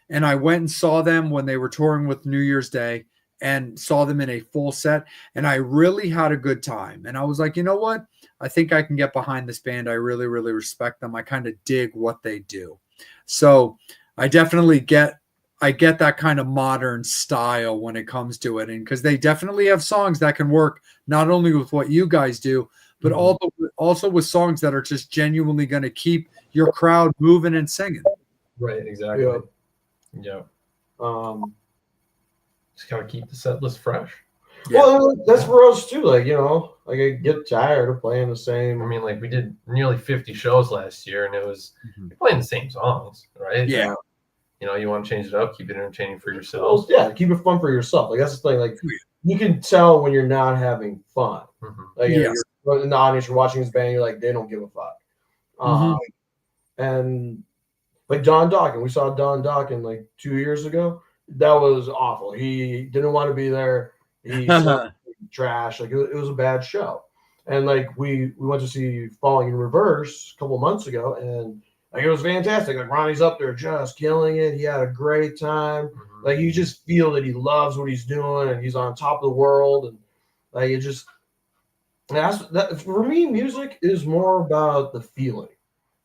And I went and saw them when they were touring with New Year's Day and saw them in a full set. And I really had a good time. And I was like, you know what? I think I can get behind this band. I really, really respect them. I kind of dig what they do. So I definitely get that kind of modern style when it comes to it. And because they definitely have songs that can work not only with what you guys do, but also with songs that are just genuinely going to keep your crowd moving and singing. Right, exactly. Yeah. Just gotta keep the set list fresh. Yeah. Well, that's for us too. Like, like I get tired of playing the same. I mean, like we did nearly 50 shows last year, and it was you're playing the same songs, right? Yeah. You want to change it up, keep it entertaining for Well, yourselves. yeah, keep it fun for yourself. Like that's the thing. Like you can tell when you're not having fun. Like Yes. you're in the audience, you're watching this band, you're like, they don't give a fuck. And like Don Dawkins, we saw Don Dawkins like 2 years ago. That was awful. He didn't want to be there. He trash. Like it was a bad show. And like we went to see Falling in Reverse a couple months ago, and like it was fantastic. Like Ronnie's up there just killing it. He had a great time. Like you just feel that he loves what he's doing, and he's on top of the world. And like it just that for me, music is more about the feeling.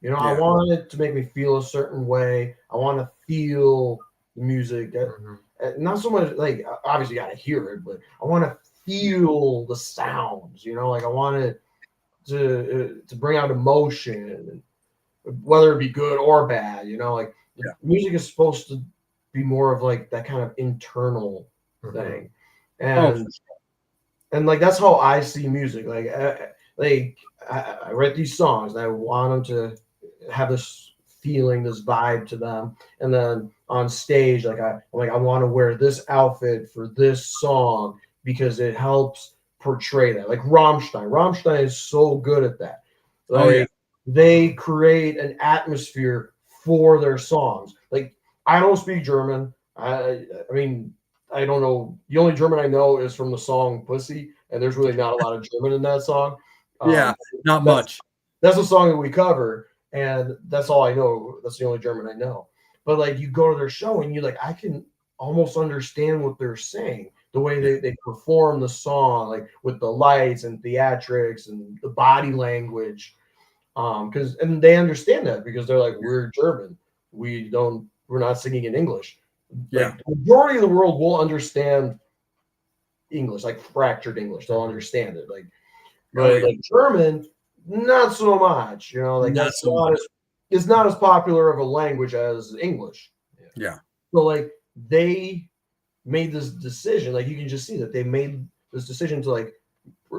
I want it to make me feel a certain way. I want to feel the music. Not so much like obviously you got to hear it, but I want to feel the sounds. Like I want it to bring out emotion, whether it be good or bad. Music is supposed to be more of like that kind of internal thing, and like that's how I see music. Like I write these songs and I want them to have this feeling, this vibe to them, and then on stage, I want to wear this outfit for this song because it helps portray that. Like Rammstein is so good at that. They create an atmosphere for their songs. Like I don't speak German. I mean, I don't know. The only German I know is from the song "Pussy," and there's really not a lot of German in that song. Not much. That's a song that we cover, and that's all I know. That's the only German I know. But like you go to their show and I can almost understand what they're saying, the way they perform the song, like with the lights and theatrics and the body language. And they understand that because they're like, we're German. We're not singing in English. Like, the majority of the world will understand English, like fractured English. They'll understand it. Like, but like German, not so much. You know, like that's not as it's not as popular of a language as English. Yeah. So like they made this decision. Like you can just see that they made this decision to like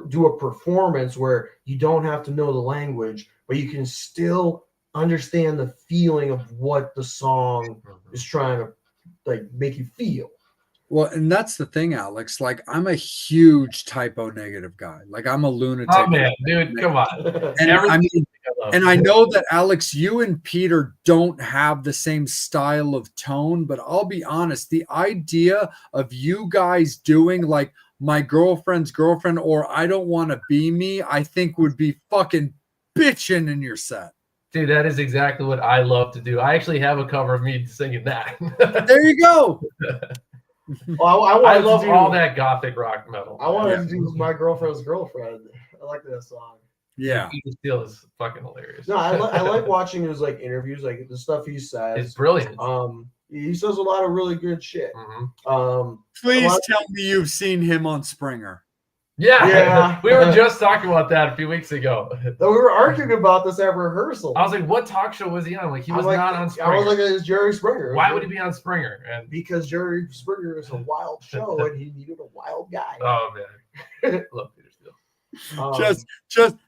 do a performance where you don't have to know the language, but you can still understand the feeling of what the song is trying to like make you feel. Well, and that's the thing, Alex. Like, I'm a huge typo negative guy. Like, I'm a lunatic. Oh man, dude, come on. And I mean, and I know that Alex, you and Peter don't have the same style of tone, but I'll be honest, the idea of you guys doing like my girlfriend's girlfriend or I don't want to be me, I think would be fucking bitching in your set. Dude, that is exactly what I love to do. I actually have a cover of me singing that. There you go. Well, I love all that gothic rock metal. I wanted to do My Girlfriend's Girlfriend. I like that song. Yeah. Peter Steele is fucking hilarious. No, I like watching his like interviews, like the stuff he says. It's brilliant. He says a lot of really good shit. Please tell me you've seen him on Springer. Yeah. We were just talking about that a few weeks ago. We were arguing about this at rehearsal. I was like, what talk show was he on? Like, he was not on Springer. I was like, it's Jerry Springer. Why would he be on Springer? And because Jerry Springer is a wild show and he needed a wild guy. Oh man. Love Peter Steele.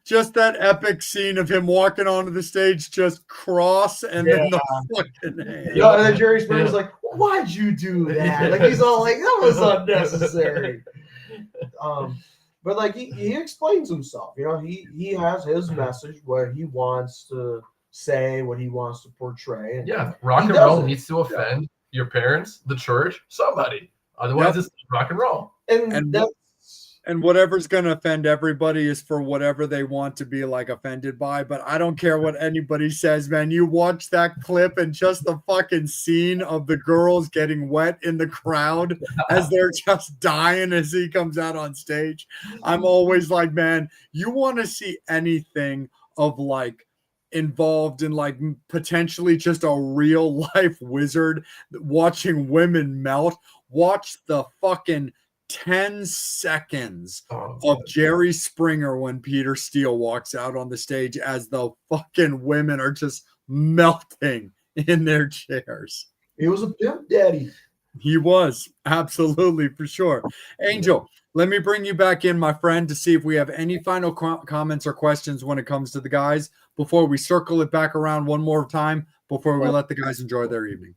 Just that epic scene of him walking onto the stage, just cross and then the fucking hand. And then Jerry Springer's like, why'd you do that? Like he's all like, that was unnecessary. But like he explains himself, you know, he has his message, what he wants to say, what he wants to portray. And rock and roll needs to offend your parents, the church, somebody. Otherwise, it's rock and roll. And whatever's going to offend everybody is for whatever they want to be like offended by. But I don't care what anybody says, man. You watch that clip and just the fucking scene of the girls getting wet in the crowd as they're just dying as he comes out on stage. I'm always like, man, you want to see anything of like involved in like potentially just a real life wizard watching women melt. Watch the fucking 10 seconds of Jerry Springer when Peter Steele walks out on the stage as the fucking women are just melting in their chairs. He was a pimp daddy. He was, absolutely, for sure. Angel, let me bring you back in, my friend, to see if we have any final comments or questions when it comes to the guys before we circle it back around one more time before we let the guys enjoy their evening.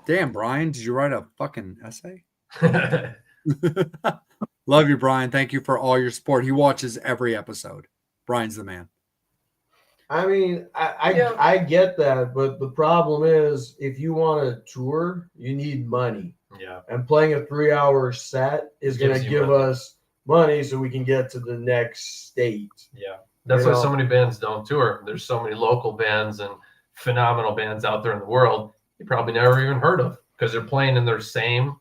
Damn, Brian, did you write a fucking essay? Love you, Brian. Thank you for all your support. He watches every episode. Brian's the man. I mean, I get that, but the problem is if you want to tour, you need money. Yeah. And playing a 3-hour set is going to give us money so we can get to the next state. Yeah. That's why so many bands don't tour. There's so many local bands and phenomenal bands out there in the world you probably never even heard of because they're playing in their same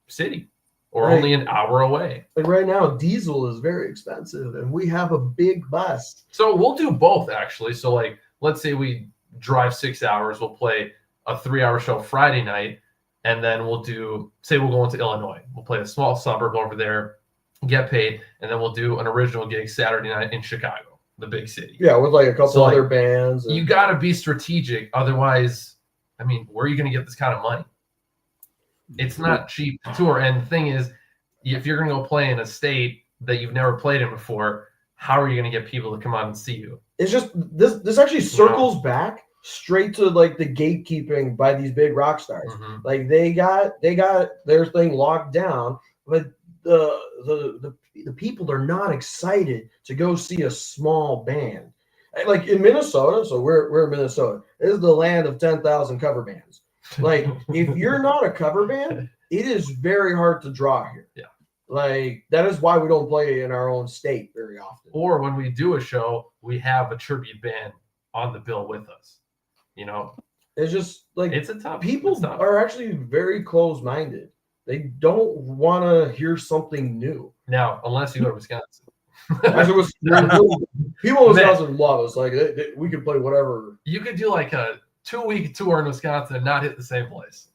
city or only an hour away. Like right now, diesel is very expensive and we have a big bus. So we'll do both actually. So like, let's say we drive 6 hours, we'll play a 3-hour show Friday night, and then we'll do, say we'll go into Illinois. We'll play a small suburb over there, get paid, and then we'll do an original gig Saturday night in Chicago, the big city. Yeah, with like a couple other bands. You got to be strategic. Otherwise, I mean, where are you going to get this kind of money? It's not cheap to tour. And the thing is, if you're going to go play in a state that you've never played in before, how are you going to get people to come out and see you? It's just this actually circles back straight to like the gatekeeping by these big rock stars. Mm-hmm. Like they got their thing locked down, but the people are not excited to go see a small band. Like in Minnesota, so we're in Minnesota. This is the land of 10,000 cover bands. Like if you're not a cover band, it is very hard to draw here. Yeah. Like that is why we don't play in our own state very often. Or when we do a show, we have a tribute band on the bill with us. You know, it's just like it's a tough. People are actually very close-minded. They don't want to hear something new. Now, unless you go to Wisconsin. People in Wisconsin love us. Like we could play whatever. You could do like a 2-week tour in Wisconsin and not hit the same place,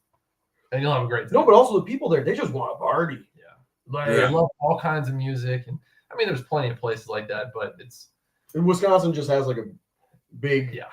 and you'll have a great time. No, but also the people there, they just want to party. Yeah, Like, they love all kinds of music, and I mean, there's plenty of places like that, but it's Wisconsin just has like a big. yeah.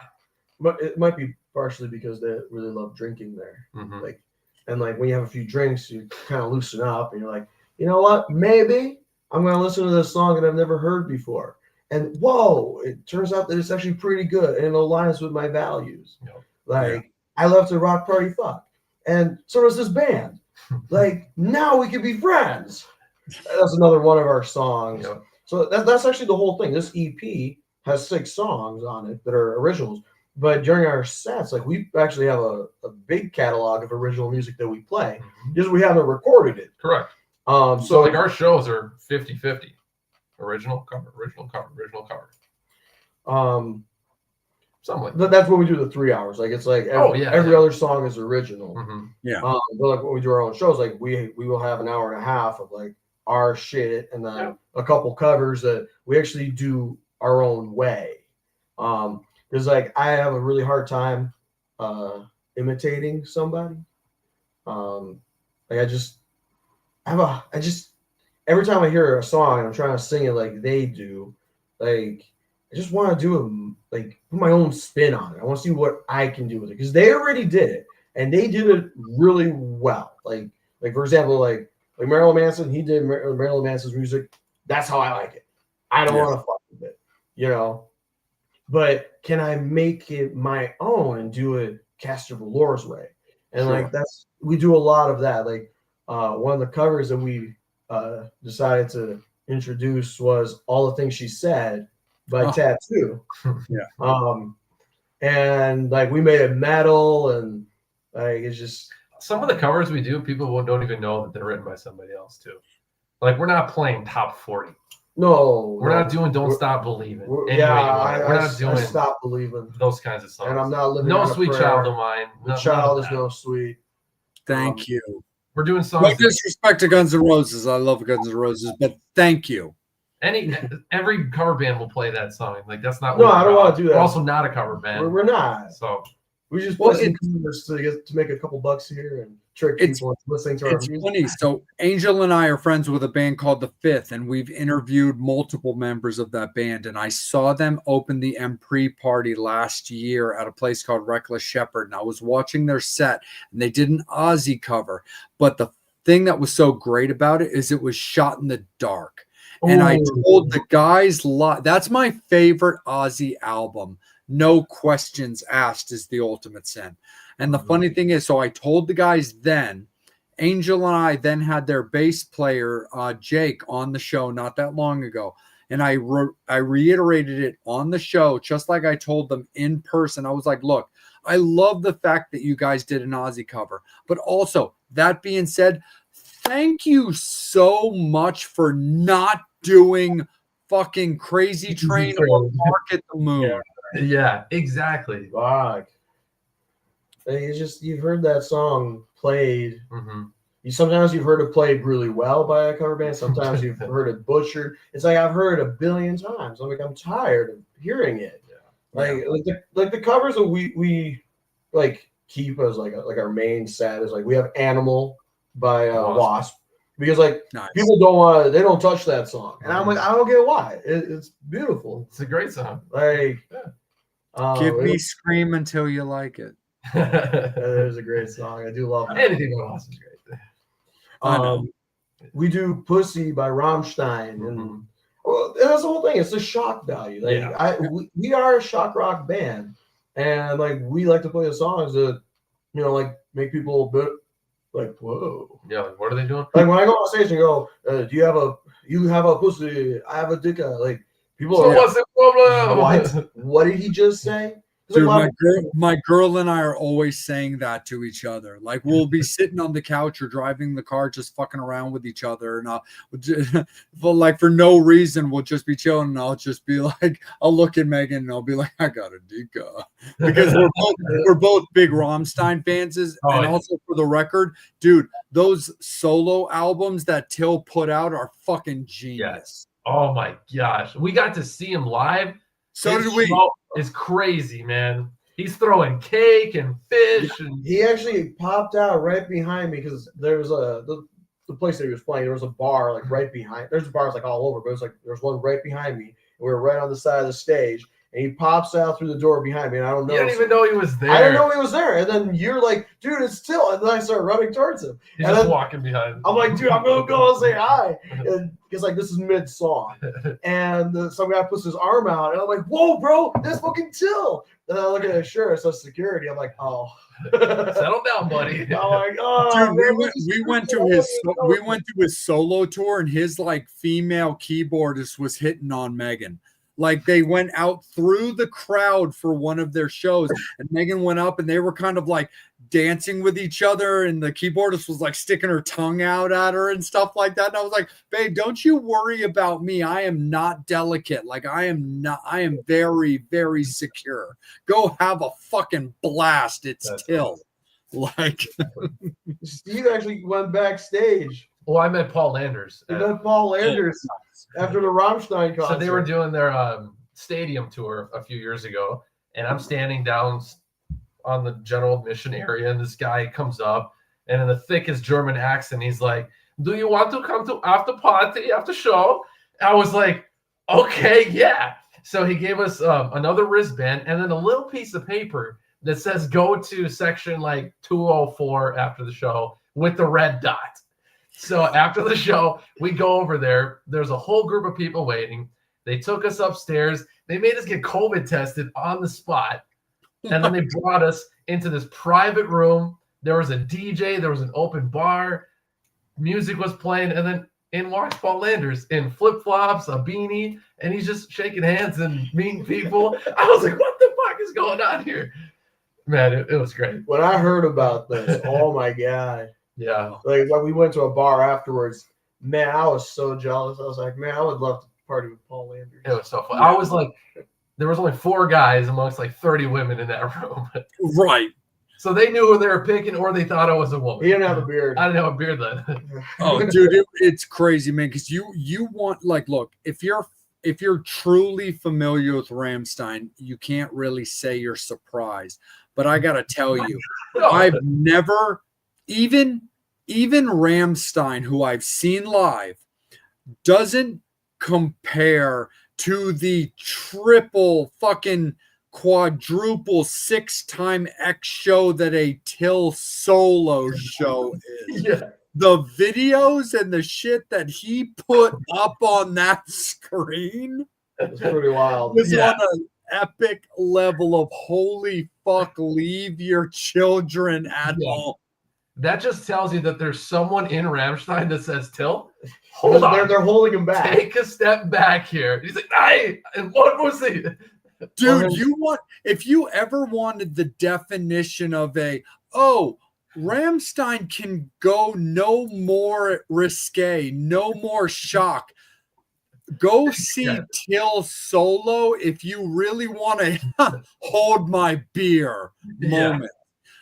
But it might be partially because they really love drinking there. Mhm. Like, and like when you have a few drinks, you kind of loosen up, and you're like, you know what? Maybe I'm going to listen to this song that I've never heard before. And whoa, it turns out that it's actually pretty good and it aligns with my values. Yep. Like, I love to rock, party, fuck. And so does this band. Like, now we can be friends. That's another one of our songs. Yep. So that's actually the whole thing. This EP has 6 songs on it that are originals. But during our sets, like, we actually have a big catalog of original music that we play. Just we haven't recorded it. Correct. So like our shows are 50-50. Original cover, original cover, original cover. Something like that. That's when we do the 3 hours. Like, it's like every other song is original. Mm-hmm. Yeah. But like when we do our own shows, like we will have an hour and a half of like our shit and then a couple covers that we actually do our own way. Because like I have a really hard time imitating somebody. Like I just every time I hear a song and I'm trying to sing it like they do, like I just want to do like put my own spin on it. I want to see what I can do with it because they already did it and they did it really well. Like for example, like Marilyn Manson, he did Marilyn Manson's music. That's how I like it. I don't want to fuck with it, you know. But can I make it my own and do it CASTER VOLOR's way? And like we do a lot of that. Like one of the covers that we decided to introduce was All the Things She Said by Tattoo. And like we made it metal and like it's just some of the covers we do, people don't even know that they're written by somebody else too. Like we're not playing top 40. No, we're not doing "Don't Stop Believing." We're not doing "Stop Believing" those kinds of songs. And I'm not living. No Sweet Child of Mine. The child is no sweet. Thank you. We're doing songs. No disrespect to Guns N' Roses. I love Guns N' Roses, but thank you. Every cover band will play that song. Like that's not. No, I don't want to do that. We're also not a cover band. We're not. So we just play some covers to make a couple bucks here and trick people into listening to our music. It's funny. So Angel and I are friends with a band called The Fifth, and we've interviewed multiple members of that band. And I saw them open the Empire party last year at a place called Reckless Shepherd. And I was watching their set, and they did an Ozzy cover. But the thing that was so great about it is it was shot in the dark. And I told the guys, that's my favorite Ozzy album. No questions asked is The Ultimate Sin. And the funny thing is, so I told the guys then, Angel and I then had their bass player, Jake, on the show not that long ago. And I reiterated it on the show, just like I told them in person. I was like, look, I love the fact that you guys did an Ozzy cover. But also, that being said, thank you so much for not doing fucking Crazy Train or Mark at the Moon. Yeah, exactly. Fuck. It's just you've heard that song played. Sometimes you've heard it played really well by a cover band. Sometimes you've heard it butchered. It's like I've heard it a billion times. I'm like I'm tired of hearing it. Like the covers that we like keep as like our main set is like we have Animal by Wasp. Because like people they don't touch that song, and I'm like I don't get why. It's beautiful. It's a great song. Like, give me Scream Until You Like It. That is a great song. I do love it. Anything by Wasp is great. We do Pussy by Rammstein, and that's the whole thing. It's the shock value. Like we are a shock rock band, and like we like to play the songs that like make people a bit. Like whoa, yeah. Like, what are they doing? Like when I go on stage and go, "Do you have a pussy? I have a dick." Like people are. What's the problem? What did he just say? Dude, my girl and I are always saying that to each other. Like we'll be sitting on the couch or driving the car, just fucking around with each other, and like for no reason, we'll just be chilling, and I'll just be like, I'll look at Megan and I'll be like, I got a Dika, because we're both big Rammstein fans, and also for the record, dude, those solo albums that Till put out are fucking genius. Yes. Oh my gosh, we got to see him live. So did we. It's crazy, man. He's throwing cake and fish. And He actually popped out right behind me because there was the place that he was playing. There was a bar like right behind. There's bars like all over, but it was like there was one right behind me. And we were right on the side of the stage. And he pops out through the door behind me, and I don't know. You didn't even know he was there. I didn't know he was there. And then you're like, dude, it's Till. And then I start running towards him. He's and just then walking behind. I'm like, dude, I'm going to go and say hi. And because, like, this is mid-song. And some guy puts his arm out, and I'm like, whoa, bro, that's fucking Till. And I look at his shirt, it says security. I'm like, oh. Settle down, buddy. I'm like, oh. Dude, man, we went to his solo tour, and his like female keyboardist was hitting on Megan. Like they went out through the crowd for one of their shows, and Megan went up, and they were kind of like dancing with each other, and the keyboardist was like sticking her tongue out at her and stuff like that. And I was like, babe, don't you worry about me. I am not delicate. Like I am very, very secure. Go have a fucking blast. It's That's Till. Like Steve actually went backstage. Well, I met Paul Landers. He met Paul Landers after the Rammstein concert. So they were doing their stadium tour a few years ago, and I'm standing down on the general admission area, and this guy comes up, and in the thickest German accent, he's like, "Do you want to come to after party, after show?" I was like, "Okay, yeah." So he gave us another wristband and then a little piece of paper that says "Go to section like 204 after the show" with the red dot. So after the show, we go over there. There's a whole group of people waiting. They took us upstairs. They made us get COVID tested on the spot. And then they brought us into this private room. There was a DJ. There was an open bar. Music was playing. And then in walks Paul Landers in flip-flops, a beanie, and he's just shaking hands and meeting people. I was like, what the fuck is going on here? Man, it was great. When I heard about this, oh my God. Yeah. Like when we went to a bar afterwards, man, I was so jealous. I was like, man, I would love to party with Paul Landers. It was so fun. I was like, there was only 4 guys amongst like 30 women in that room. right. So they knew who they were picking, or they thought I was a woman. He didn't have a beard. I didn't have a beard then. Oh, dude, it's crazy, man. Because you want like, look, if you're truly familiar with Rammstein, you can't really say you're surprised. But I gotta tell you, I've never even Rammstein, who I've seen live, doesn't compare to the triple fucking quadruple 6-time X show that a Till solo show is. Yeah. The videos and the shit that he put up on that screen It's pretty wild. was on an epic level of holy fuck, leave your children at home. That just tells you that there's someone in Rammstein that says, Till, hold on. They're holding him back. Take a step back here. He's like, hey, and what was he? Dude, if you ever wanted the definition of Rammstein can go no more risque, no more shock. Go see Till solo if you really want to hold my beer moment.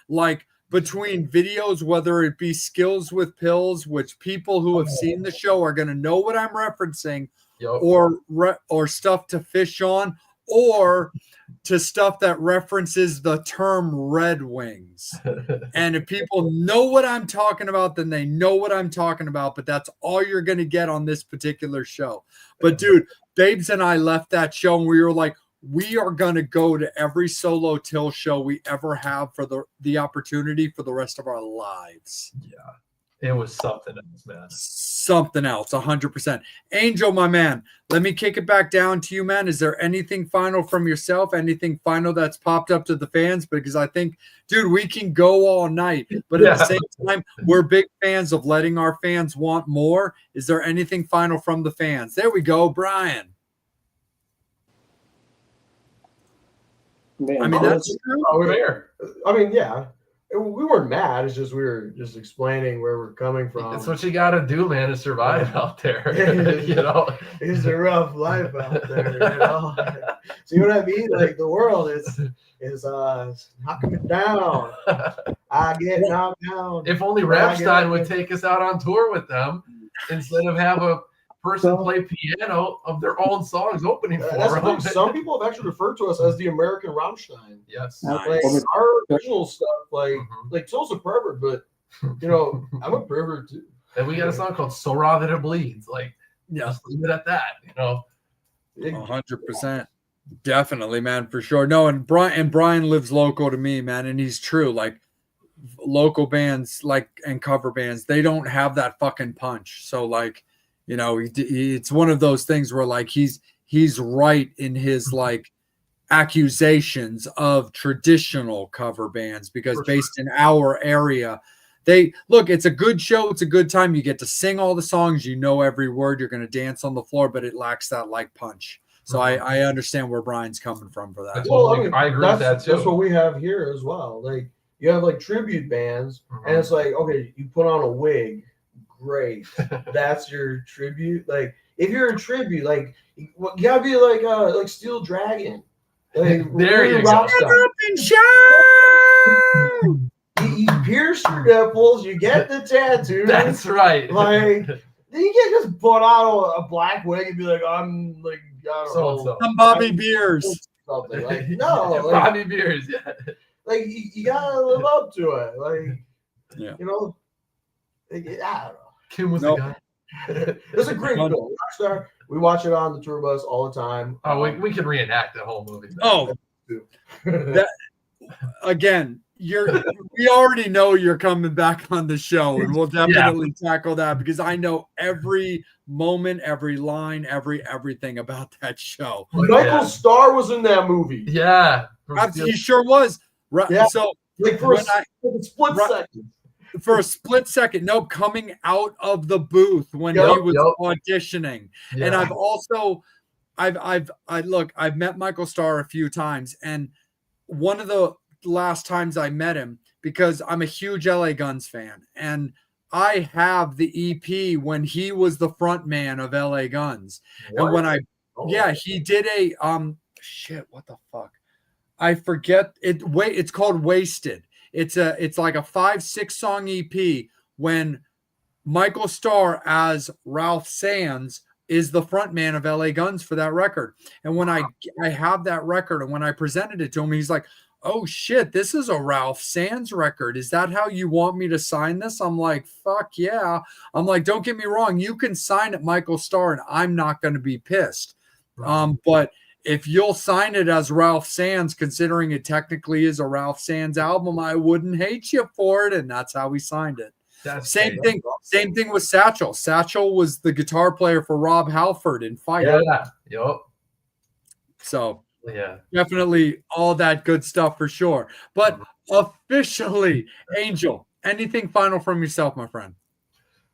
Like between videos, whether it be Skills with Pills, which people who have seen the show are going to know what I'm referencing, or Stuff to Fish On, or to stuff that references the term Red Wings. And if people know what I'm talking about, then they know what I'm talking about, but that's all you're going to get on this particular show. But dude, Babes and I left that show and we were like, we are going to go to every solo Till show we ever have for the opportunity for the rest of our lives. Yeah, it was something else, man. Something else, 100%. Angel, my man, let me kick it back down to you, man. Is there anything final from yourself? Anything final that's popped up to the fans? Because I think, dude, we can go all night. But at the same time, we're big fans of letting our fans want more. Is there anything final from the fans? There we go, Brian. Man, I mean, that's true. Fair. I mean, yeah. We weren't mad. It's just we were just explaining where we're coming from. That's what you got to do, man, to survive out there. You know, it's a rough life out there. You know, see what I mean? Like the world is knocking me down. I get knocked down. If only Rammstein would take us out on tour with them instead of have a person play piano of their own songs opening for That's the them. thing. Some people have actually referred to us as the American Rammstein. Yes. Nice. Like our original stuff, like Mhm. like Tool's a pervert, but you know, I'm a pervert too. And we got a song called "So Raw That It Bleeds." Like, just leave it at that. You know. 100%. Definitely, man, for sure. No, and Brian lives local to me, man, and he's true. Like local bands, like and cover bands, they don't have that fucking punch. So, like, you know, it's one of those things where like he's right in his like accusations of traditional cover bands because based in our area, they look. It's a good show. It's a good time. You get to sing all the songs. You know every word. You're going to dance on the floor, but it lacks that like punch. So I understand where Brian's coming from for that. Well, I mean, I agree with that too. That's what we have here as well. Like you have like tribute bands, and it's like, okay, you put on a wig, great. That's your tribute. Like if you're a tribute, like you gotta be like Steel Dragon. Like, there you go. You pierce your nipples, you get the tattoo. That's right. Like you can't just put on a black wig and be like, I'm like, I don't know, I'm Bobby Beers. something. Like no, like, Bobby Beers. Yeah. like you gotta live up to it. Like Yeah. you know, like, I don't know. Kim was Nope. the guy. It's a great film. Rockstar. We watch it on the tour bus all the time. Oh, we can reenact that whole movie. Oh, that again. We already know you're coming back on the show, and we'll definitely tackle that because I know every moment, every line, everything about that show. Michael Starr was in that movie. Yeah, He sure was. Right. Yeah. So Like for a split second. For a split second, no, coming out of the booth when he was auditioning. Yeah. And I've also I've met Michael Starr a few times, and one of the last times I met him, because I'm a huge LA Guns fan, and I have the EP when he was the front man of LA Guns. What? And when he did a shit, what the fuck? I forget it. It's called Wasted. It's like a 5-6 song EP when Michael Starr as Ralph Sands is the front man of LA Guns for that record. And when I have that record, and when I presented it to him, he's like, oh shit, this is a Ralph Sands record. Is that how you want me to sign this? I'm like, fuck yeah. I'm like, don't get me wrong. You can sign it Michael Starr and I'm not going to be pissed. But if you'll sign it as Ralph Sands, considering it technically is a Ralph Sands album, I wouldn't hate you for it. And that's how we signed it. Same thing with Satchel. Satchel was the guitar player for Rob Halford in Fight. Yeah. Yep. So yeah, definitely all that good stuff for sure. But officially, Angel, anything final from yourself, my friend?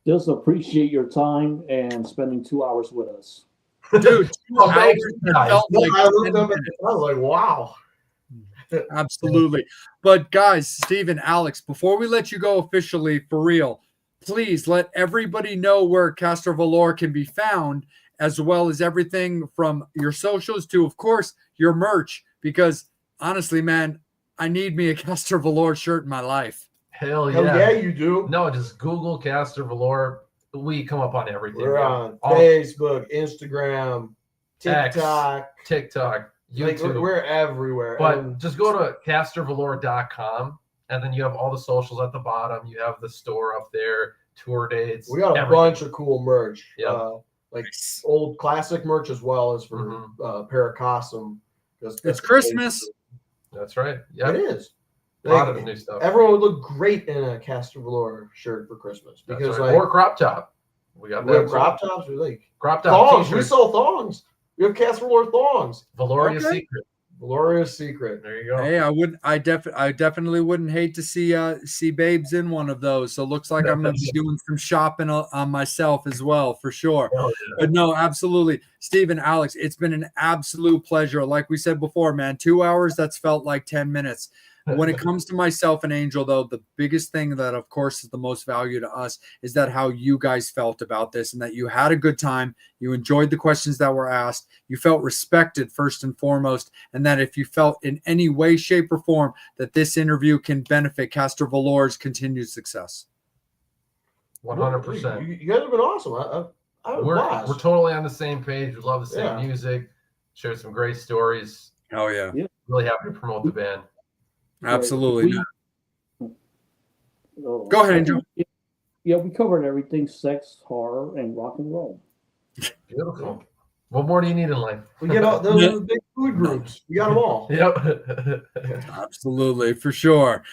Just appreciate your time and spending 2 hours with us. Dude, 2 hours felt like I looked up at the I was like, wow. Absolutely. But guys, Steven, Alex, before we let you go officially, for real, please let everybody know where CASTER VOLOR can be found, as well as everything from your socials to, of course, your merch. Because honestly, man, I need me a CASTER VOLOR shirt in my life. Hell yeah, you do. No, just Google CASTER VOLOR. We come up on everything. We're on Facebook, Instagram, TikTok, YouTube. Like, we're everywhere. But just go to castervalor.com, and then you have all the socials at the bottom. You have the store up there, tour dates. We got a bunch of cool merch. Yeah. Like old classic merch as well as for Paracosm. It's Christmas. That's right. Yeah, it is. A lot of new stuff. Everyone would look great in a CASTER VOLOR shirt for Christmas because or crop top. We got that. Crop tops. We like crop top thongs. T-shirts. We sell thongs. We have CASTER VOLOR thongs. Valoria's Secret. Valoria's Secret. There you go. Hey, I definitely wouldn't hate to see babes in one of those. So it looks like I'm gonna be doing some shopping on myself as well, for sure. Yeah. But no, absolutely, Steven, Alex, it's been an absolute pleasure. Like we said before, man, 2 hours, that's felt like 10 minutes. When it comes to myself and Angel, though, the biggest thing that, of course, is the most value to us is that how you guys felt about this, and that you had a good time, you enjoyed the questions that were asked, you felt respected first and foremost, and that if you felt in any way, shape, or form that this interview can benefit CASTER VOLOR's continued success. 100%. You guys have been awesome. We're totally on the same page. We love the same Yeah. music. Share some great stories. Oh yeah, Really happy to promote the band. absolutely. Go ahead, Angel. Yeah, we covered everything: sex, horror, and rock and roll. Beautiful. What more do you need in life? We get all those are the big food groups. We got them all. Yep. Absolutely, for sure.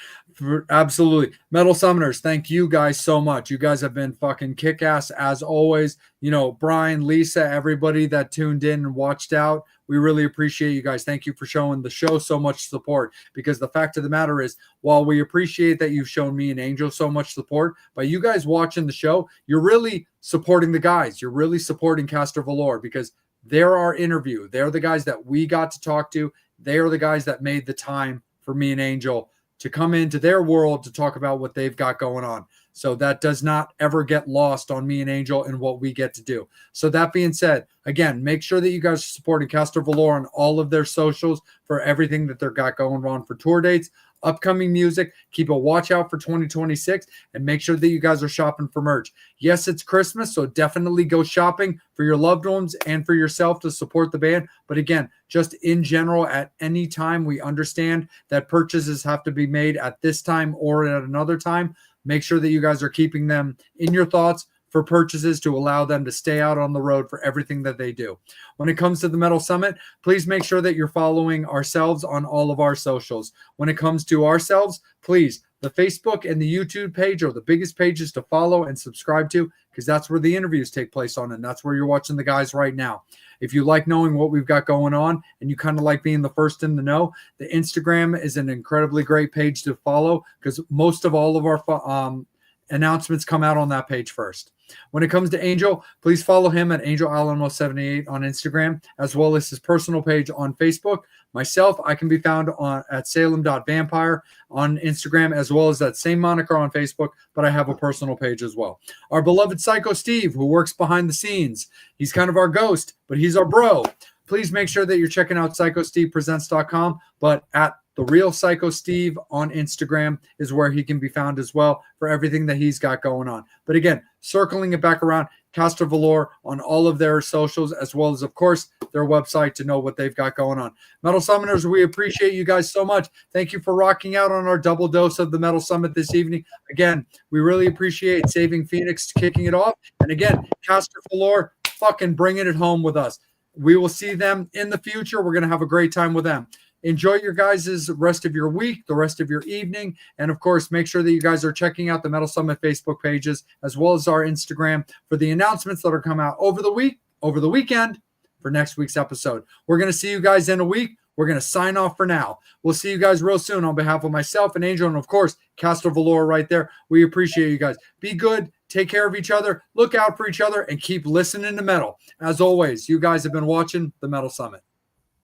Absolutely. Metal Summoners, thank you guys so much. You guys have been fucking kick-ass as always. You know, Brian, Lisa, everybody that tuned in and watched out, we really appreciate you guys. Thank you for showing the show so much support, because the fact of the matter is, while we appreciate that you've shown me and Angel so much support, by you guys watching the show, you're really supporting the guys. You're really supporting CASTER VOLOR, because they're our interview. They're the guys that we got to talk to. They are the guys that made the time for me and Angel to come into their world to talk about what they've got going on. So that does not ever get lost on me and Angel and what we get to do. So that being said, again, make sure that you guys are supporting CASTER VOLOR on all of their socials for everything that they've got going on for tour dates, upcoming music. Keep a watch out for 2026, and make sure that you guys are shopping for merch. Yes, it's Christmas, so definitely go shopping for your loved ones and for yourself to support the band. But again, just in general, at any time, we understand that purchases have to be made at this time or at another time. Make sure that you guys are keeping them in your thoughts for purchases to allow them to stay out on the road for everything that they do. When it comes to the Metal Summit, please make sure that you're following ourselves on all of our socials. When it comes to ourselves, please, the Facebook and the YouTube page are the biggest pages to follow and subscribe to, because that's where the interviews take place on, and that's where you're watching the guys right now. If you like knowing what we've got going on and you kind of like being the first in the know, the Instagram is an incredibly great page to follow, because most of all of our announcements come out on that page first. When it comes to Angel, please follow him at AngelAlamo78 on Instagram, as well as his personal page on Facebook. Myself, I can be found at Salem.vampire on Instagram, as well as that same moniker on Facebook, but I have a personal page as well. Our beloved Psycho Steve, who works behind the scenes. He's kind of our ghost, but he's our bro. Please make sure that you're checking out PsychoStevePresents.com, but at The Real Psycho Steve on Instagram is where he can be found as well for everything that he's got going on. But again, circling it back around, CASTER VOLOR on all of their socials, as well as, of course, their website to know what they've got going on. Metal Summoners, we appreciate you guys so much. Thank you for rocking out on our double dose of the Metal Summit this evening. Again, we really appreciate Saving Phoenix kicking it off. And again, CASTER VOLOR fucking bringing it home with us. We will see them in the future. We're going to have a great time with them. Enjoy your guys' rest of your week, the rest of your evening. And of course, make sure that you guys are checking out the Metal Summit Facebook pages, as well as our Instagram, for the announcements that are coming out over the weekend for next week's episode. We're going to see you guys in a week. We're going to sign off for now. We'll see you guys real soon on behalf of myself and Angel, and of course, CASTER VOLOR right there. We appreciate you guys. Be good. Take care of each other. Look out for each other and keep listening to metal. As always, you guys have been watching the Metal Summit.